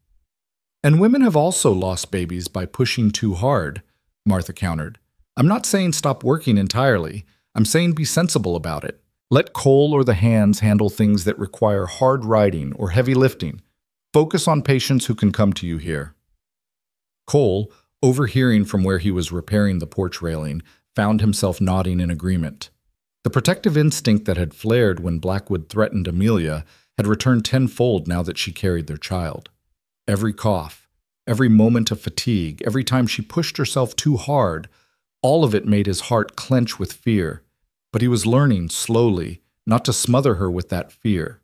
And women have also lost babies by pushing too hard, Martha countered. I'm not saying stop working entirely. I'm saying be sensible about it. Let Cole or the hands handle things that require hard riding or heavy lifting. Focus on patients who can come to you here. Cole, overhearing from where he was repairing the porch railing, found himself nodding in agreement. The protective instinct that had flared when Blackwood threatened Amelia had returned tenfold now that she carried their child. Every cough, every moment of fatigue, every time she pushed herself too hard, all of it made his heart clench with fear. But he was learning, slowly, not to smother her with that fear.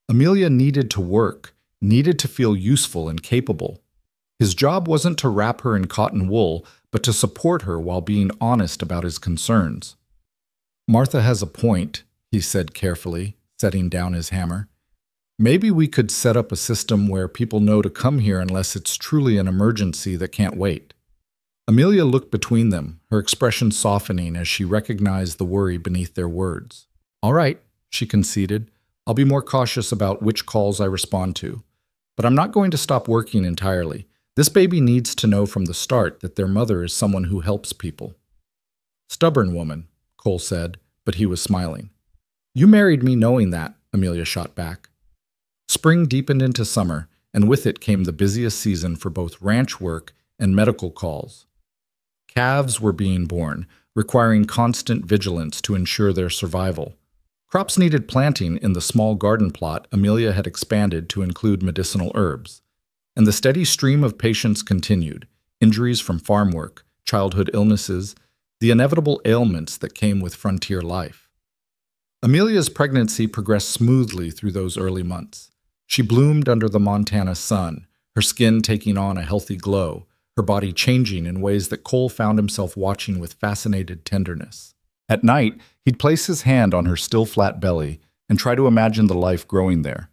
Amelia needed to work, needed to feel useful and capable. His job wasn't to wrap her in cotton wool, but to support her while being honest about his concerns. Martha has a point, he said carefully, setting down his hammer. Maybe we could set up a system where people know to come here unless it's truly an emergency that can't wait. Amelia looked between them, her expression softening as she recognized the worry beneath their words. All right, she conceded. I'll be more cautious about which calls I respond to. But I'm not going to stop working entirely. This baby needs to know from the start that their mother is someone who helps people. Stubborn woman, Cole said, but he was smiling. You married me knowing that, Amelia shot back. Spring deepened into summer, and with it came the busiest season for both ranch work and medical calls. Calves were being born, requiring constant vigilance to ensure their survival. Crops needed planting in the small garden plot Amelia had expanded to include medicinal herbs. And the steady stream of patients continued: injuries from farm work, childhood illnesses, the inevitable ailments that came with frontier life. Amelia's pregnancy progressed smoothly through those early months. She bloomed under the Montana sun, her skin taking on a healthy glow, her body changing in ways that Cole found himself watching with fascinated tenderness. At night, he'd place his hand on her still flat belly and try to imagine the life growing there,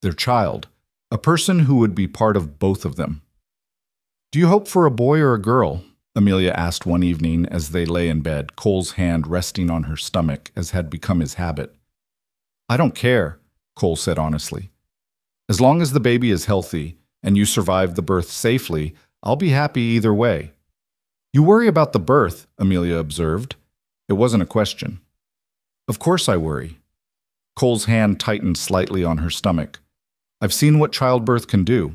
their child, a person who would be part of both of them. "Do you hope for a boy or a girl?" Amelia asked one evening as they lay in bed, Cole's hand resting on her stomach as had become his habit. "I don't care," Cole said honestly. "As long as the baby is healthy and you survive the birth safely, I'll be happy either way." "You worry about the birth," Amelia observed. It wasn't a question. "Of course I worry." Cole's hand tightened slightly on her stomach. "I've seen what childbirth can do.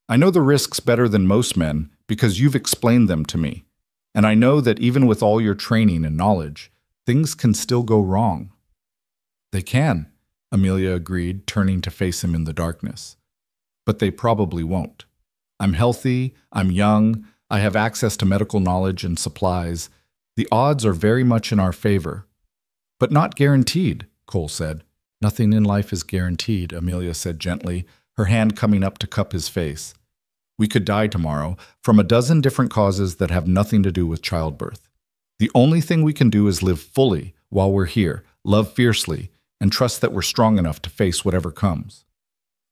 I know the risks better than most men because you've explained them to me. And I know that even with all your training and knowledge, things can still go wrong." "They can," Amelia agreed, turning to face him in the darkness. "But they probably won't. I'm healthy, I'm young, I have access to medical knowledge and supplies. The odds are very much in our favor." "But not guaranteed," Cole said. "Nothing in life is guaranteed," Amelia said gently, her hand coming up to cup his face. "We could die tomorrow, from a dozen different causes that have nothing to do with childbirth. The only thing we can do is live fully while we're here, love fiercely, and trust that we're strong enough to face whatever comes."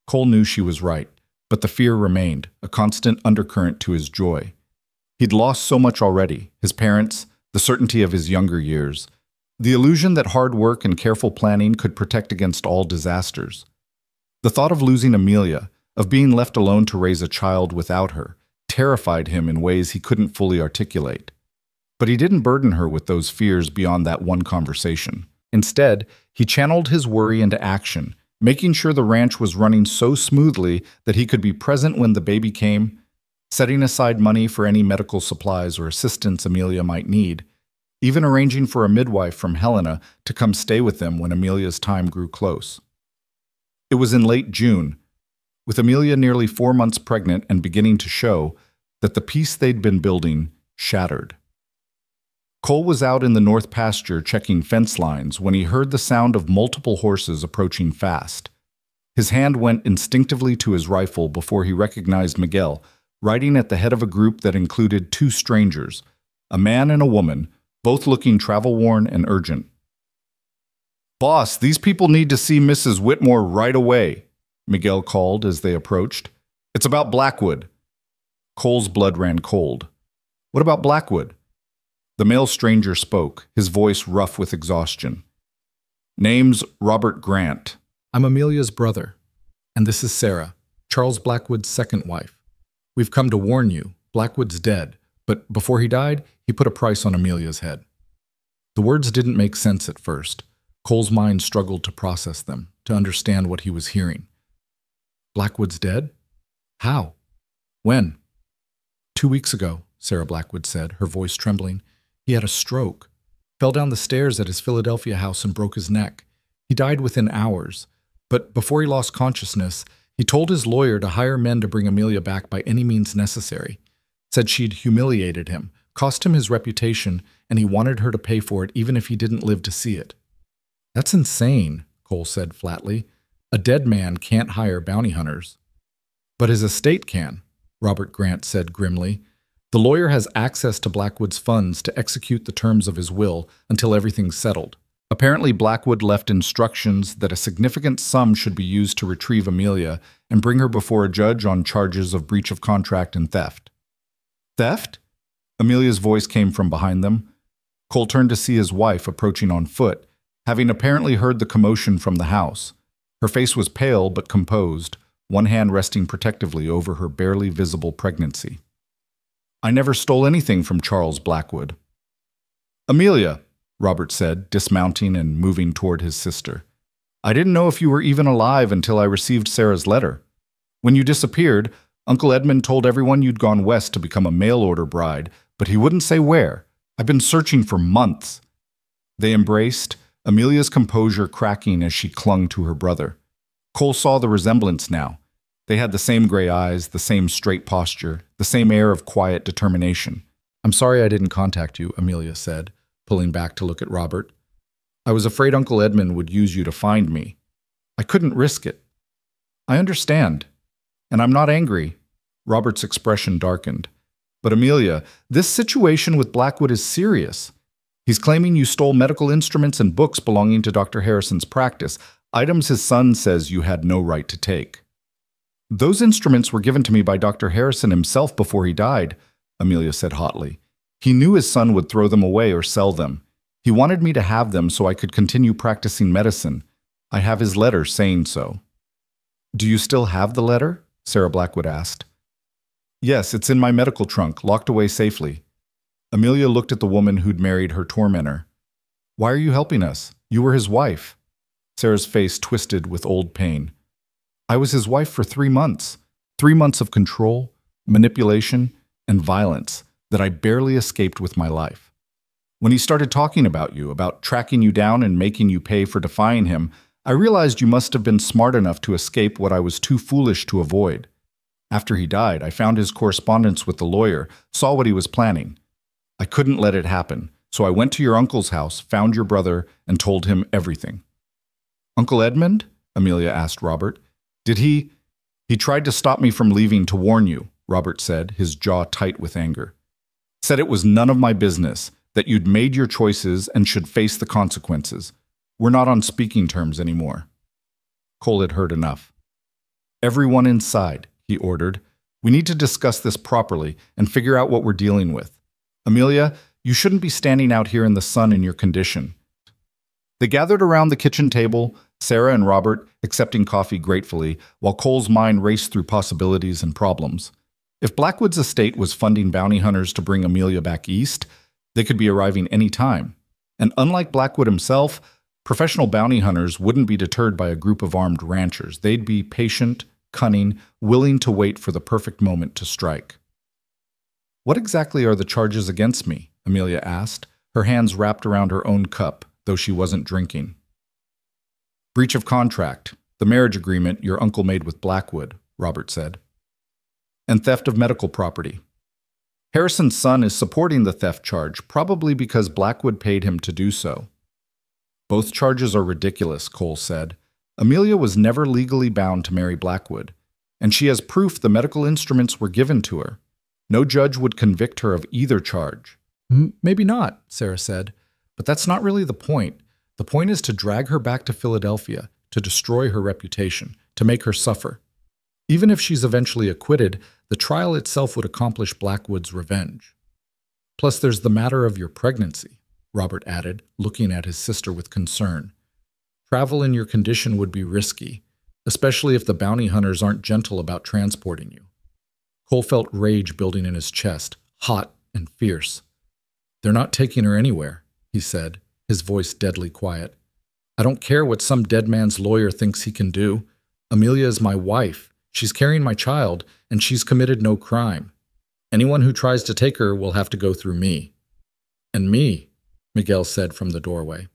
Cole knew she was right, but the fear remained, a constant undercurrent to his joy. He'd lost so much already: his parents, the certainty of his younger years, the illusion that hard work and careful planning could protect against all disasters. The thought of losing Amelia, of being left alone to raise a child without her, terrified him in ways he couldn't fully articulate. But he didn't burden her with those fears beyond that one conversation. Instead, he channeled his worry into action, making sure the ranch was running so smoothly that he could be present when the baby came, setting aside money for any medical supplies or assistance Amelia might need, even arranging for a midwife from Helena to come stay with them when Amelia's time grew close. It was in late June, with Amelia nearly 4 months pregnant and beginning to show, that the peace they'd been building shattered. Cole was out in the north pasture checking fence lines when he heard the sound of multiple horses approaching fast. His hand went instinctively to his rifle before he recognized Miguel, riding at the head of a group that included 2 strangers, a man and a woman, both looking travel-worn and urgent. "Boss, these people need to see Mrs. Whitmore right away," Miguel called as they approached. "It's about Blackwood." Cole's blood ran cold. "What about Blackwood?" The male stranger spoke, his voice rough with exhaustion. "Name's Robert Grant. I'm Amelia's brother. And this is Sarah, Charles Blackwood's second wife. We've come to warn you, Blackwood's dead, but before he died, he put a price on Amelia's head." The words didn't make sense at first. Cole's mind struggled to process them, to understand what he was hearing. "Blackwood's dead? How? When?" 2 weeks ago, Sarah Blackwood said, her voice trembling. "He had a stroke, fell down the stairs at his Philadelphia house and broke his neck. He died within hours, but before he lost consciousness, he told his lawyer to hire men to bring Amelia back by any means necessary. Said she'd humiliated him, cost him his reputation, and he wanted her to pay for it even if he didn't live to see it." "That's insane," Cole said flatly. "A dead man can't hire bounty hunters." "But his estate can," Robert Grant said grimly. "The lawyer has access to Blackwood's funds to execute the terms of his will until everything's settled. Apparently, Blackwood left instructions that a significant sum should be used to retrieve Amelia and bring her before a judge on charges of breach of contract and theft." "Theft?" Amelia's voice came from behind them. Cole turned to see his wife approaching on foot, having apparently heard the commotion from the house. Her face was pale but composed, one hand resting protectively over her barely visible pregnancy. "I never stole anything from Charles Blackwood." "Amelia," Robert said, dismounting and moving toward his sister. I didn't know if you were even alive until I received Sarah's letter. When you disappeared, Uncle Edmund told everyone you'd gone west to become a mail-order bride, but he wouldn't say where. I've been searching for months." They embraced, Amelia's composure cracking as she clung to her brother. Cole saw the resemblance now. They had the same gray eyes, the same straight posture, the same air of quiet determination. "I'm sorry I didn't contact you," Amelia said, pulling back to look at Robert. "I was afraid Uncle Edmund would use you to find me. I couldn't risk it." "I understand. And I'm not angry." Robert's expression darkened. "But Amelia, this situation with Blackwood is serious. He's claiming you stole medical instruments and books belonging to Dr. Harrison's practice, items his son says you had no right to take." "Those instruments were given to me by Dr. Harrison himself before he died," Amelia said hotly. "He knew his son would throw them away or sell them. He wanted me to have them so I could continue practicing medicine. I have his letter saying so." "Do you still have the letter?" Sarah Blackwood asked. "Yes, it's in my medical trunk, locked away safely." Amelia looked at the woman who'd married her tormentor. "Why are you helping us? You were his wife." Sarah's face twisted with old pain. "I was his wife for 3 months. 3 months of control, manipulation, and violence that I barely escaped with my life. When he started talking about you, about tracking you down and making you pay for defying him, I realized you must have been smart enough to escape what I was too foolish to avoid. After he died, I found his correspondence with the lawyer, saw what he was planning. I couldn't let it happen, so I went to your uncle's house, found your brother, and told him everything." "Uncle Edmund?" Amelia asked Robert. "Did he—" "He tried to stop me from leaving to warn you," Robert said, his jaw tight with anger. "Said it was none of my business, that you'd made your choices and should face the consequences. We're not on speaking terms anymore." Cole had heard enough. "Everyone inside," he ordered. "We need to discuss this properly and figure out what we're dealing with. Amelia, you shouldn't be standing out here in the sun in your condition." They gathered around the kitchen table, Sarah and Robert accepting coffee gratefully, while Cole's mind raced through possibilities and problems. If Blackwood's estate was funding bounty hunters to bring Amelia back east, they could be arriving any time. And unlike Blackwood himself, professional bounty hunters wouldn't be deterred by a group of armed ranchers. They'd be patient, cunning, willing to wait for the perfect moment to strike. "What exactly are the charges against me?" Amelia asked, her hands wrapped around her own cup, though she wasn't drinking. "Breach of contract, the marriage agreement your uncle made with Blackwood," Robert said. "And theft of medical property. Harrison's son is supporting the theft charge, probably because Blackwood paid him to do so." "Both charges are ridiculous," Cole said. "Amelia was never legally bound to marry Blackwood, and she has proof the medical instruments were given to her. No judge would convict her of either charge." "Maybe not," Sarah said, "but that's not really the point. The point is to drag her back to Philadelphia, to destroy her reputation, to make her suffer. Even if she's eventually acquitted, the trial itself would accomplish Blackwood's revenge. Plus there's the matter of your pregnancy," Robert added, looking at his sister with concern. "Travel in your condition would be risky, especially if the bounty hunters aren't gentle about transporting you." Cole felt rage building in his chest, hot and fierce. "They're not taking her anywhere," he said, his voice deadly quiet. "I don't care what some dead man's lawyer thinks he can do. Amelia is my wife. She's carrying my child, and she's committed no crime. Anyone who tries to take her will have to go through me." "And me," Miguel said from the doorway.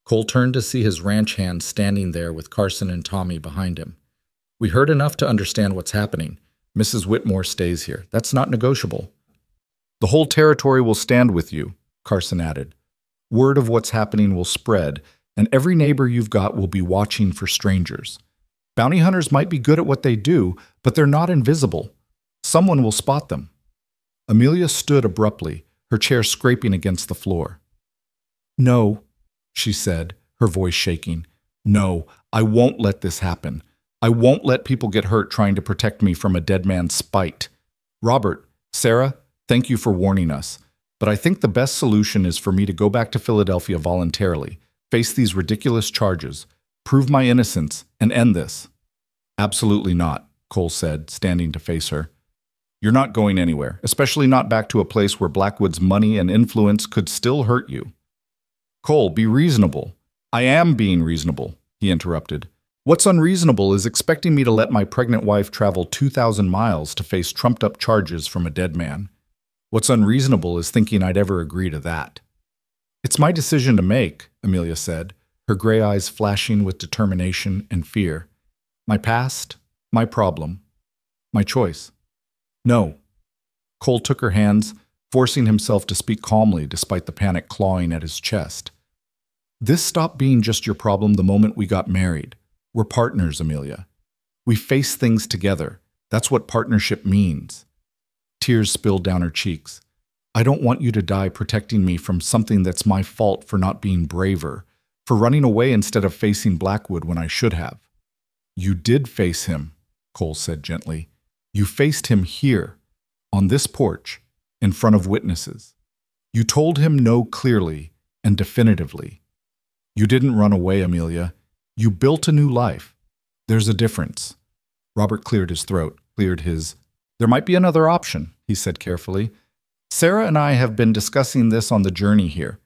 Cole turned to see his ranch hand standing there with Carson and Tommy behind him. "We heard enough to understand what's happening. Mrs. Whitmore stays here. That's not negotiable." "The whole territory will stand with you," Carson added. "Word of what's happening will spread, and every neighbor you've got will be watching for strangers. Bounty hunters might be good at what they do, but they're not invisible. Someone will spot them." Amelia stood abruptly, her chair scraping against the floor. "No," she said, her voice shaking. "No, I won't let this happen. I won't let people get hurt trying to protect me from a dead man's spite. Robert, Sarah, thank you for warning us. But I think the best solution is for me to go back to Philadelphia voluntarily, face these ridiculous charges, prove my innocence, and end this." "Absolutely not," Cole said, standing to face her. "You're not going anywhere, especially not back to a place where Blackwood's money and influence could still hurt you." "Cole, be reasonable." "I am being reasonable. he interrupted. What's unreasonable is expecting me to let my pregnant wife travel 2,000 miles to face trumped-up charges from a dead man. What's unreasonable is thinking I'd ever agree to that. It's my decision to make, Amelia said, her gray eyes flashing with determination and fear. My past, my problem, my choice. No. Cole took her hands, forcing himself to speak calmly despite the panic clawing at his chest. This stopped being just your problem the moment we got married. We're partners, Amelia. We face things together. That's what partnership means. Tears spilled down her cheeks. I don't want you to die protecting me from something that's my fault for not being braver, for running away instead of facing Blackwood when I should have. You did face him, Cole said gently. You faced him here, on this porch, in front of witnesses. You told him no clearly and definitively. You didn't run away, Amelia. You built a new life. There's a difference. Robert cleared his throat, There might be another option, he said carefully. Sarah and I have been discussing this on the journey here.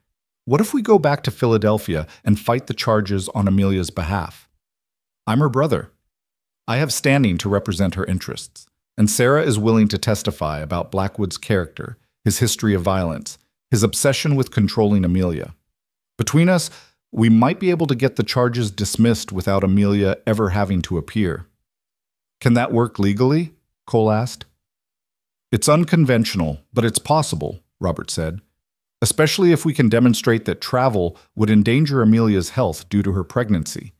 What if we go back to Philadelphia and fight the charges on Amelia's behalf? I'm her brother. I have standing to represent her interests, and Sarah is willing to testify about Blackwood's character, his history of violence, his obsession with controlling Amelia. Between us, we might be able to get the charges dismissed without Amelia ever having to appear. Can that work legally? Cole asked. It's unconventional, but it's possible, Robert said, especially if we can demonstrate that travel would endanger Amelia's health due to her pregnancy.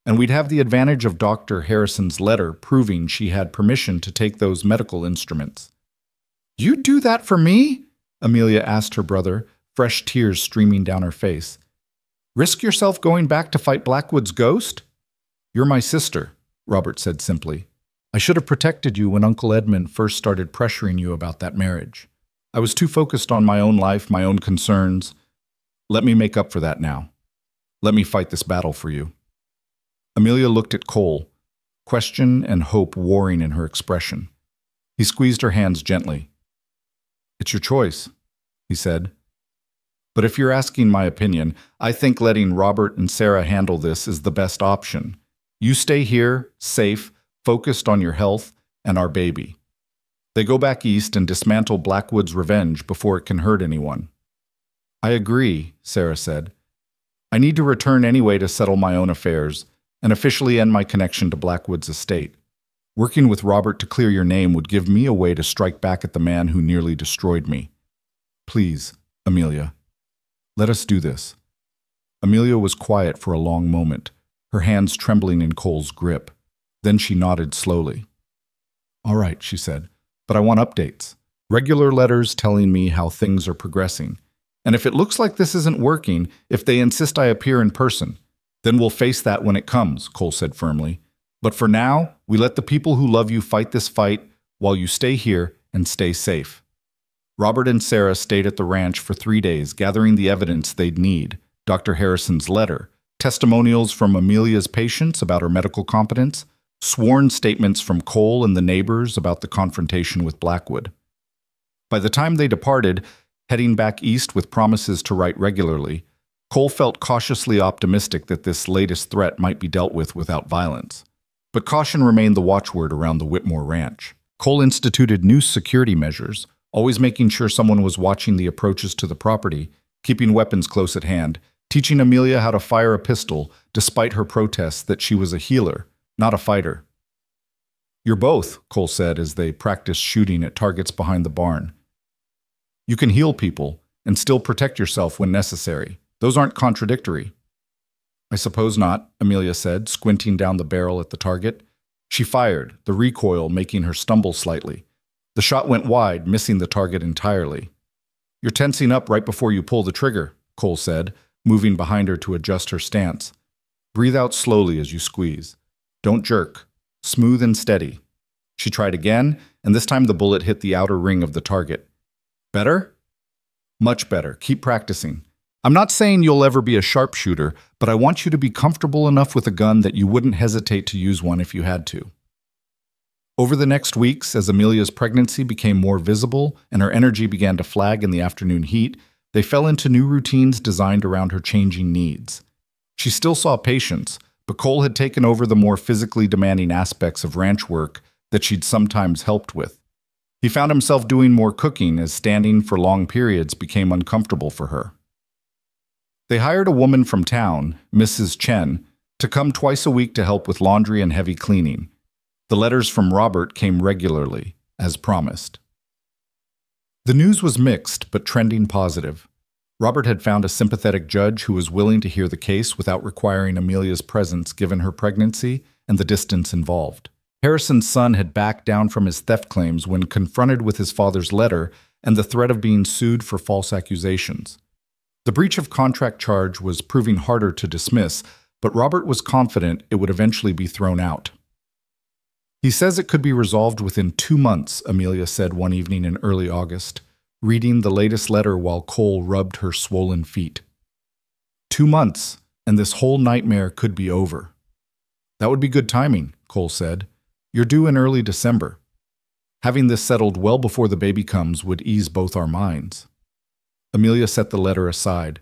And we'd have the advantage of Dr. Harrison's letter proving she had permission to take those medical instruments. You'd do that for me? Amelia asked her brother, fresh tears streaming down her face. Risk yourself going back to fight Blackwood's ghost? You're my sister, Robert said simply. I should have protected you when Uncle Edmund first started pressuring you about that marriage. I was too focused on my own life, my own concerns. Let me make up for that now. Let me fight this battle for you. Amelia looked at Cole, question and hope warring in her expression. He squeezed her hands gently. It's your choice, he said. But if you're asking my opinion, I think letting Robert and Sarah handle this is the best option. You stay here, safe, focused on your health and our baby. They go back east and dismantle Blackwood's revenge before it can hurt anyone. I agree, Sarah said. I need to return anyway to settle my own affairs and officially end my connection to Blackwood's estate. Working with Robert to clear your name would give me a way to strike back at the man who nearly destroyed me. Please, Amelia, let us do this. Amelia was quiet for a long moment, her hands trembling in Cole's grip. Then she nodded slowly. All right, she said, but I want updates. Regular letters telling me how things are progressing. And if it looks like this isn't working, if they insist I appear in person, then we'll face that when it comes, Cole said firmly. But for now, we let the people who love you fight this fight while you stay here and stay safe. Robert and Sarah stayed at the ranch for 3 days, gathering the evidence they'd need, Dr. Harrison's letter, testimonials from Amelia's patients about her medical competence, sworn statements from Cole and the neighbors about the confrontation with Blackwood. By the time they departed, heading back east with promises to write regularly, Cole felt cautiously optimistic that this latest threat might be dealt with without violence. But caution remained the watchword around the Whitmore ranch. Cole instituted new security measures, always making sure someone was watching the approaches to the property, keeping weapons close at hand, teaching Amelia how to fire a pistol despite her protests that she was a healer, not a fighter. You're both, Cole said as they practiced shooting at targets behind the barn. You can heal people and still protect yourself when necessary. Those aren't contradictory. I suppose not, Amelia said, squinting down the barrel at the target. She fired, the recoil making her stumble slightly. The shot went wide, missing the target entirely. You're tensing up right before you pull the trigger, Cole said, moving behind her to adjust her stance. Breathe out slowly as you squeeze. Don't jerk. Smooth and steady. She tried again, and this time the bullet hit the outer ring of the target. Better? Much better. Keep practicing. I'm not saying you'll ever be a sharpshooter, but I want you to be comfortable enough with a gun that you wouldn't hesitate to use one if you had to. Over the next weeks, as Amelia's pregnancy became more visible and her energy began to flag in the afternoon heat, they fell into new routines designed around her changing needs. She still saw patients, but Cole had taken over the more physically demanding aspects of ranch work that she'd sometimes helped with. He found himself doing more cooking as standing for long periods became uncomfortable for her. They hired a woman from town, Mrs. Chen, to come twice a week to help with laundry and heavy cleaning. The letters from Robert came regularly, as promised. The news was mixed, but trending positive. Robert had found a sympathetic judge who was willing to hear the case without requiring Amelia's presence given her pregnancy and the distance involved. Harrison's son had backed down from his theft claims when confronted with his father's letter and the threat of being sued for false accusations. The breach of contract charge was proving harder to dismiss, but Robert was confident it would eventually be thrown out. "He says it could be resolved within 2 months," Amelia said one evening in early August, reading the latest letter while Cole rubbed her swollen feet. 2 months, and this whole nightmare could be over. "That would be good timing," Cole said. "You're due in early December. Having this settled well before the baby comes would ease both our minds." Amelia set the letter aside,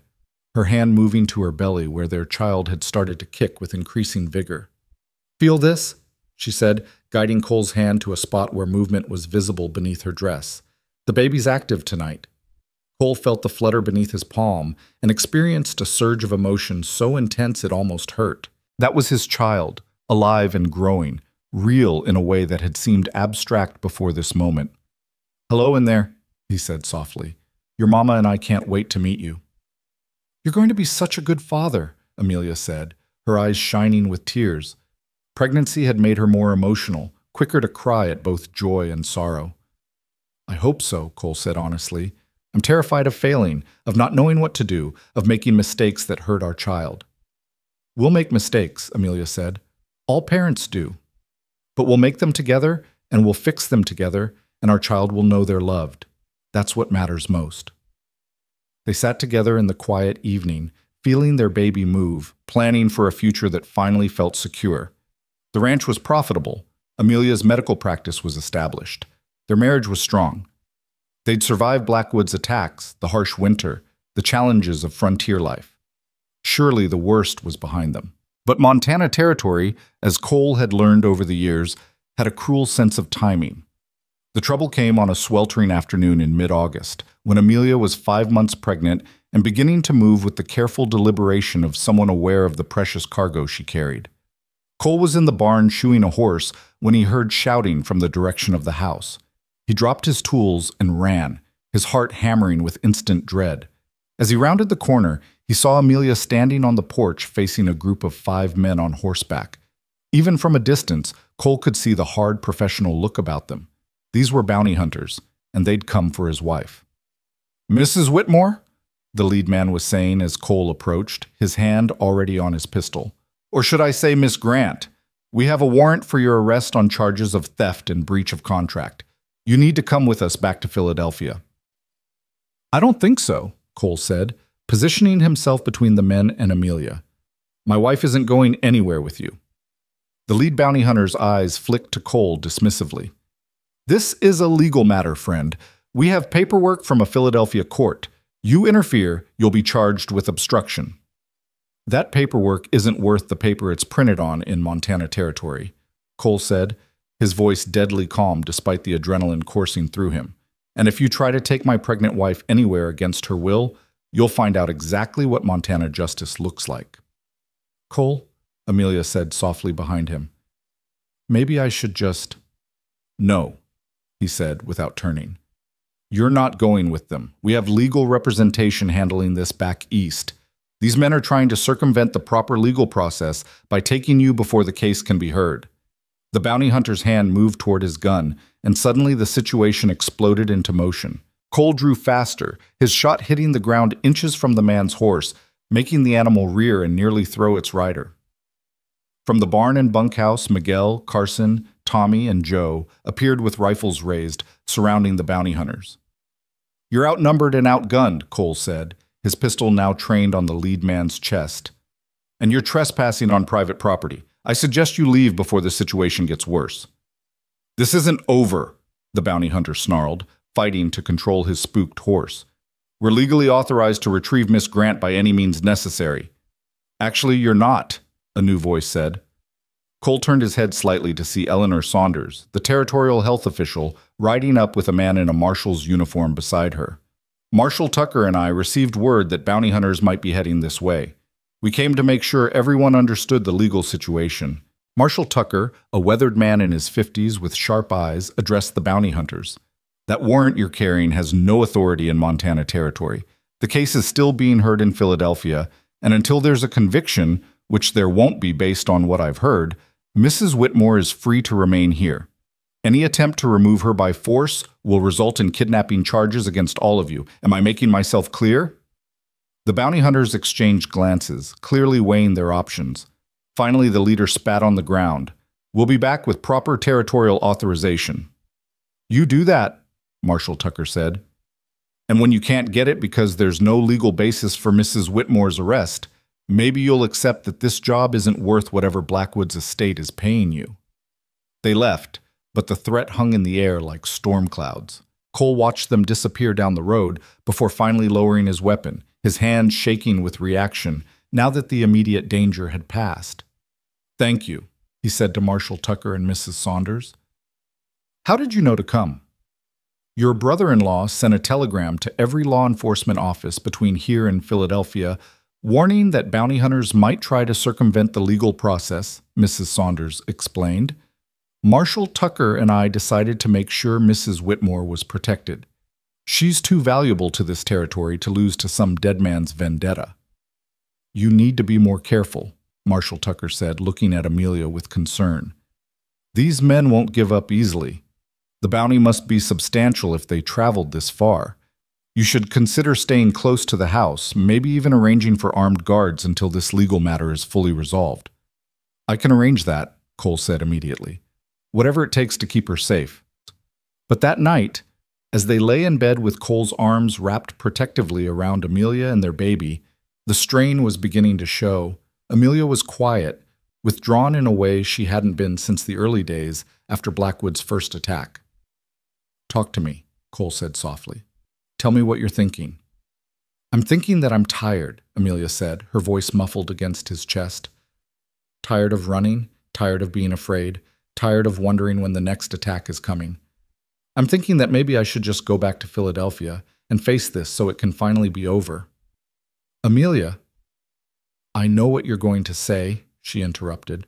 her hand moving to her belly where their child had started to kick with increasing vigor. "Feel this?" she said, guiding Cole's hand to a spot where movement was visible beneath her dress. "The baby's active tonight." Cole felt the flutter beneath his palm and experienced a surge of emotion so intense it almost hurt. That was his child, alive and growing, real in a way that had seemed abstract before this moment. "Hello in there," he said softly. "Your mama and I can't wait to meet you." "You're going to be such a good father," Amelia said, her eyes shining with tears. Pregnancy had made her more emotional, quicker to cry at both joy and sorrow. "I hope so," Cole said honestly. "I'm terrified of failing, of not knowing what to do, of making mistakes that hurt our child." "We'll make mistakes," Amelia said. "All parents do. But we'll make them together, and we'll fix them together, and our child will know they're loved. That's what matters most." They sat together in the quiet evening, feeling their baby move, planning for a future that finally felt secure. The ranch was profitable. Amelia's medical practice was established. Their marriage was strong. They'd survived Blackwood's attacks, the harsh winter, the challenges of frontier life. Surely the worst was behind them. But Montana Territory, as Cole had learned over the years, had a cruel sense of timing. The trouble came on a sweltering afternoon in mid-August, when Amelia was 5 months pregnant and beginning to move with the careful deliberation of someone aware of the precious cargo she carried. Cole was in the barn shoeing a horse when he heard shouting from the direction of the house. He dropped his tools and ran, his heart hammering with instant dread. As he rounded the corner, he saw Amelia standing on the porch facing a group of 5 men on horseback. Even from a distance, Cole could see the hard professional look about them. These were bounty hunters, and they'd come for his wife. "Mrs. Whitmore?" the lead man was saying as Cole approached, his hand already on his pistol. "Or should I say Miss Grant? We have a warrant for your arrest on charges of theft and breach of contract. You need to come with us back to Philadelphia." "I don't think so," Cole said, positioning himself between the men and Amelia. "My wife isn't going anywhere with you." The lead bounty hunter's eyes flicked to Cole dismissively. "This is a legal matter, friend. We have paperwork from a Philadelphia court. You interfere, you'll be charged with obstruction." "That paperwork isn't worth the paper it's printed on in Montana Territory," Cole said, his voice deadly calm despite the adrenaline coursing through him. "And if you try to take my pregnant wife anywhere against her will, you'll find out exactly what Montana justice looks like." "Cole," Amelia said softly behind him, "maybe I should just—" "No," he said without turning. "You're not going with them. We have legal representation handling this back east. These men are trying to circumvent the proper legal process by taking you before the case can be heard." The bounty hunter's hand moved toward his gun, and suddenly the situation exploded into motion. Cole drew faster, his shot hitting the ground inches from the man's horse, making the animal rear and nearly throw its rider. From the barn and bunkhouse, Miguel, Carson, Tommy, and Joe appeared with rifles raised, surrounding the bounty hunters. "You're outnumbered and outgunned," Cole said, his pistol now trained on the lead man's chest. "And you're trespassing on private property. I suggest you leave before the situation gets worse." "This isn't over," the bounty hunter snarled, fighting to control his spooked horse. "We're legally authorized to retrieve Miss Grant by any means necessary." "Actually, you're not," a new voice said. Cole turned his head slightly to see Eleanor Saunders, the territorial health official, riding up with a man in a marshal's uniform beside her. Marshal Tucker and I received word that bounty hunters might be heading this way. We came to make sure everyone understood the legal situation. Marshal Tucker, a weathered man in his 50s with sharp eyes, addressed the bounty hunters. That warrant you're carrying has no authority in Montana territory. The case is still being heard in Philadelphia, and until there's a conviction, which there won't be based on what I've heard, Mrs. Whitmore is free to remain here. Any attempt to remove her by force will result in kidnapping charges against all of you. Am I making myself clear? The bounty hunters exchanged glances, clearly weighing their options. Finally, the leader spat on the ground. We'll be back with proper territorial authorization. You do that, Marshal Tucker said. And when you can't get it because there's no legal basis for Mrs. Whitmore's arrest, maybe you'll accept that this job isn't worth whatever Blackwood's estate is paying you. They left, but the threat hung in the air like storm clouds. Cole watched them disappear down the road before finally lowering his weapon, his hand shaking with reaction now that the immediate danger had passed. Thank you, he said to Marshal Tucker and Mrs. Saunders. How did you know to come? Your brother-in-law sent a telegram to every law enforcement office between here and Philadelphia, warning that bounty hunters might try to circumvent the legal process, Mrs. Saunders explained. Marshal Tucker and I decided to make sure Mrs. Whitmore was protected. She's too valuable to this territory to lose to some dead man's vendetta. You need to be more careful, Marshal Tucker said, looking at Amelia with concern. These men won't give up easily. The bounty must be substantial if they traveled this far. You should consider staying close to the house, maybe even arranging for armed guards until this legal matter is fully resolved. I can arrange that, Cole said immediately. Whatever it takes to keep her safe. But that night, as they lay in bed with Cole's arms wrapped protectively around Amelia and their baby, the strain was beginning to show. Amelia was quiet, withdrawn in a way she hadn't been since the early days after Blackwood's first attack. Talk to me, Cole said softly. Tell me what you're thinking. I'm thinking that I'm tired, Amelia said, her voice muffled against his chest. Tired of running, tired of being afraid, tired of wondering when the next attack is coming. I'm thinking that maybe I should just go back to Philadelphia and face this so it can finally be over. Amelia, I know what you're going to say, she interrupted.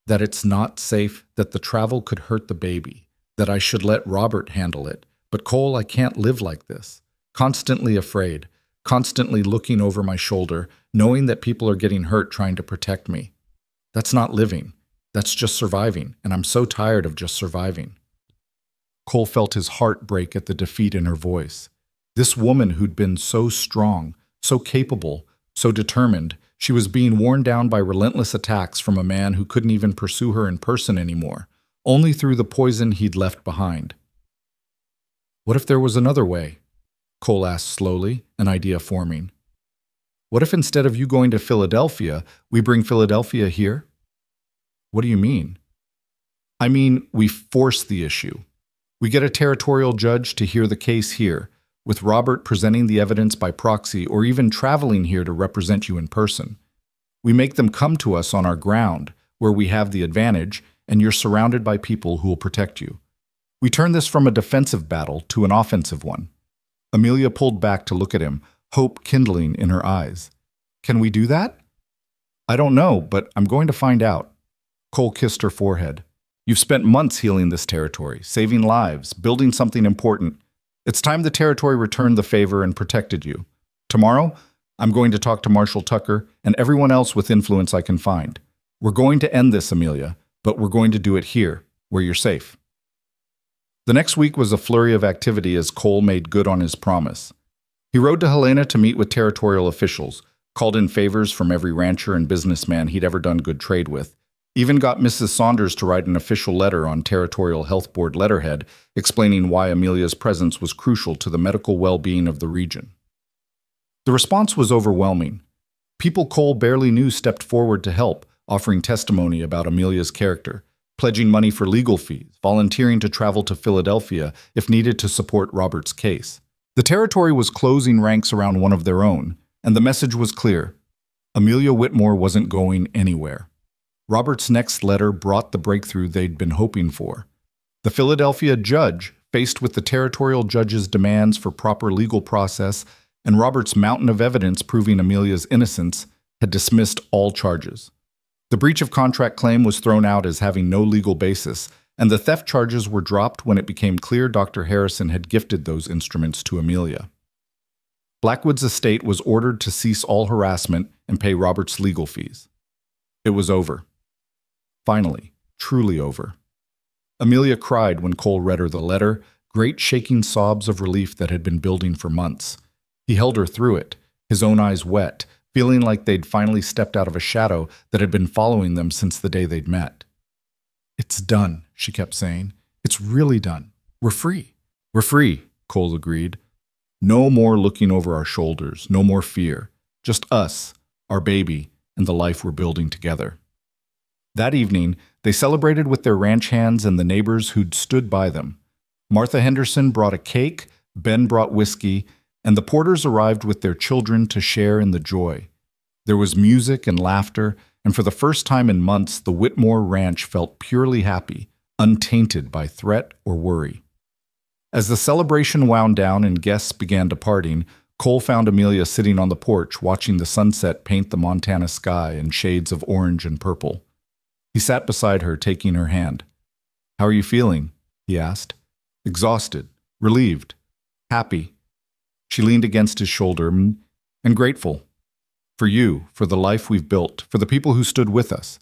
That it's not safe, that the travel could hurt the baby, that I should let Robert handle it. But Cole, I can't live like this. Constantly afraid, constantly looking over my shoulder, knowing that people are getting hurt trying to protect me. That's not living. That's just surviving, and I'm so tired of just surviving. Cole felt his heart break at the defeat in her voice. This woman who'd been so strong, so capable, so determined, she was being worn down by relentless attacks from a man who couldn't even pursue her in person anymore, only through the poison he'd left behind. What if there was another way? Cole asked slowly, an idea forming. What if instead of you going to Philadelphia, we bring Philadelphia here? What do you mean? I mean, we force the issue. We get a territorial judge to hear the case here, with Robert presenting the evidence by proxy or even traveling here to represent you in person. We make them come to us on our ground, where we have the advantage, and you're surrounded by people who will protect you. We turn this from a defensive battle to an offensive one. Amelia pulled back to look at him, hope kindling in her eyes. Can we do that? I don't know, but I'm going to find out. Cole kissed her forehead. You've spent months healing this territory, saving lives, building something important. It's time the territory returned the favor and protected you. Tomorrow, I'm going to talk to Marshal Tucker and everyone else with influence I can find. We're going to end this, Amelia, but we're going to do it here, where you're safe. The next week was a flurry of activity as Cole made good on his promise. He rode to Helena to meet with territorial officials, called in favors from every rancher and businessman he'd ever done good trade with, even got Mrs. Saunders to write an official letter on Territorial Health Board letterhead explaining why Amelia's presence was crucial to the medical well-being of the region. The response was overwhelming. People Cole barely knew stepped forward to help, offering testimony about Amelia's character, pledging money for legal fees, volunteering to travel to Philadelphia if needed to support Robert's case. The territory was closing ranks around one of their own, and the message was clear. Amelia Whitmore wasn't going anywhere. Robert's next letter brought the breakthrough they'd been hoping for. The Philadelphia judge, faced with the territorial judge's demands for proper legal process and Robert's mountain of evidence proving Amelia's innocence, had dismissed all charges. The breach of contract claim was thrown out as having no legal basis, and the theft charges were dropped when it became clear Dr. Harrison had gifted those instruments to Amelia. Blackwood's estate was ordered to cease all harassment and pay Robert's legal fees. It was over. Finally, truly over. Amelia cried when Cole read her the letter, great shaking sobs of relief that had been building for months. He held her through it, his own eyes wet, feeling like they'd finally stepped out of a shadow that had been following them since the day they'd met. "It's done," she kept saying. "It's really done. We're free." "We're free," Cole agreed. "No more looking over our shoulders, no more fear. Just us, our baby, and the life we're building together." That evening, they celebrated with their ranch hands and the neighbors who'd stood by them. Martha Henderson brought a cake, Ben brought whiskey, and the Porters arrived with their children to share in the joy. There was music and laughter, and for the first time in months, the Whitmore Ranch felt purely happy, untainted by threat or worry. As the celebration wound down and guests began departing, Cole found Amelia sitting on the porch watching the sunset paint the Montana sky in shades of orange and purple. He sat beside her, taking her hand. "How are you feeling?" he asked. "Exhausted, relieved, happy." She leaned against his shoulder, "And grateful. For you, for the life we've built, for the people who stood with us.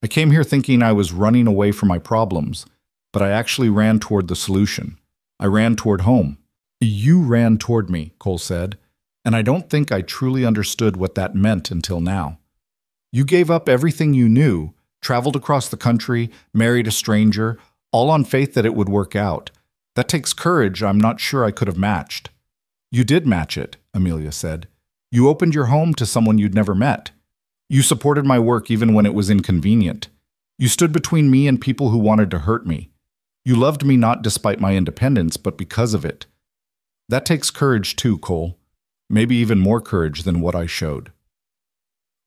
I came here thinking I was running away from my problems, but I actually ran toward the solution. I ran toward home." "You ran toward me," Cole said, "and I don't think I truly understood what that meant until now. You gave up everything you knew, traveled across the country, married a stranger, all on faith that it would work out. That takes courage I'm not sure I could have matched." "You did match it," Amelia said. "You opened your home to someone you'd never met. You supported my work even when it was inconvenient. You stood between me and people who wanted to hurt me. You loved me not despite my independence, but because of it. That takes courage too, Cole. Maybe even more courage than what I showed."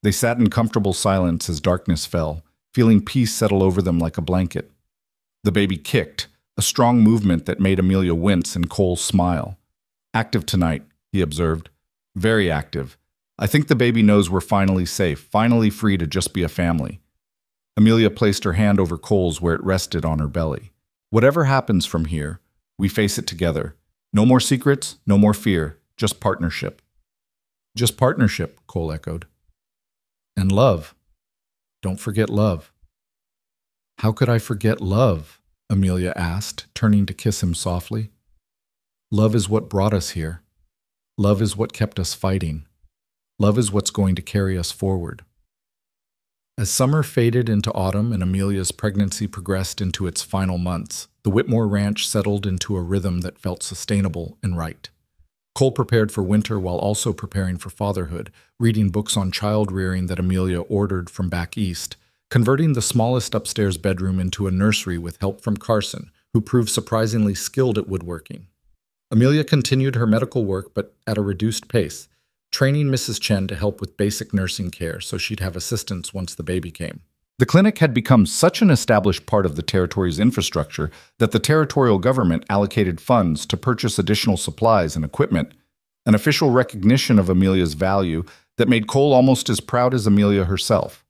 They sat in comfortable silence as darkness fell, feeling peace settle over them like a blanket. The baby kicked, a strong movement that made Amelia wince and Cole smile. "Active tonight," he observed. "Very active. I think the baby knows we're finally safe, finally free to just be a family." Amelia placed her hand over Cole's where it rested on her belly. "Whatever happens from here, we face it together. No more secrets, no more fear, just partnership." "Just partnership," Cole echoed. "And love. Don't forget love." "How could I forget love?" Amelia asked, turning to kiss him softly. "Love is what brought us here. Love is what kept us fighting. Love is what's going to carry us forward." As summer faded into autumn and Amelia's pregnancy progressed into its final months, the Whitmore Ranch settled into a rhythm that felt sustainable and right. Cole prepared for winter while also preparing for fatherhood, reading books on child rearing that Amelia ordered from back east, converting the smallest upstairs bedroom into a nursery with help from Carson, who proved surprisingly skilled at woodworking. Amelia continued her medical work, but at a reduced pace, training Mrs. Chen to help with basic nursing care so she'd have assistance once the baby came. The clinic had become such an established part of the territory's infrastructure that the territorial government allocated funds to purchase additional supplies and equipment, an official recognition of Amelia's value that made Cole almost as proud as Amelia herself.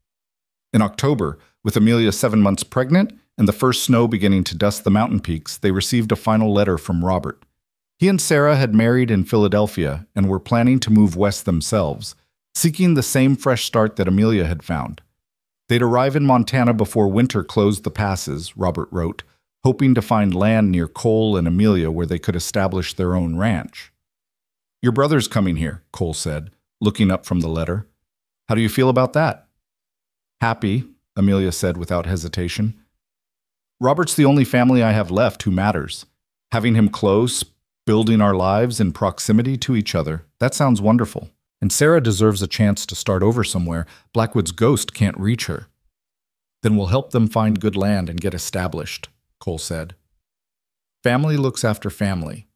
In October, with Amelia 7 months pregnant and the first snow beginning to dust the mountain peaks, they received a final letter from Robert. He and Sarah had married in Philadelphia and were planning to move west themselves, seeking the same fresh start that Amelia had found. They'd arrive in Montana before winter closed the passes, Robert wrote, hoping to find land near Cole and Amelia where they could establish their own ranch. "Your brother's coming here," Cole said, looking up from the letter. "How do you feel about that?" "Happy," Amelia said without hesitation. "Robert's the only family I have left who matters. Having him close, building our lives in proximity to each other, that sounds wonderful. And Sarah deserves a chance to start over somewhere. Blackwood's ghost can't reach her." "Then we'll help them find good land and get established," Cole said. Family looks after family.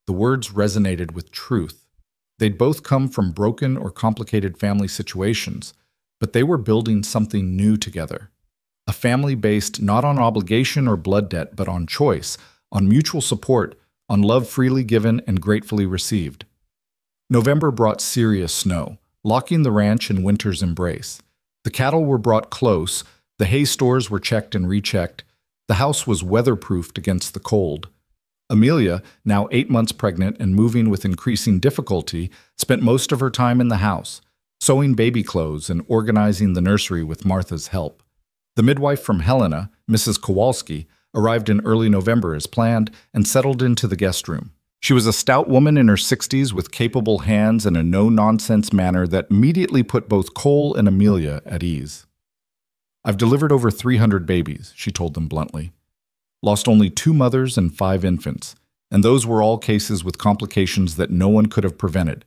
The words resonated with truth. They'd both come from broken or complicated family situations, But they were building something new together. A family based not on obligation or blood debt, but on choice, on mutual support, on love freely given and gratefully received. November brought serious snow, locking the ranch in winter's embrace. The cattle were brought close, the hay stores were checked and rechecked, the house was weatherproofed against the cold. Amelia, now 8 months pregnant and moving with increasing difficulty, spent most of her time in the house, sewing baby clothes and organizing the nursery with Martha's help. The midwife from Helena, Mrs. Kowalski, arrived in early November as planned and settled into the guest room. She was a stout woman in her 60s with capable hands and a no-nonsense manner that immediately put both Cole and Amelia at ease. "I've delivered over 300 babies," she told them bluntly. "Lost only 2 mothers and 5 infants, and those were all cases with complications that no one could have prevented.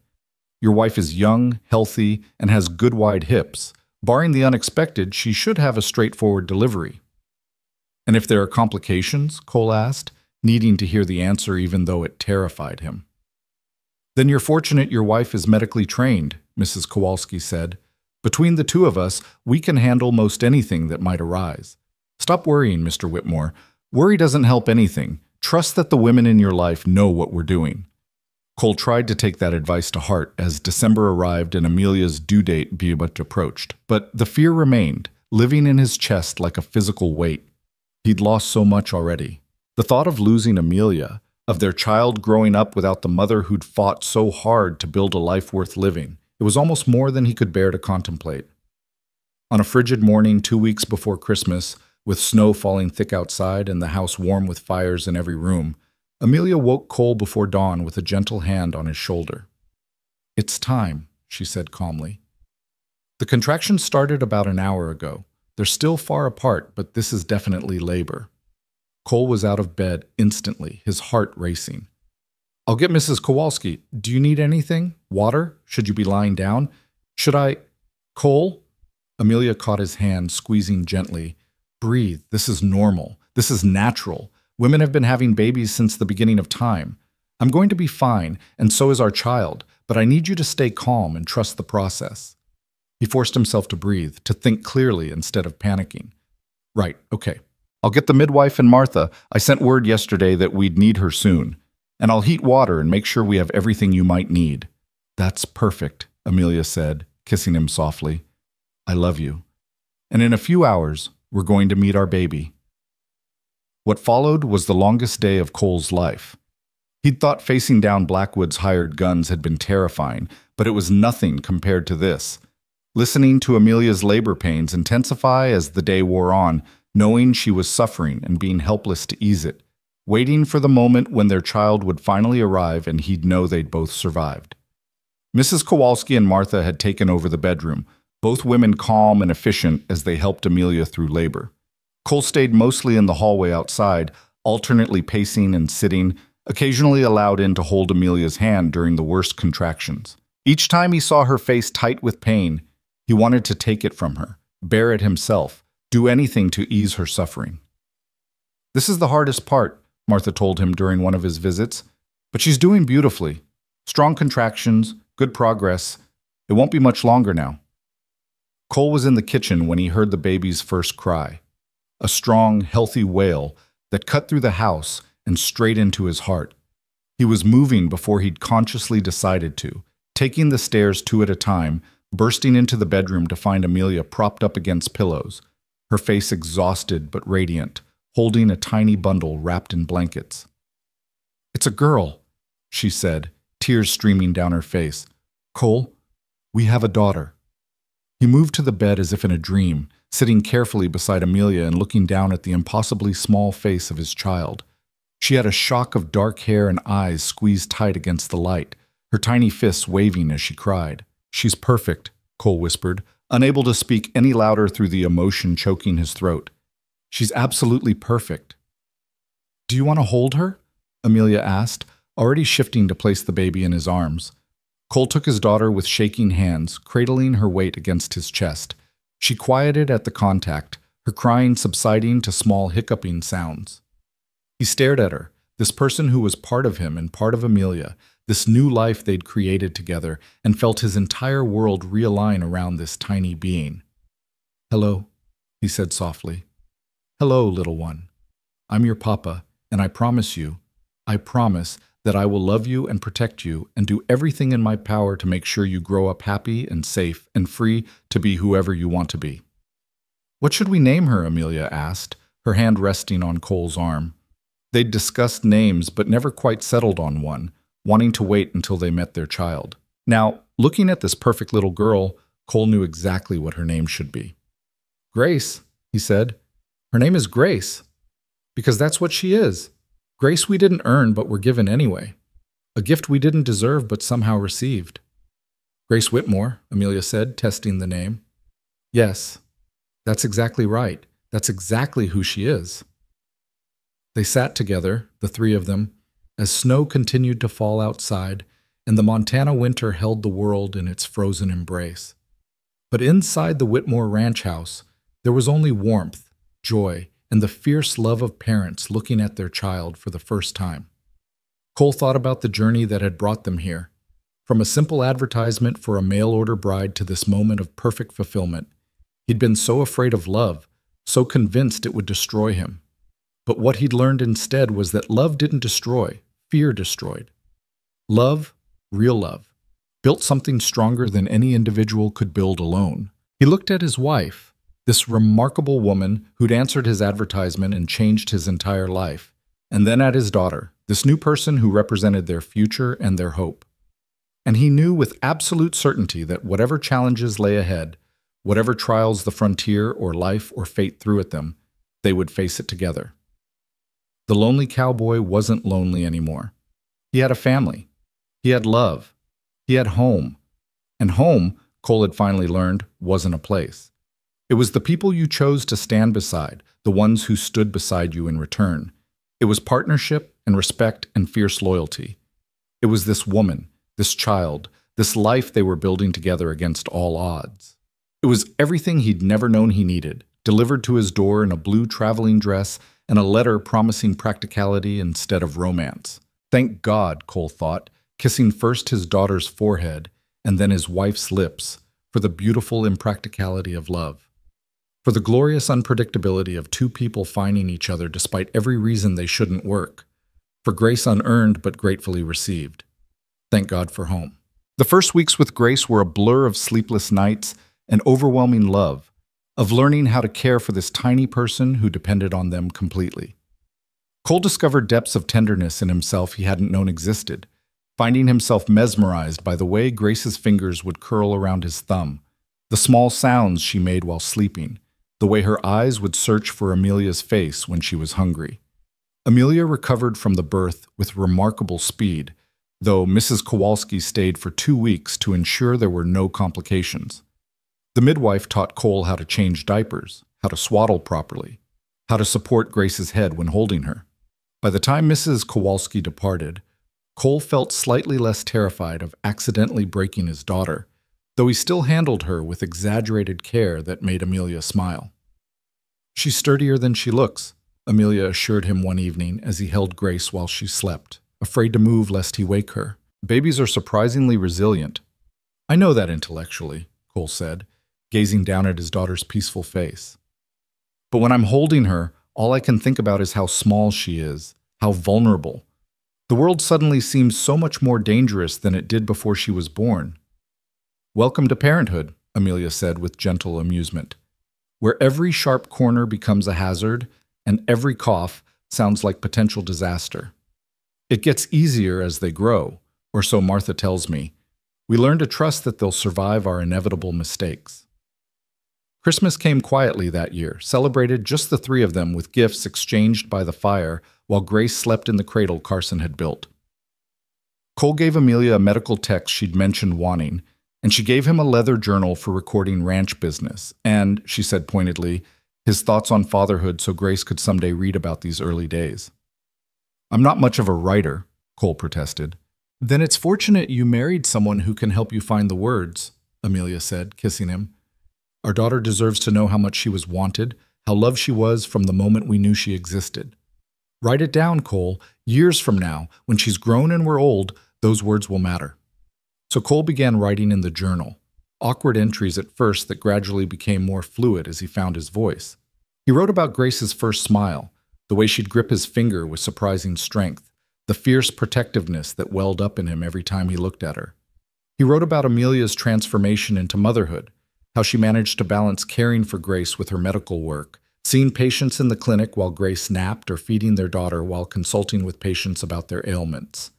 Your wife is young, healthy, and has good wide hips. Barring the unexpected, she should have a straightforward delivery." "And if there are complications?" Cole asked, needing to hear the answer even though it terrified him. "Then you're fortunate your wife is medically trained," Mrs. Kowalski said. "Between the two of us, we can handle most anything that might arise. Stop worrying, Mr. Whitmore. Worry doesn't help anything. Trust that the women in your life know what we're doing." Cole tried to take that advice to heart as December arrived and Amelia's due date approached, but the fear remained, living in his chest like a physical weight. He'd lost so much already. The thought of losing Amelia, of their child growing up without the mother who'd fought so hard to build a life worth living, it was almost more than he could bear to contemplate. On a frigid morning 2 weeks before Christmas, with snow falling thick outside and the house warm with fires in every room, Amelia woke Cole before dawn with a gentle hand on his shoulder. "It's time," she said calmly. "The contractions started about an hour ago. They're still far apart, but this is definitely labor." Cole was out of bed instantly, his heart racing. "I'll get Mrs. Kowalski. Do you need anything? Water? Should you be lying down? Should I—" "Cole?" Amelia caught his hand, squeezing gently. "Breathe. This is normal. This is natural. Women have been having babies since the beginning of time. I'm going to be fine, and so is our child, but I need you to stay calm and trust the process." He forced himself to breathe, to think clearly instead of panicking. "Right, okay. I'll get the midwife and Martha. I sent word yesterday that we'd need her soon. And I'll heat water and make sure we have everything you might need." "That's perfect," Amelia said, kissing him softly. "I love you. And in a few hours, we're going to meet our baby." What followed was the longest day of Cole's life. He'd thought facing down Blackwood's hired guns had been terrifying, but it was nothing compared to this. Listening to Amelia's labor pains intensify as the day wore on, knowing she was suffering and being helpless to ease it, waiting for the moment when their child would finally arrive and he'd know they'd both survived. Mrs. Kowalski and Martha had taken over the bedroom, both women calm and efficient as they helped Amelia through labor. Cole stayed mostly in the hallway outside, alternately pacing and sitting, occasionally allowed in to hold Amelia's hand during the worst contractions. Each time he saw her face tight with pain, he wanted to take it from her, bear it himself, do anything to ease her suffering. "This is the hardest part," Martha told him during one of his visits, "but she's doing beautifully. Strong contractions, good progress. It won't be much longer now." Cole was in the kitchen when he heard the baby's first cry, a strong, healthy wail that cut through the house and straight into his heart. He was moving before he'd consciously decided to, taking the stairs 2 at a time, bursting into the bedroom to find Amelia propped up against pillows, her face exhausted but radiant, holding a tiny bundle wrapped in blankets. "It's a girl," she said, tears streaming down her face. "Cole, we have a daughter." He moved to the bed as if in a dream, sitting carefully beside Amelia and looking down at the impossibly small face of his child. She had a shock of dark hair and eyes squeezed tight against the light, her tiny fists waving as she cried. "She's perfect," Cole whispered, unable to speak any louder through the emotion choking his throat. "She's absolutely perfect." "Do you want to hold her?" Amelia asked, already shifting to place the baby in his arms. Cole took his daughter with shaking hands, cradling her weight against his chest. She quieted at the contact, her crying subsiding to small hiccuping sounds. He stared at her, this person who was part of him and part of Amelia, this new life they'd created together, and felt his entire world realign around this tiny being. "Hello," he said softly. "Hello, little one. I'm your papa, and I promise that I will love you and protect you and do everything in my power to make sure you grow up happy and safe and free to be whoever you want to be." "What should we name her?" Amelia asked, her hand resting on Cole's arm. They'd discussed names but never quite settled on one, wanting to wait until they met their child. Now, looking at this perfect little girl, Cole knew exactly what her name should be. "Grace," he said. "Her name is Grace, because that's what she is. Grace we didn't earn but were given anyway. A gift we didn't deserve but somehow received." "Grace Whitmore," Amelia said, testing the name. "Yes, that's exactly right. That's exactly who she is." They sat together, the three of them, as snow continued to fall outside and the Montana winter held the world in its frozen embrace. But inside the Whitmore ranch house, there was only warmth, joy, and the fierce love of parents looking at their child for the first time. Cole thought about the journey that had brought them here, from a simple advertisement for a mail-order bride to this moment of perfect fulfillment. He'd been so afraid of love, so convinced it would destroy him. But what he'd learned instead was that love didn't destroy, fear destroyed. Love, real love, built something stronger than any individual could build alone. He looked at his wife, this remarkable woman who'd answered his advertisement and changed his entire life, and then at his daughter, this new person who represented their future and their hope. And he knew with absolute certainty that whatever challenges lay ahead, whatever trials the frontier or life or fate threw at them, they would face it together. The lonely cowboy wasn't lonely anymore. He had a family. He had love. He had home. And home, Cole had finally learned, wasn't a place. It was the people you chose to stand beside, the ones who stood beside you in return. It was partnership and respect and fierce loyalty. It was this woman, this child, this life they were building together against all odds. It was everything he'd never known he needed, delivered to his door in a blue traveling dress and a letter promising practicality instead of romance. Thank God, Cole thought, kissing first his daughter's forehead and then his wife's lips, for the beautiful impracticality of love. For the glorious unpredictability of two people finding each other despite every reason they shouldn't work. For grace unearned but gratefully received. Thank God for home. The first weeks with Grace were a blur of sleepless nights and overwhelming love, of learning how to care for this tiny person who depended on them completely. Cole discovered depths of tenderness in himself he hadn't known existed, finding himself mesmerized by the way Grace's fingers would curl around his thumb, the small sounds she made while sleeping, the way her eyes would search for Amelia's face when she was hungry. Amelia recovered from the birth with remarkable speed, though Mrs. Kowalski stayed for 2 weeks to ensure there were no complications. The midwife taught Cole how to change diapers, how to swaddle properly, how to support Grace's head when holding her. By the time Mrs. Kowalski departed, Cole felt slightly less terrified of accidentally breaking his daughter, though he still handled her with exaggerated care that made Amelia smile. "She's sturdier than she looks," Amelia assured him one evening as he held Grace while she slept, afraid to move lest he wake her. "Babies are surprisingly resilient." "I know that intellectually," Cole said, gazing down at his daughter's peaceful face. "But when I'm holding her, all I can think about is how small she is, how vulnerable. The world suddenly seems so much more dangerous than it did before she was born." "Welcome to parenthood," Amelia said with gentle amusement, "where every sharp corner becomes a hazard and every cough sounds like potential disaster. It gets easier as they grow, or so Martha tells me. We learn to trust that they'll survive our inevitable mistakes." Christmas came quietly that year, celebrated just the three of them with gifts exchanged by the fire while Grace slept in the cradle Carson had built. Cole gave Amelia a medical text she'd mentioned wanting, and she gave him a leather journal for recording ranch business, and, she said pointedly, his thoughts on fatherhood so Grace could someday read about these early days. "I'm not much of a writer," Cole protested. "Then it's fortunate you married someone who can help you find the words," Amelia said, kissing him. "Our daughter deserves to know how much she was wanted, how loved she was from the moment we knew she existed." Write it down, Cole. Years from now, when she's grown and we're old, those words will matter. So Cole began writing in the journal, awkward entries at first that gradually became more fluid as he found his voice. He wrote about Grace's first smile, the way she'd grip his finger with surprising strength, the fierce protectiveness that welled up in him every time he looked at her. He wrote about Amelia's transformation into motherhood, how she managed to balance caring for Grace with her medical work, seeing patients in the clinic while Grace napped or feeding their daughter while consulting with patients about their ailments.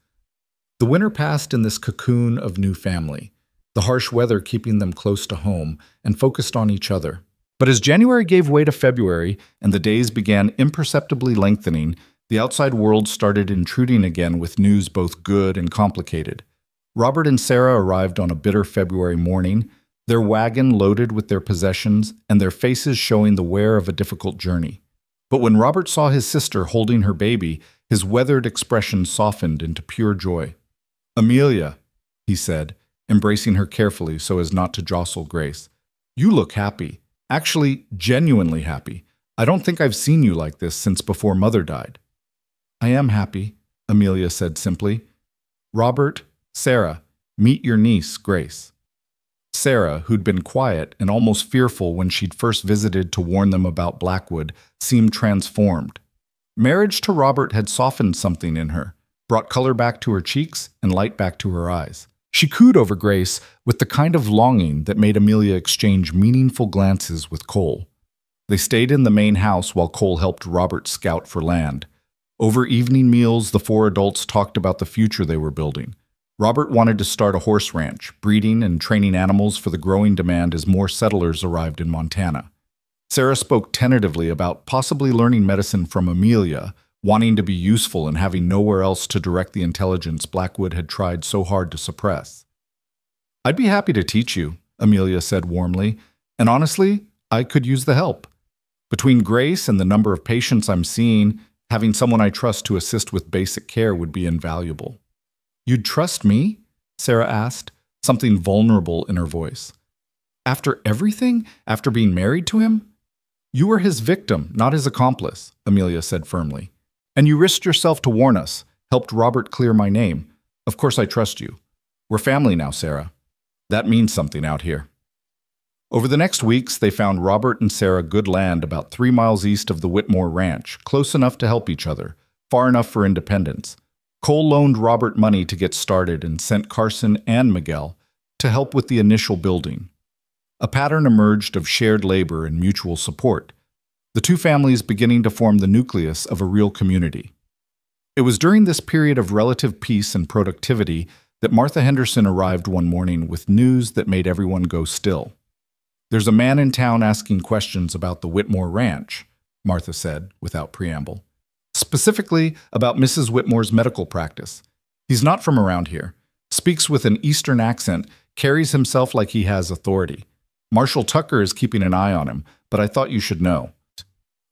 The winter passed in this cocoon of new family, the harsh weather keeping them close to home and focused on each other. But as January gave way to February and the days began imperceptibly lengthening, the outside world started intruding again with news both good and complicated. Robert and Sarah arrived on a bitter February morning, their wagon loaded with their possessions and their faces showing the wear of a difficult journey. But when Robert saw his sister holding her baby, his weathered expression softened into pure joy. "Amelia," he said, embracing her carefully so as not to jostle Grace. "You look happy. Actually, genuinely happy. I don't think I've seen you like this since before Mother died." "I am happy," Amelia said simply. "Robert, Sarah, meet your niece, Grace." Sarah, who'd been quiet and almost fearful when she'd first visited to warn them about Blackwood, seemed transformed. Marriage to Robert had softened something in her, brought color back to her cheeks and light back to her eyes. She cooed over Grace with the kind of longing that made Amelia exchange meaningful glances with Cole. They stayed in the main house while Cole helped Robert scout for land. Over evening meals, the four adults talked about the future they were building. Robert wanted to start a horse ranch, breeding and training animals for the growing demand as more settlers arrived in Montana. Sarah spoke tentatively about possibly learning medicine from Amelia, wanting to be useful and having nowhere else to direct the intelligence Blackwood had tried so hard to suppress. "I'd be happy to teach you," Amelia said warmly, "and honestly, I could use the help. Between Grace and the number of patients I'm seeing, having someone I trust to assist with basic care would be invaluable." "You'd trust me?" Sarah asked, something vulnerable in her voice. "After everything? After being married to him?" "You were his victim, not his accomplice," Amelia said firmly. "And you risked yourself to warn us, helped Robert clear my name. Of course I trust you. We're family now, Sarah. That means something out here." Over the next weeks, they found Robert and Sarah good land about 3 miles east of the Whitmore Ranch, close enough to help each other, far enough for independence. Cole loaned Robert money to get started and sent Carson and Miguel to help with the initial building. A pattern emerged of shared labor and mutual support, the two families beginning to form the nucleus of a real community. It was during this period of relative peace and productivity that Martha Henderson arrived one morning with news that made everyone go still. "There's a man in town asking questions about the Whitmore Ranch," Martha said, without preamble. "Specifically about Mrs. Whitmore's medical practice. He's not from around here, speaks with an Eastern accent, carries himself like he has authority. Marshall Tucker is keeping an eye on him, but I thought you should know."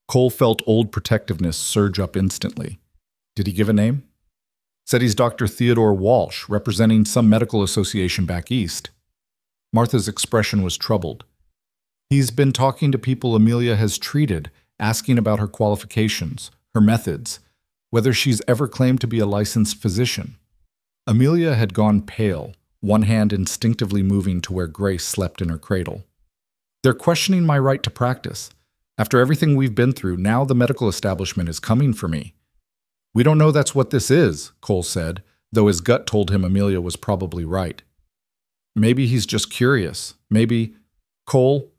Cole felt old protectiveness surge up instantly. "Did he give a name?" "Said he's Dr. Theodore Walsh, representing some medical association back east." Martha's expression was troubled. "He's been talking to people Amelia has treated, asking about her qualifications, her methods, whether she's ever claimed to be a licensed physician." Amelia had gone pale, one hand instinctively moving to where Grace slept in her cradle. "They're questioning my right to practice. After everything we've been through, now the medical establishment is coming for me." "We don't know that's what this is," Cole said, though his gut told him Amelia was probably right. "Maybe he's just curious. Maybe—" "Cole,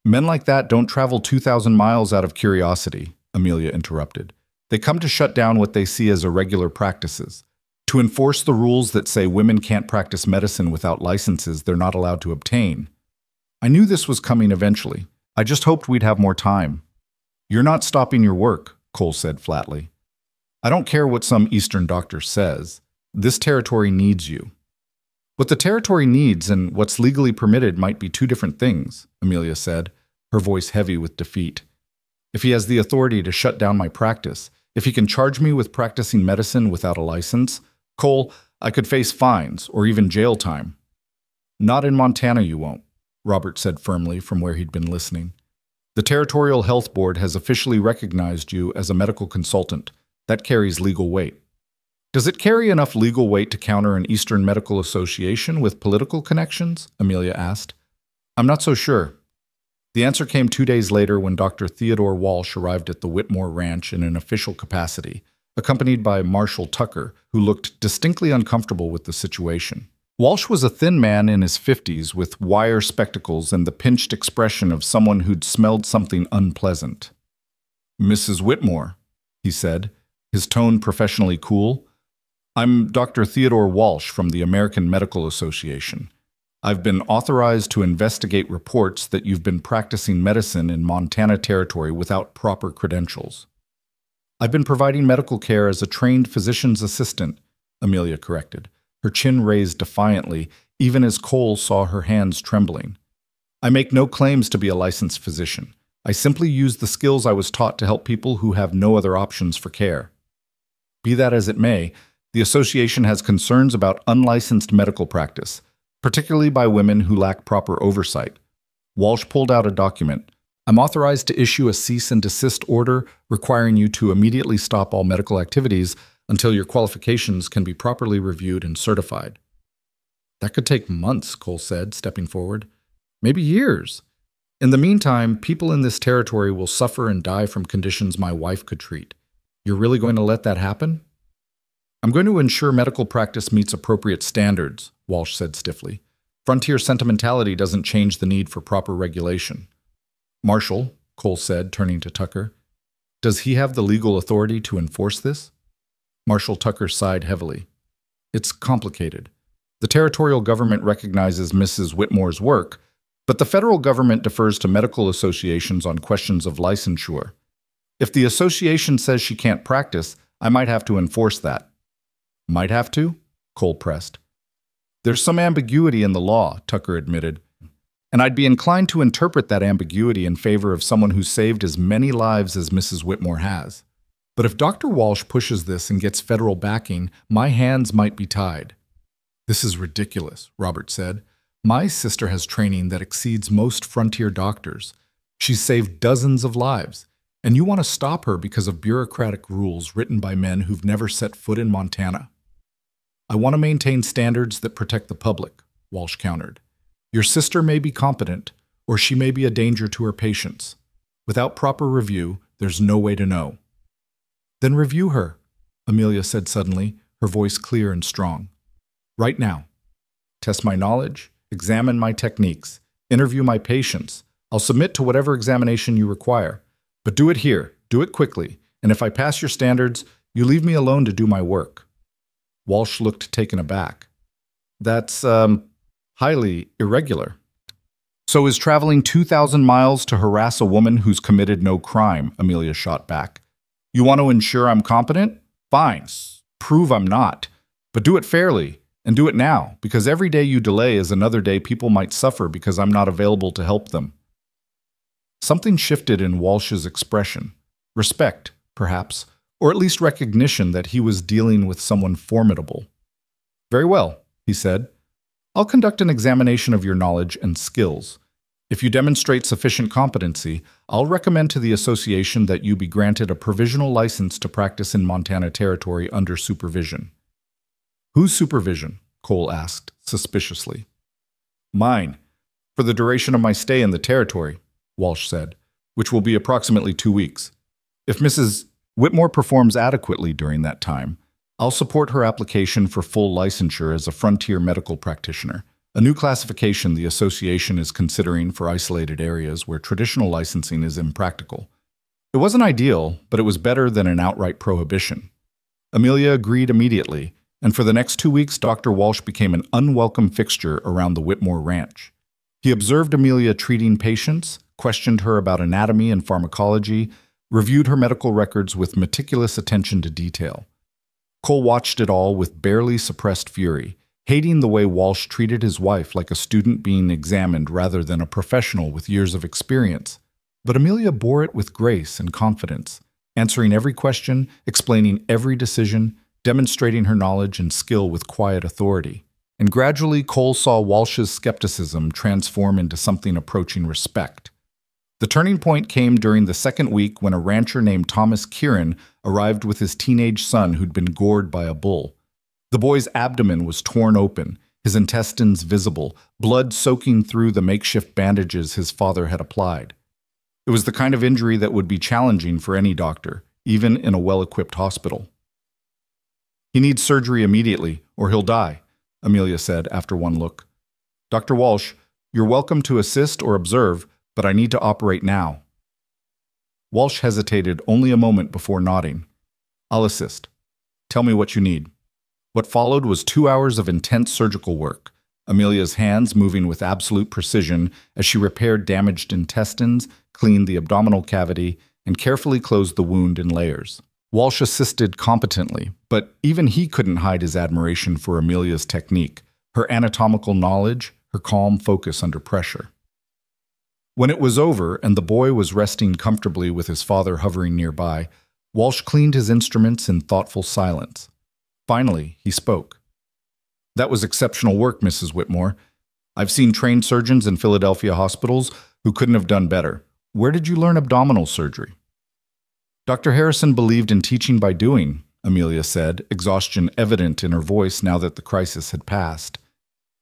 men like that don't travel 2,000 miles out of curiosity," Amelia interrupted. "They come to shut down what they see as irregular practices, to enforce the rules that say women can't practice medicine without licenses they're not allowed to obtain. I knew this was coming eventually. I just hoped we'd have more time." "You're not stopping your work," Cole said flatly. "I don't care what some Eastern doctor says. This territory needs you." "What the territory needs and what's legally permitted might be two different things," Amelia said, her voice heavy with defeat. "If he has the authority to shut down my practice, if he can charge me with practicing medicine without a license, Cole, I could face fines or even jail time." "Not in Montana you won't," Robert said firmly from where he'd been listening. "The Territorial Health Board has officially recognized you as a medical consultant. That carries legal weight. Does it carry enough legal weight to counter an Eastern Medical Association with political connections? Amelia asked. I'm not so sure. The answer came 2 days later when Dr. Theodore Walsh arrived at the Whitmore Ranch in an official capacity, accompanied by Marshal Tucker, who looked distinctly uncomfortable with the situation. Walsh was a thin man in his 50s with wire spectacles and the pinched expression of someone who'd smelled something unpleasant. Mrs. Whitmore, he said, his tone professionally cool. I'm Dr. Theodore Walsh from the American Medical Association. I've been authorized to investigate reports that you've been practicing medicine in Montana Territory without proper credentials. I've been providing medical care as a trained physician's assistant, Amelia corrected, her chin raised defiantly, even as Cole saw her hands trembling. I make no claims to be a licensed physician. I simply use the skills I was taught to help people who have no other options for care. Be that as it may, the association has concerns about unlicensed medical practice, particularly by women who lack proper oversight. Walsh pulled out a document. I'm authorized to issue a cease and desist order requiring you to immediately stop all medical activities until your qualifications can be properly reviewed and certified. That could take months, Cole said, stepping forward. Maybe years. In the meantime, people in this territory will suffer and die from conditions my wife could treat. You're really going to let that happen? I'm going to ensure medical practice meets appropriate standards, Walsh said stiffly. Frontier sentimentality doesn't change the need for proper regulation. Marshal, Cole said, turning to Tucker, does he have the legal authority to enforce this? Marshal Tucker sighed heavily. It's complicated. The territorial government recognizes Mrs. Whitmore's work, but the federal government defers to medical associations on questions of licensure. If the association says she can't practice, I might have to enforce that. Might have to? Cole pressed. There's some ambiguity in the law, Tucker admitted, and I'd be inclined to interpret that ambiguity in favor of someone who saved as many lives as Mrs. Whitmore has. But if Dr. Walsh pushes this and gets federal backing, my hands might be tied. This is ridiculous, Robert said. My sister has training that exceeds most frontier doctors. She's saved dozens of lives, and you want to stop her because of bureaucratic rules written by men who've never set foot in Montana. I want to maintain standards that protect the public, Walsh countered. Your sister may be competent, or she may be a danger to her patients. Without proper review, there's no way to know. Then review her, Amelia said suddenly, her voice clear and strong. Right now. Test my knowledge, examine my techniques, interview my patients. I'll submit to whatever examination you require. But do it here, do it quickly, and if I pass your standards, you leave me alone to do my work. Walsh looked taken aback. That's, highly irregular. So is traveling 2,000 miles to harass a woman who's committed no crime, Amelia shot back. You want to ensure I'm competent? Fine. Prove I'm not. But do it fairly, and do it now, because every day you delay is another day people might suffer because I'm not available to help them. Something shifted in Walsh's expression. Respect, perhaps, or at least recognition that he was dealing with someone formidable. Very well, he said. I'll conduct an examination of your knowledge and skills. If you demonstrate sufficient competency, I'll recommend to the association that you be granted a provisional license to practice in Montana Territory under supervision. Whose supervision? Cole asked, suspiciously. Mine, for the duration of my stay in the territory, Walsh said, which will be approximately 2 weeks. If Mrs. Whitmore performs adequately during that time, I'll support her application for full licensure as a frontier medical practitioner, a new classification the association is considering for isolated areas where traditional licensing is impractical. It wasn't ideal, but it was better than an outright prohibition. Amelia agreed immediately, and for the next 2 weeks, Dr. Walsh became an unwelcome fixture around the Whitmore Ranch. He observed Amelia treating patients, questioned her about anatomy and pharmacology, reviewed her medical records with meticulous attention to detail. Cole watched it all with barely suppressed fury, hating the way Walsh treated his wife like a student being examined rather than a professional with years of experience. But Amelia bore it with grace and confidence, answering every question, explaining every decision, demonstrating her knowledge and skill with quiet authority. And gradually, Cole saw Walsh's skepticism transform into something approaching respect. The turning point came during the second week when a rancher named Thomas Kieran arrived with his teenage son who'd been gored by a bull. The boy's abdomen was torn open, his intestines visible, blood soaking through the makeshift bandages his father had applied. It was the kind of injury that would be challenging for any doctor, even in a well-equipped hospital. "He needs surgery immediately, or he'll die," Amelia said after one look. "Dr. Walsh, you're welcome to assist or observe, but I need to operate now." Walsh hesitated only a moment before nodding. "I'll assist. Tell me what you need." What followed was 2 hours of intense surgical work, Amelia's hands moving with absolute precision as she repaired damaged intestines, cleaned the abdominal cavity, and carefully closed the wound in layers. Walsh assisted competently, but even he couldn't hide his admiration for Amelia's technique, her anatomical knowledge, her calm focus under pressure. When it was over and the boy was resting comfortably with his father hovering nearby, Walsh cleaned his instruments in thoughtful silence. Finally, he spoke. "That was exceptional work, Mrs. Whitmore. I've seen trained surgeons in Philadelphia hospitals who couldn't have done better. Where did you learn abdominal surgery?" "Dr. Harrison believed in teaching by doing," Amelia said, exhaustion evident in her voice now that the crisis had passed.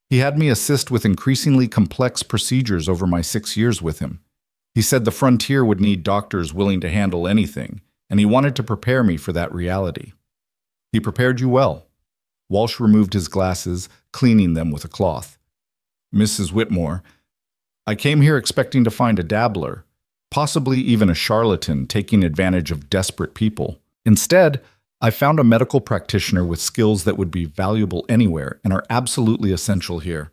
"He had me assist with increasingly complex procedures over my 6 years with him. He said the frontier would need doctors willing to handle anything, and he wanted to prepare me for that reality. He prepared you well." Walsh removed his glasses, cleaning them with a cloth. "Mrs. Whitmore, I came here expecting to find a dabbler, possibly even a charlatan taking advantage of desperate people. Instead, I found a medical practitioner with skills that would be valuable anywhere and are absolutely essential here.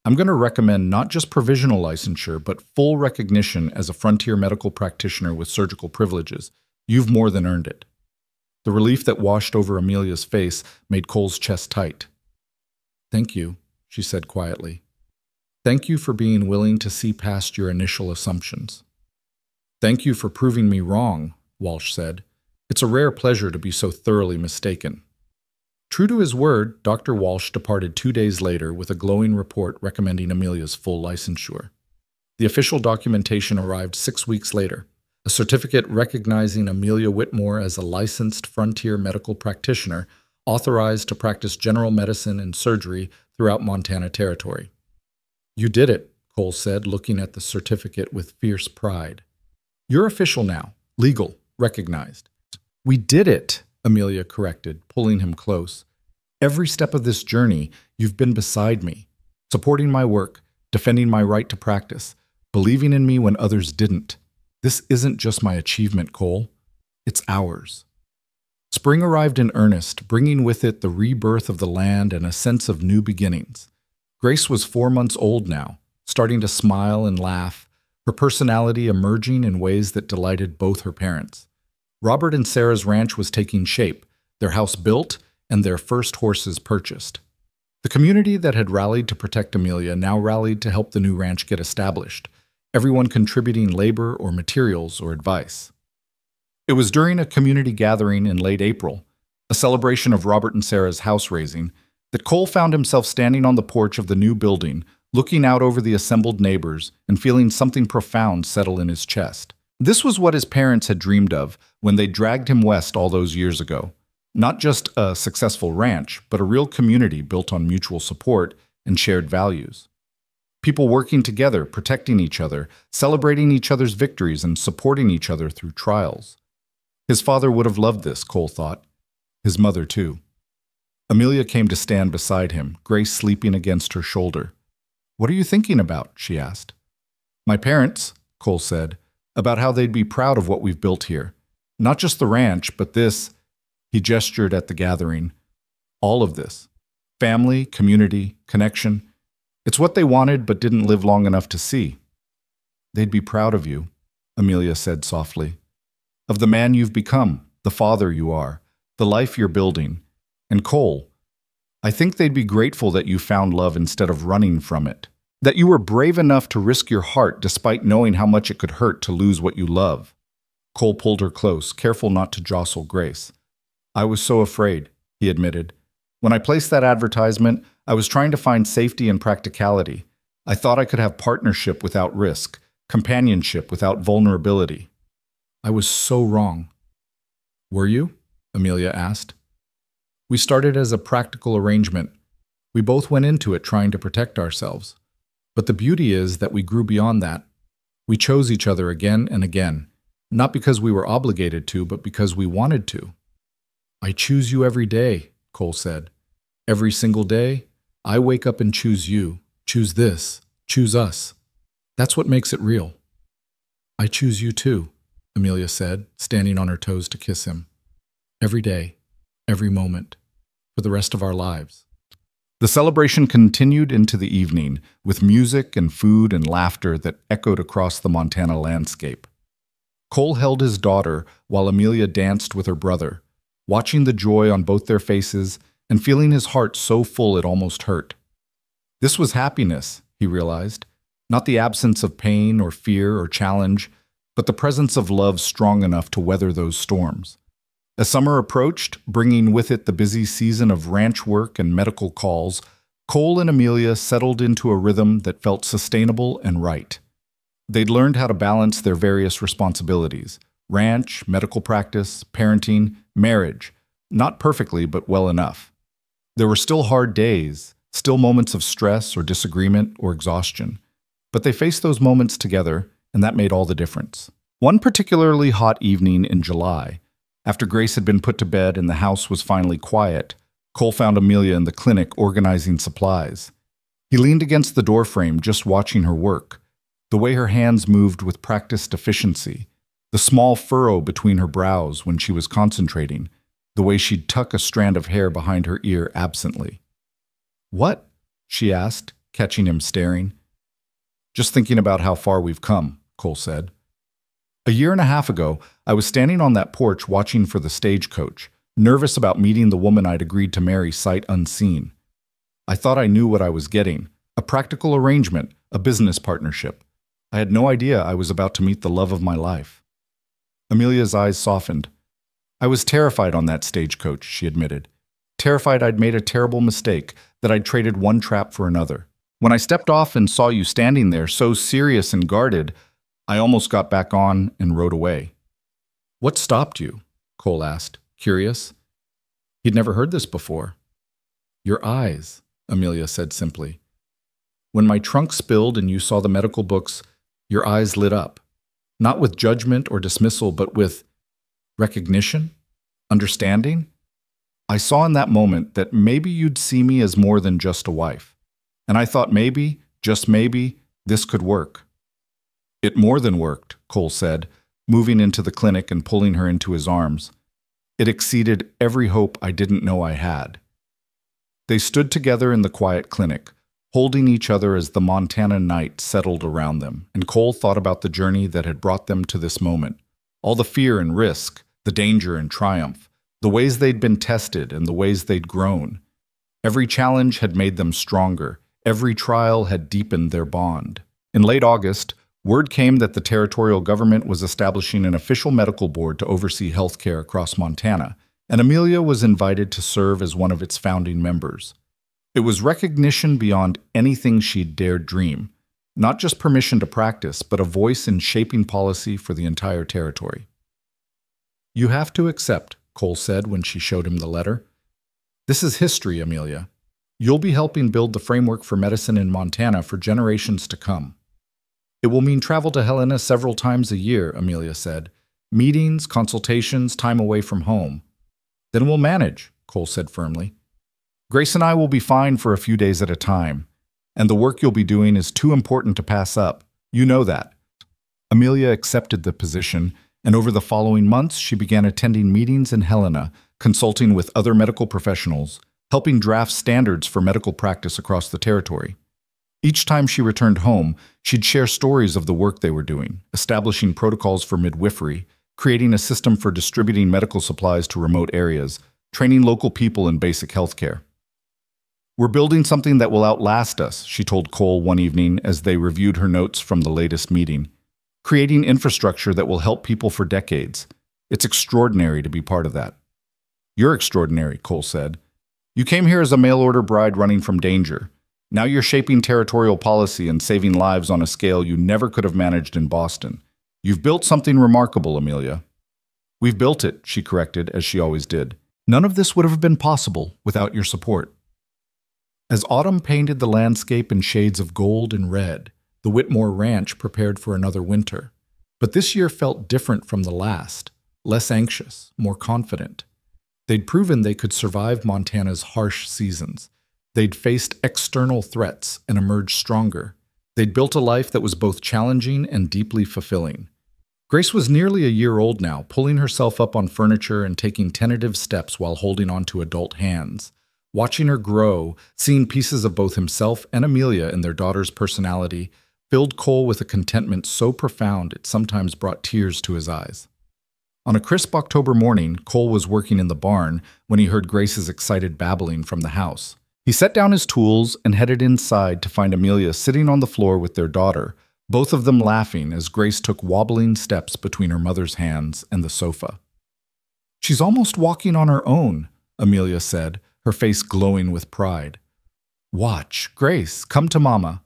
I'm going to recommend not just provisional licensure, but full recognition as a frontier medical practitioner with surgical privileges. You've more than earned it." The relief that washed over Amelia's face made Cole's chest tight. "Thank you," she said quietly. "Thank you for being willing to see past your initial assumptions." "Thank you for proving me wrong," Walsh said. "It's a rare pleasure to be so thoroughly mistaken." True to his word, Dr. Walsh departed 2 days later with a glowing report recommending Amelia's full licensure. The official documentation arrived 6 weeks later, a certificate recognizing Amelia Whitmore as a licensed frontier medical practitioner authorized to practice general medicine and surgery throughout Montana Territory. "You did it," Cole said, looking at the certificate with fierce pride. "You're official now, legal, recognized." "We did it," Amelia corrected, pulling him close. "Every step of this journey, you've been beside me, supporting my work, defending my right to practice, believing in me when others didn't. This isn't just my achievement, Cole. It's ours." Spring arrived in earnest, bringing with it the rebirth of the land and a sense of new beginnings. Grace was 4 months old now, starting to smile and laugh, her personality emerging in ways that delighted both her parents. Robert and Sarah's ranch was taking shape, their house built, and their first horses purchased. The community that had rallied to protect Amelia now rallied to help the new ranch get established, everyone contributing labor or materials or advice. It was during a community gathering in late April, a celebration of Robert and Sarah's house raising, that Cole found himself standing on the porch of the new building, looking out over the assembled neighbors and feeling something profound settle in his chest. This was what his parents had dreamed of when they dragged him west all those years ago. Not just a successful ranch, but a real community built on mutual support and shared values. People working together, protecting each other, celebrating each other's victories, and supporting each other through trials. His father would have loved this, Cole thought. His mother, too. Amelia came to stand beside him, Grace sleeping against her shoulder. "What are you thinking about?" she asked. "My parents," Cole said, "about how they'd be proud of what we've built here. Not just the ranch, but this," he gestured at the gathering, "all of this. Family, community, connection. It's what they wanted but didn't live long enough to see." "They'd be proud of you," Amelia said softly. "Of the man you've become, the father you are, the life you're building. And Cole, I think they'd be grateful that you found love instead of running from it. That you were brave enough to risk your heart despite knowing how much it could hurt to lose what you love." Cole pulled her close, careful not to jostle Grace. "I was so afraid," he admitted. "When I placed that advertisement, I was trying to find safety and practicality. I thought I could have partnership without risk, companionship without vulnerability. I was so wrong. Were you? Amelia asked. We started as a practical arrangement. We both went into it trying to protect ourselves. But the beauty is that we grew beyond that. We chose each other again and again, not because we were obligated to, but because we wanted to. I choose you every day, Cole said. Every single day, I wake up and choose you, choose this, choose us. That's what makes it real. I choose you too, Amelia said, standing on her toes to kiss him. Every day, every moment, for the rest of our lives. The celebration continued into the evening, with music and food and laughter that echoed across the Montana landscape. Cole held his daughter while Amelia danced with her brother, watching the joy on both their faces and feeling his heart so full it almost hurt. This was happiness, he realized, not the absence of pain or fear or challenge, but the presence of love strong enough to weather those storms. As summer approached, bringing with it the busy season of ranch work and medical calls, Cole and Amelia settled into a rhythm that felt sustainable and right. They'd learned how to balance their various responsibilities: ranch, medical practice, parenting, marriage. Not perfectly, but well enough. There were still hard days, still moments of stress or disagreement or exhaustion. But they faced those moments together, and that made all the difference. One particularly hot evening in July, after Grace had been put to bed and the house was finally quiet, Cole found Amelia in the clinic organizing supplies. He leaned against the doorframe just watching her work, the way her hands moved with practiced efficiency, the small furrow between her brows when she was concentrating, the way she'd tuck a strand of hair behind her ear absently. "What?" she asked, catching him staring. "Just thinking about how far we've come," Cole said. "A year and a half ago, I was standing on that porch watching for the stagecoach, nervous about meeting the woman I'd agreed to marry sight unseen. I thought I knew what I was getting, a practical arrangement, a business partnership. I had no idea I was about to meet the love of my life." Amelia's eyes softened. "I was terrified on that stagecoach," she admitted. "Terrified I'd made a terrible mistake, that I'd traded one trap for another. When I stepped off and saw you standing there, so serious and guarded, I almost got back on and rode away." "What stopped you?" Cole asked, curious. He'd never heard this before. "Your eyes," Amelia said simply. "When my trunk spilled and you saw the medical books, your eyes lit up. Not with judgment or dismissal, but with recognition, understanding. I saw in that moment that maybe you'd see me as more than just a wife. And I thought maybe, just maybe, this could work." "It more than worked," Cole said, moving into the clinic and pulling her into his arms. "It exceeded every hope I didn't know I had." They stood together in the quiet clinic, holding each other as the Montana night settled around them, and Cole thought about the journey that had brought them to this moment. All the fear and risk, the danger and triumph, the ways they'd been tested and the ways they'd grown. Every challenge had made them stronger. Every trial had deepened their bond. In late August, word came that the territorial government was establishing an official medical board to oversee healthcare across Montana, and Amelia was invited to serve as one of its founding members. It was recognition beyond anything she'd dared dream, not just permission to practice, but a voice in shaping policy for the entire territory. "You have to accept," Cole said when she showed him the letter. "This is history, Amelia. You'll be helping build the framework for medicine in Montana for generations to come." "It will mean travel to Helena several times a year," Amelia said. "Meetings, consultations, time away from home." "Then we'll manage," Cole said firmly. "Grace and I will be fine for a few days at a time, and the work you'll be doing is too important to pass up. You know that." Amelia accepted the position, and over the following months she began attending meetings in Helena, consulting with other medical professionals, helping draft standards for medical practice across the territory. Each time she returned home, she'd share stories of the work they were doing, establishing protocols for midwifery, creating a system for distributing medical supplies to remote areas, training local people in basic health care. "We're building something that will outlast us," she told Cole one evening as they reviewed her notes from the latest meeting. "Creating infrastructure that will help people for decades. It's extraordinary to be part of that." "You're extraordinary," Cole said. "You came here as a mail-order bride running from danger. Now you're shaping territorial policy and saving lives on a scale you never could have managed in Boston. You've built something remarkable, Amelia. We've built it, she corrected, as she always did. None of this would have been possible without your support. As autumn painted the landscape in shades of gold and red, the Whitmore Ranch prepared for another winter. But this year felt different from the last, less anxious, more confident. They'd proven they could survive Montana's harsh seasons. They'd faced external threats and emerged stronger. They'd built a life that was both challenging and deeply fulfilling. Grace was nearly a year old now, pulling herself up on furniture and taking tentative steps while holding onto adult hands. Watching her grow, seeing pieces of both himself and Amelia in their daughter's personality, filled Cole with a contentment so profound it sometimes brought tears to his eyes. On a crisp October morning, Cole was working in the barn when he heard Grace's excited babbling from the house. He set down his tools and headed inside to find Amelia sitting on the floor with their daughter, both of them laughing as Grace took wobbling steps between her mother's hands and the sofa. "She's almost walking on her own," Amelia said, her face glowing with pride. "Watch, Grace, come to Mama."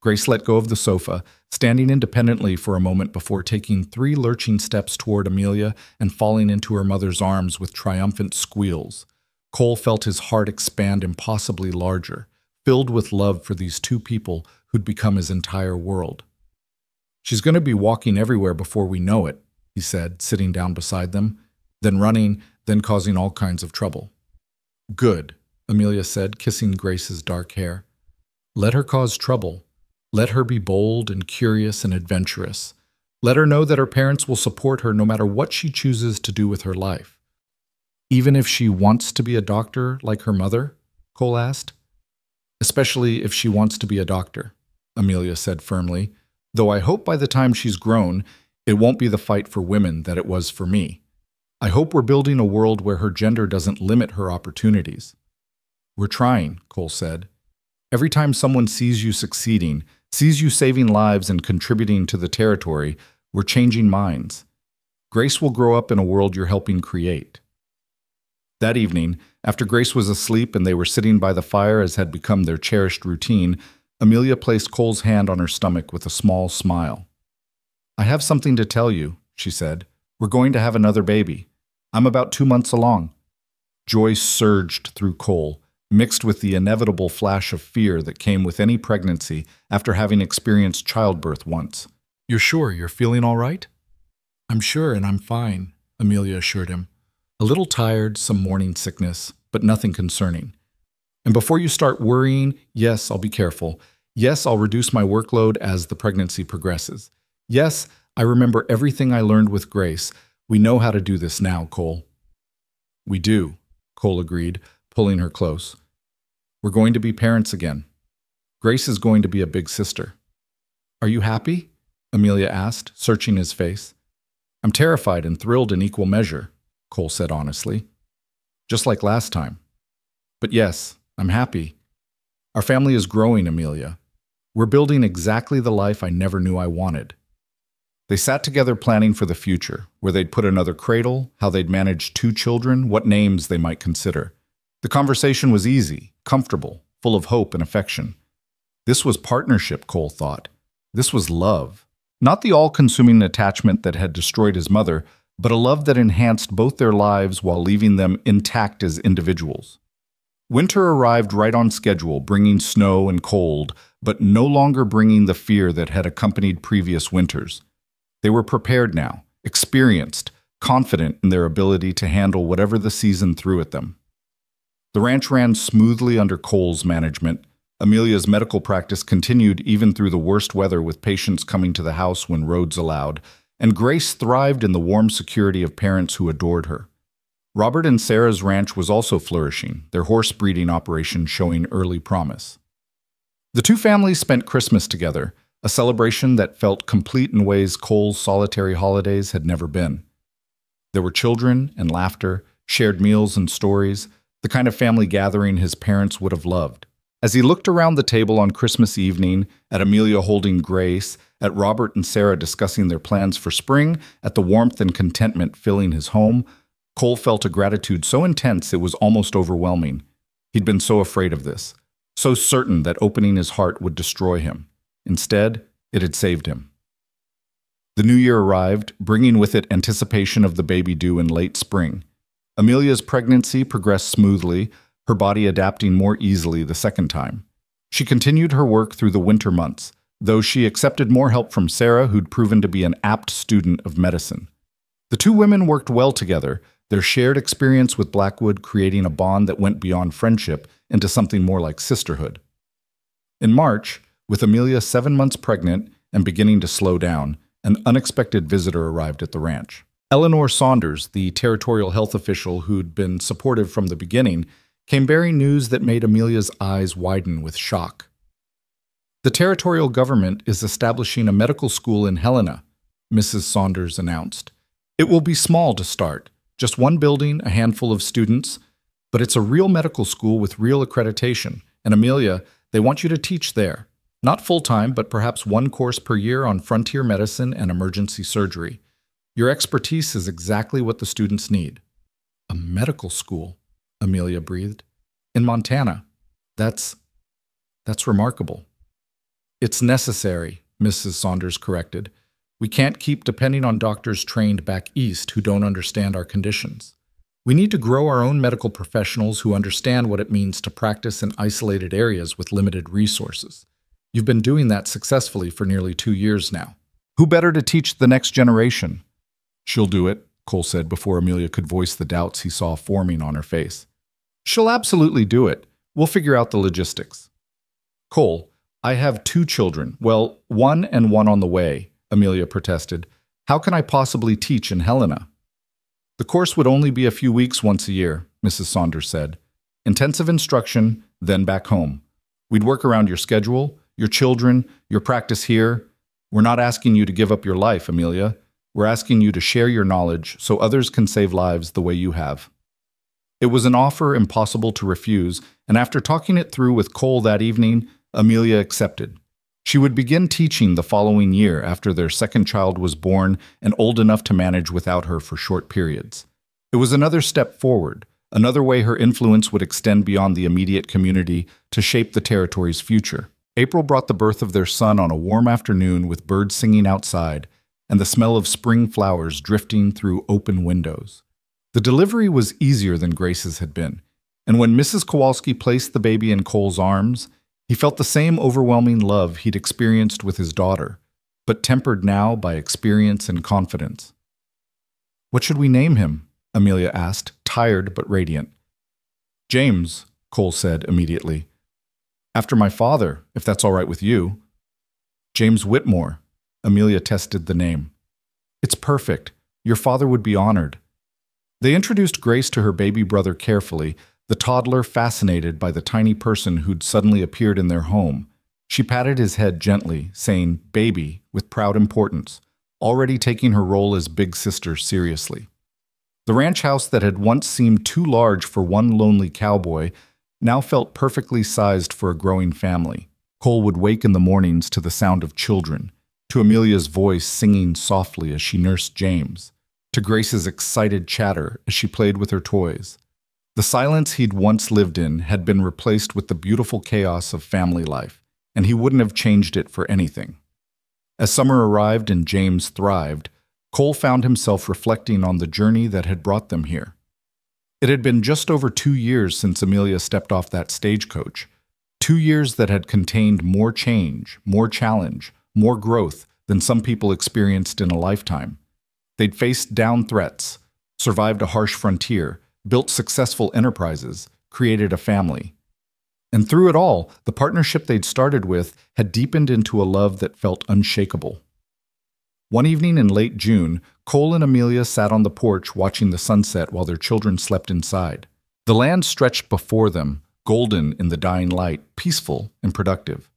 Grace let go of the sofa, standing independently for a moment before taking 3 lurching steps toward Amelia and falling into her mother's arms with triumphant squeals. Cole felt his heart expand impossibly larger, filled with love for these 2 people who'd become his entire world. "She's going to be walking everywhere before we know it," he said, sitting down beside them, then running, then causing all kinds of trouble. "Good," Amelia said, kissing Grace's dark hair. "Let her cause trouble. Let her be bold and curious and adventurous. Let her know that her parents will support her no matter what she chooses to do with her life." "Even if she wants to be a doctor like her mother?" Cole asked. "Especially if she wants to be a doctor," Amelia said firmly, "though I hope by the time she's grown, it won't be the fight for women that it was for me. I hope we're building a world where her gender doesn't limit her opportunities." "We're trying," Cole said. "Every time someone sees you succeeding, sees you saving lives and contributing to the territory, we're changing minds. Grace will grow up in a world you're helping create." That evening, after Grace was asleep and they were sitting by the fire as had become their cherished routine, Amelia placed Cole's hand on her stomach with a small smile. "I have something to tell you," she said. "We're going to have another baby. I'm about 2 months along." Joy surged through Cole, mixed with the inevitable flash of fear that came with any pregnancy after having experienced childbirth once. "You're sure you're feeling all right?" "I'm sure and I'm fine," Amelia assured him. "A little tired, some morning sickness, but nothing concerning. And before you start worrying, yes, I'll be careful. Yes, I'll reduce my workload as the pregnancy progresses. Yes, I remember everything I learned with Grace. We know how to do this now, Cole." "We do," Cole agreed, pulling her close. "We're going to be parents again. Grace is going to be a big sister." "Are you happy?" Amelia asked, searching his face. "I'm terrified and thrilled in equal measure," Cole said honestly. "Just like last time. But yes, I'm happy. Our family is growing, Amelia. We're building exactly the life I never knew I wanted." They sat together planning for the future, where they'd put another cradle, how they'd manage 2 children, what names they might consider. The conversation was easy, comfortable, full of hope and affection. This was partnership, Cole thought. This was love. Not the all-consuming attachment that had destroyed his mother, but a love that enhanced both their lives while leaving them intact as individuals. Winter arrived right on schedule, bringing snow and cold, but no longer bringing the fear that had accompanied previous winters. They were prepared now, experienced, confident in their ability to handle whatever the season threw at them. The ranch ran smoothly under Cole's management. Amelia's medical practice continued even through the worst weather, with patients coming to the house when roads allowed, and Grace thrived in the warm security of parents who adored her. Robert and Sarah's ranch was also flourishing, their horse breeding operation showing early promise. The 2 families spent Christmas together, a celebration that felt complete in ways Cole's solitary holidays had never been. There were children and laughter, shared meals and stories, the kind of family gathering his parents would have loved. As he looked around the table on Christmas evening, at Amelia holding Grace, at Robert and Sarah discussing their plans for spring, at the warmth and contentment filling his home, Cole felt a gratitude so intense it was almost overwhelming. He'd been so afraid of this, so certain that opening his heart would destroy him. Instead, it had saved him. The new year arrived, bringing with it anticipation of the baby due in late spring. Amelia's pregnancy progressed smoothly, her body adapting more easily the second time. She continued her work through the winter months, though she accepted more help from Sarah, who'd proven to be an apt student of medicine. The two women worked well together, their shared experience with Blackwood creating a bond that went beyond friendship into something more like sisterhood. In March, with Amelia 7 months pregnant and beginning to slow down, an unexpected visitor arrived at the ranch. Eleanor Saunders, the territorial health official who'd been supportive from the beginning, came bearing news that made Amelia's eyes widen with shock. The territorial government is establishing a medical school in Helena, Mrs. Saunders announced. It will be small to start, just one building, a handful of students, but it's a real medical school with real accreditation. And Amelia, they want you to teach there. Not full-time, but perhaps one course per year on frontier medicine and emergency surgery. Your expertise is exactly what the students need. A medical school, Amelia breathed. In Montana. That's remarkable. It's necessary, Mrs. Saunders corrected. We can't keep depending on doctors trained back east who don't understand our conditions. We need to grow our own medical professionals who understand what it means to practice in isolated areas with limited resources. You've been doing that successfully for nearly 2 years now. Who better to teach the next generation? She'll do it, Cole said before Amelia could voice the doubts he saw forming on her face. She'll absolutely do it. We'll figure out the logistics. Cole, I have 2 children. Well, 1 and 1 on the way, Amelia protested. How can I possibly teach in Helena? The course would only be a few weeks once a year, Mrs. Saunders said. Intensive instruction, then back home. We'd work around your schedule, your children, your practice here. We're not asking you to give up your life, Amelia. We're asking you to share your knowledge so others can save lives the way you have. It was an offer impossible to refuse, and after talking it through with Cole that evening, Amelia accepted. She would begin teaching the following year after their second child was born and old enough to manage without her for short periods. It was another step forward, another way her influence would extend beyond the immediate community to shape the territory's future. April brought the birth of their son on a warm afternoon with birds singing outside and the smell of spring flowers drifting through open windows. The delivery was easier than Grace's had been, and when Mrs. Kowalski placed the baby in Cole's arms, he felt the same overwhelming love he'd experienced with his daughter, but tempered now by experience and confidence. What should we name him? Amelia asked, tired but radiant. James, Cole said immediately. After my father, if that's all right with you. James Whitmore. Amelia tested the name. It's perfect. Your father would be honored. They introduced Grace to her baby brother carefully, the toddler fascinated by the tiny person who'd suddenly appeared in their home. She patted his head gently, saying, "Baby," with proud importance, already taking her role as big sister seriously. The ranch house that had once seemed too large for one lonely cowboy now felt perfectly sized for a growing family. Cole would wake in the mornings to the sound of children, to Amelia's voice singing softly as she nursed James, to Grace's excited chatter as she played with her toys. The silence he'd once lived in had been replaced with the beautiful chaos of family life, and he wouldn't have changed it for anything. As summer arrived and James thrived, Cole found himself reflecting on the journey that had brought them here. It had been just over 2 years since Amelia stepped off that stagecoach, 2 years that had contained more change, more challenge, more growth than some people experienced in a lifetime. They'd faced down threats, survived a harsh frontier, built successful enterprises, created a family. And through it all, the partnership they'd started with had deepened into a love that felt unshakable. One evening in late June, Cole and Amelia sat on the porch watching the sunset while their children slept inside. The land stretched before them, golden in the dying light, peaceful and productive.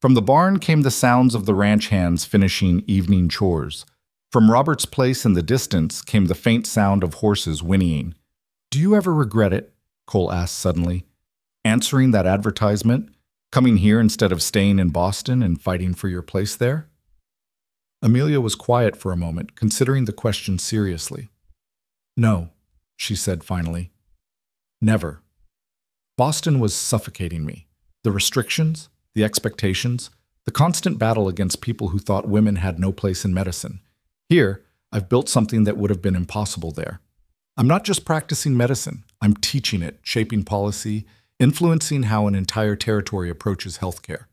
From the barn came the sounds of the ranch hands finishing evening chores. From Robert's place in the distance came the faint sound of horses whinnying. "Do you ever regret it?" Cole asked suddenly. "Answering that advertisement? Coming here instead of staying in Boston and fighting for your place there?" Amelia was quiet for a moment, considering the question seriously. "No," she said finally. "Never. Boston was suffocating me. The restrictions, the expectations, the constant battle against people who thought women had no place in medicine. Here, I've built something that would have been impossible there. I'm not just practicing medicine, I'm teaching it, shaping policy, influencing how an entire territory approaches healthcare.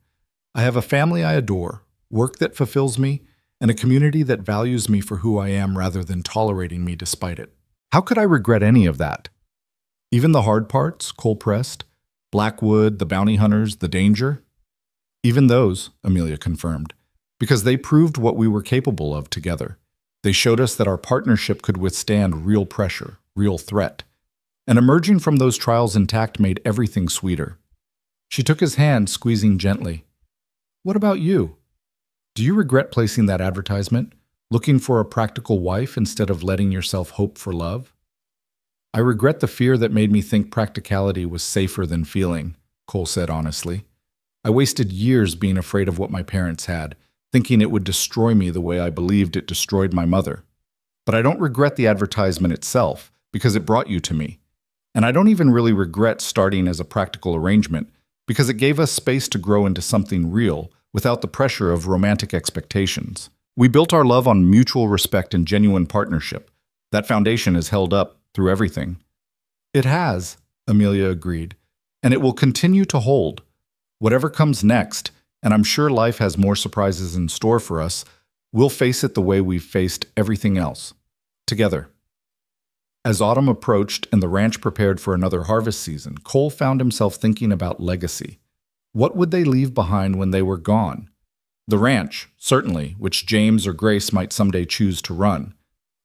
I have a family I adore, work that fulfills me, and a community that values me for who I am rather than tolerating me despite it. How could I regret any of that? Even the hard parts, Cole pressed, Blackwood, the bounty hunters, the danger? Even those, Amelia confirmed, because they proved what we were capable of together. They showed us that our partnership could withstand real pressure, real threat. And emerging from those trials intact made everything sweeter. She took his hand, squeezing gently. What about you? Do you regret placing that advertisement, looking for a practical wife instead of letting yourself hope for love? I regret the fear that made me think practicality was safer than feeling, Cole said honestly. I wasted years being afraid of what my parents had, thinking it would destroy me the way I believed it destroyed my mother. But I don't regret the advertisement itself, because it brought you to me. And I don't even really regret starting as a practical arrangement, because it gave us space to grow into something real without the pressure of romantic expectations. We built our love on mutual respect and genuine partnership. That foundation has held up through everything. It has, Amelia agreed, and it will continue to hold. Whatever comes next, and I'm sure life has more surprises in store for us, we'll face it the way we've faced everything else, together. As autumn approached and the ranch prepared for another harvest season, Cole found himself thinking about legacy. What would they leave behind when they were gone? The ranch, certainly, which James or Grace might someday choose to run.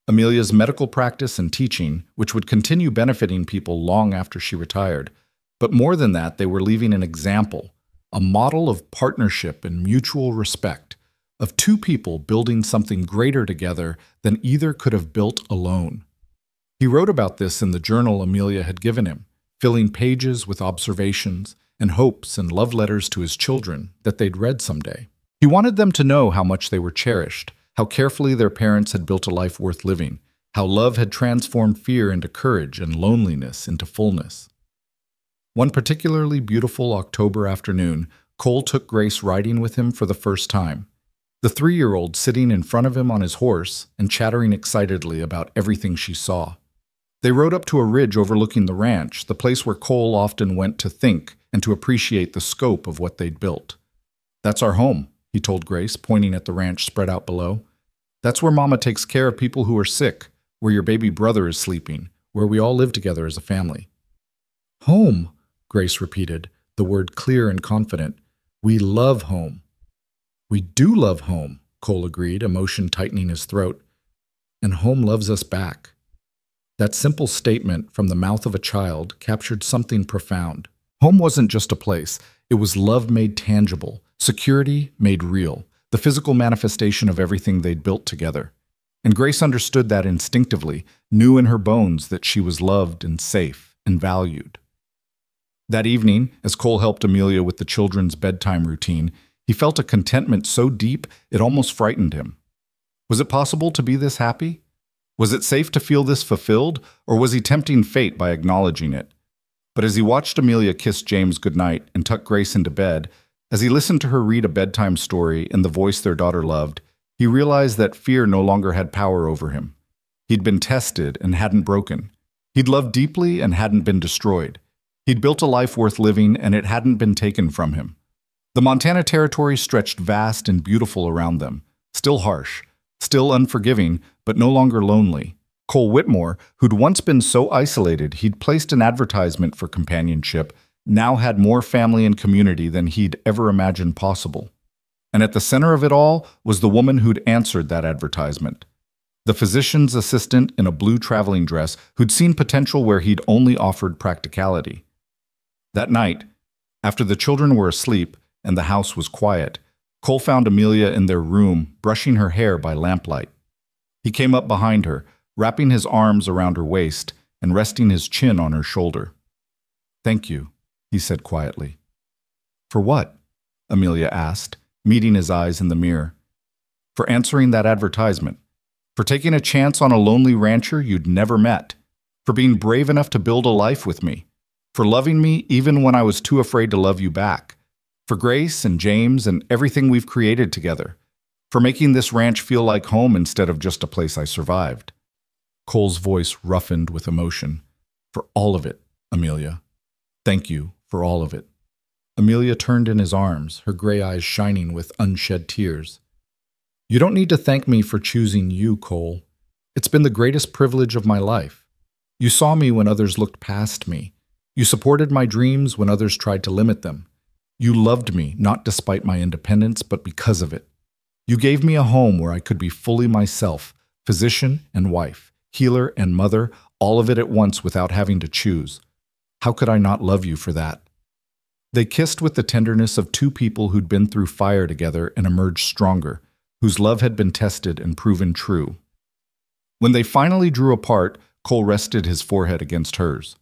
Amelia's medical practice and teaching, which would continue benefiting people long after she retired. But more than that, they were leaving an example, a model of partnership and mutual respect, of two people building something greater together than either could have built alone. He wrote about this in the journal Amelia had given him, filling pages with observations and hopes and love letters to his children that they'd read someday. He wanted them to know how much they were cherished, how carefully their parents had built a life worth living, how love had transformed fear into courage and loneliness into fullness. One particularly beautiful October afternoon, Cole took Grace riding with him for the first time. The 3-year-old sitting in front of him on his horse and chattering excitedly about everything she saw. They rode up to a ridge overlooking the ranch, the place where Cole often went to think and to appreciate the scope of what they'd built. That's our home, he told Grace, pointing at the ranch spread out below. That's where Mama takes care of people who are sick, where your baby brother is sleeping, where we all live together as a family. Home, Grace repeated, the word clear and confident. We love home. We do love home, Cole agreed, emotion tightening his throat. And home loves us back. That simple statement from the mouth of a child captured something profound. Home wasn't just a place. It was love made tangible, security made real, the physical manifestation of everything they'd built together. And Grace understood that instinctively, knew in her bones that she was loved and safe and valued. That evening, as Cole helped Amelia with the children's bedtime routine, he felt a contentment so deep it almost frightened him. Was it possible to be this happy? Was it safe to feel this fulfilled, or was he tempting fate by acknowledging it? But as he watched Amelia kiss James goodnight and tuck Grace into bed, as he listened to her read a bedtime story in the voice their daughter loved, he realized that fear no longer had power over him. He'd been tested and hadn't broken. He'd loved deeply and hadn't been destroyed. He'd built a life worth living and it hadn't been taken from him. The Montana Territory stretched vast and beautiful around them, still harsh, still unforgiving, but no longer lonely. Cole Whitmore, who'd once been so isolated he'd placed an advertisement for companionship, now had more family and community than he'd ever imagined possible. And at the center of it all was the woman who'd answered that advertisement. The physician's assistant in a blue traveling dress who'd seen potential where he'd only offered practicality. That night, after the children were asleep and the house was quiet, Cole found Amelia in their room, brushing her hair by lamplight. He came up behind her, wrapping his arms around her waist and resting his chin on her shoulder. "Thank you," he said quietly. "For what?" Amelia asked, meeting his eyes in the mirror. "For answering that advertisement. For taking a chance on a lonely rancher you'd never met. For being brave enough to build a life with me. For loving me even when I was too afraid to love you back. For Grace and James and everything we've created together. For making this ranch feel like home instead of just a place I survived. Cole's voice roughened with emotion. For all of it, Amelia. Thank you for all of it. Amelia turned in his arms, her gray eyes shining with unshed tears. You don't need to thank me for choosing you, Cole. It's been the greatest privilege of my life. You saw me when others looked past me. You supported my dreams when others tried to limit them. You loved me, not despite my independence, but because of it. You gave me a home where I could be fully myself, physician and wife, healer and mother, all of it at once without having to choose. How could I not love you for that? They kissed with the tenderness of two people who'd been through fire together and emerged stronger, whose love had been tested and proven true. When they finally drew apart, Cole rested his forehead against hers.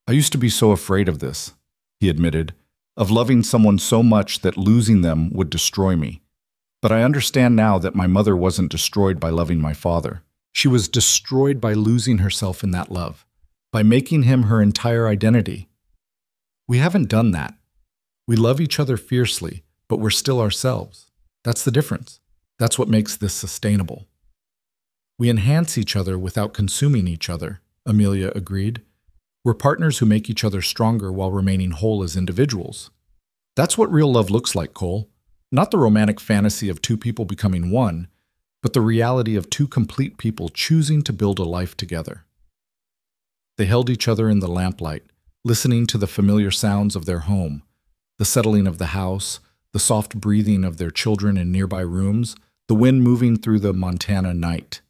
I used to be so afraid of this, he admitted, of loving someone so much that losing them would destroy me. But I understand now that my mother wasn't destroyed by loving my father. She was destroyed by losing herself in that love, by making him her entire identity. We haven't done that. We love each other fiercely, but we're still ourselves. That's the difference. That's what makes this sustainable. We enhance each other without consuming each other, Amelia agreed. We're partners who make each other stronger while remaining whole as individuals. That's what real love looks like, Cole. Not the romantic fantasy of two people becoming one, but the reality of two complete people choosing to build a life together. They held each other in the lamplight, listening to the familiar sounds of their home, the settling of the house, the soft breathing of their children in nearby rooms, the wind moving through the Montana night.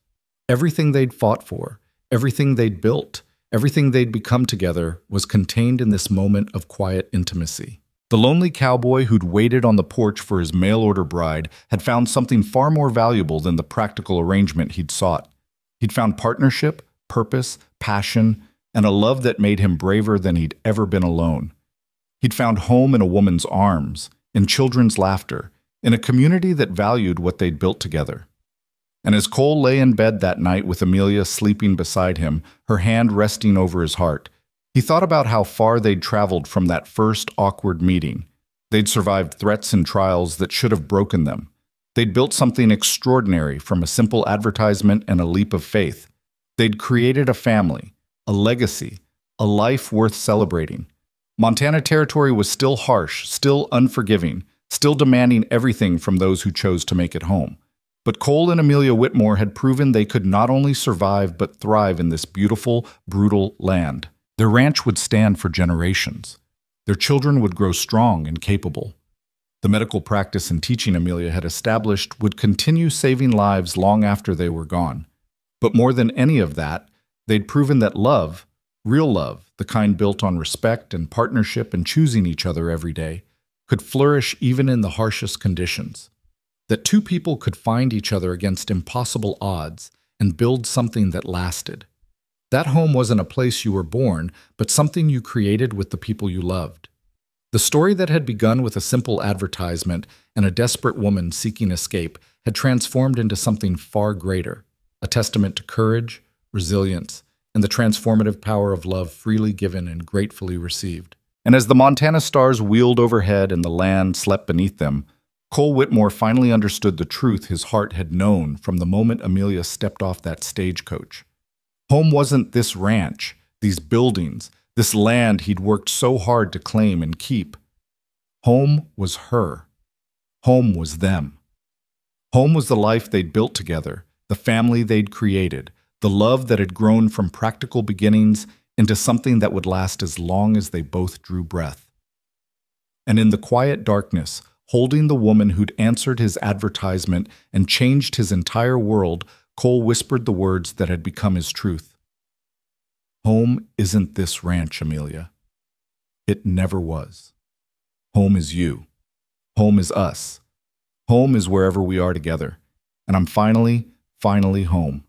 Everything they'd fought for, everything they'd built, everything they'd become together was contained in this moment of quiet intimacy. The lonely cowboy who'd waited on the porch for his mail-order bride had found something far more valuable than the practical arrangement he'd sought. He'd found partnership, purpose, passion, and a love that made him braver than he'd ever been alone. He'd found home in a woman's arms, in children's laughter, in a community that valued what they'd built together. And as Cole lay in bed that night with Amelia sleeping beside him, her hand resting over his heart, he thought about how far they'd traveled from that first awkward meeting. They'd survived threats and trials that should have broken them. They'd built something extraordinary from a simple advertisement and a leap of faith. They'd created a family, a legacy, a life worth celebrating. Montana territory was still harsh, still unforgiving, still demanding everything from those who chose to make it home. But Cole and Amelia Whitmore had proven they could not only survive but thrive in this beautiful, brutal land. Their ranch would stand for generations. Their children would grow strong and capable. The medical practice and teaching Amelia had established would continue saving lives long after they were gone. But more than any of that, they'd proven that love, real love, the kind built on respect and partnership and choosing each other every day, could flourish even in the harshest conditions. That two people could find each other against impossible odds and build something that lasted. That home wasn't a place you were born, but something you created with the people you loved. The story that had begun with a simple advertisement and a desperate woman seeking escape had transformed into something far greater, a testament to courage, resilience, and the transformative power of love freely given and gratefully received. And as the Montana stars wheeled overhead and the land slept beneath them, Cole Whitmore finally understood the truth his heart had known from the moment Amelia stepped off that stagecoach. Home wasn't this ranch, these buildings, this land he'd worked so hard to claim and keep. Home was her. Home was them. Home was the life they'd built together, the family they'd created, the love that had grown from practical beginnings into something that would last as long as they both drew breath. And in the quiet darkness, holding the woman who'd answered his advertisement and changed his entire world, Cole whispered the words that had become his truth. Home isn't this ranch, Amelia. It never was. Home is you. Home is us. Home is wherever we are together. And I'm finally home.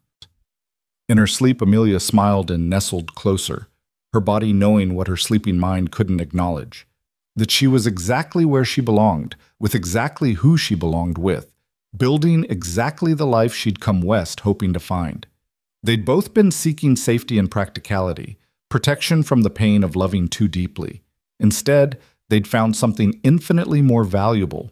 In her sleep, Amelia smiled and nestled closer, her body knowing what her sleeping mind couldn't acknowledge, that she was exactly where she belonged, with exactly who she belonged with, building exactly the life she'd come west hoping to find. They'd both been seeking safety and practicality, protection from the pain of loving too deeply. Instead, They'd found something infinitely more valuable: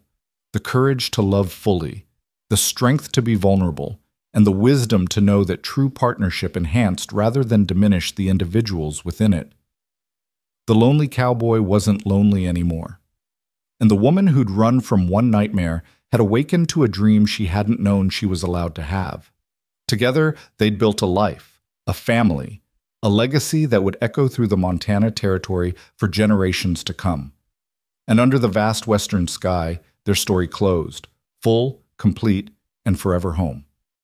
the courage to love fully, the strength to be vulnerable, and the wisdom to know that true partnership enhanced rather than diminished the individuals within it. The lonely cowboy wasn't lonely anymore, and the woman who'd run from one nightmare had awakened to a dream she hadn't known she was allowed to have. Together, they'd built a life, a family, a legacy that would echo through the Montana Territory for generations to come. And under the vast western sky, their story closed, full, complete, and forever home.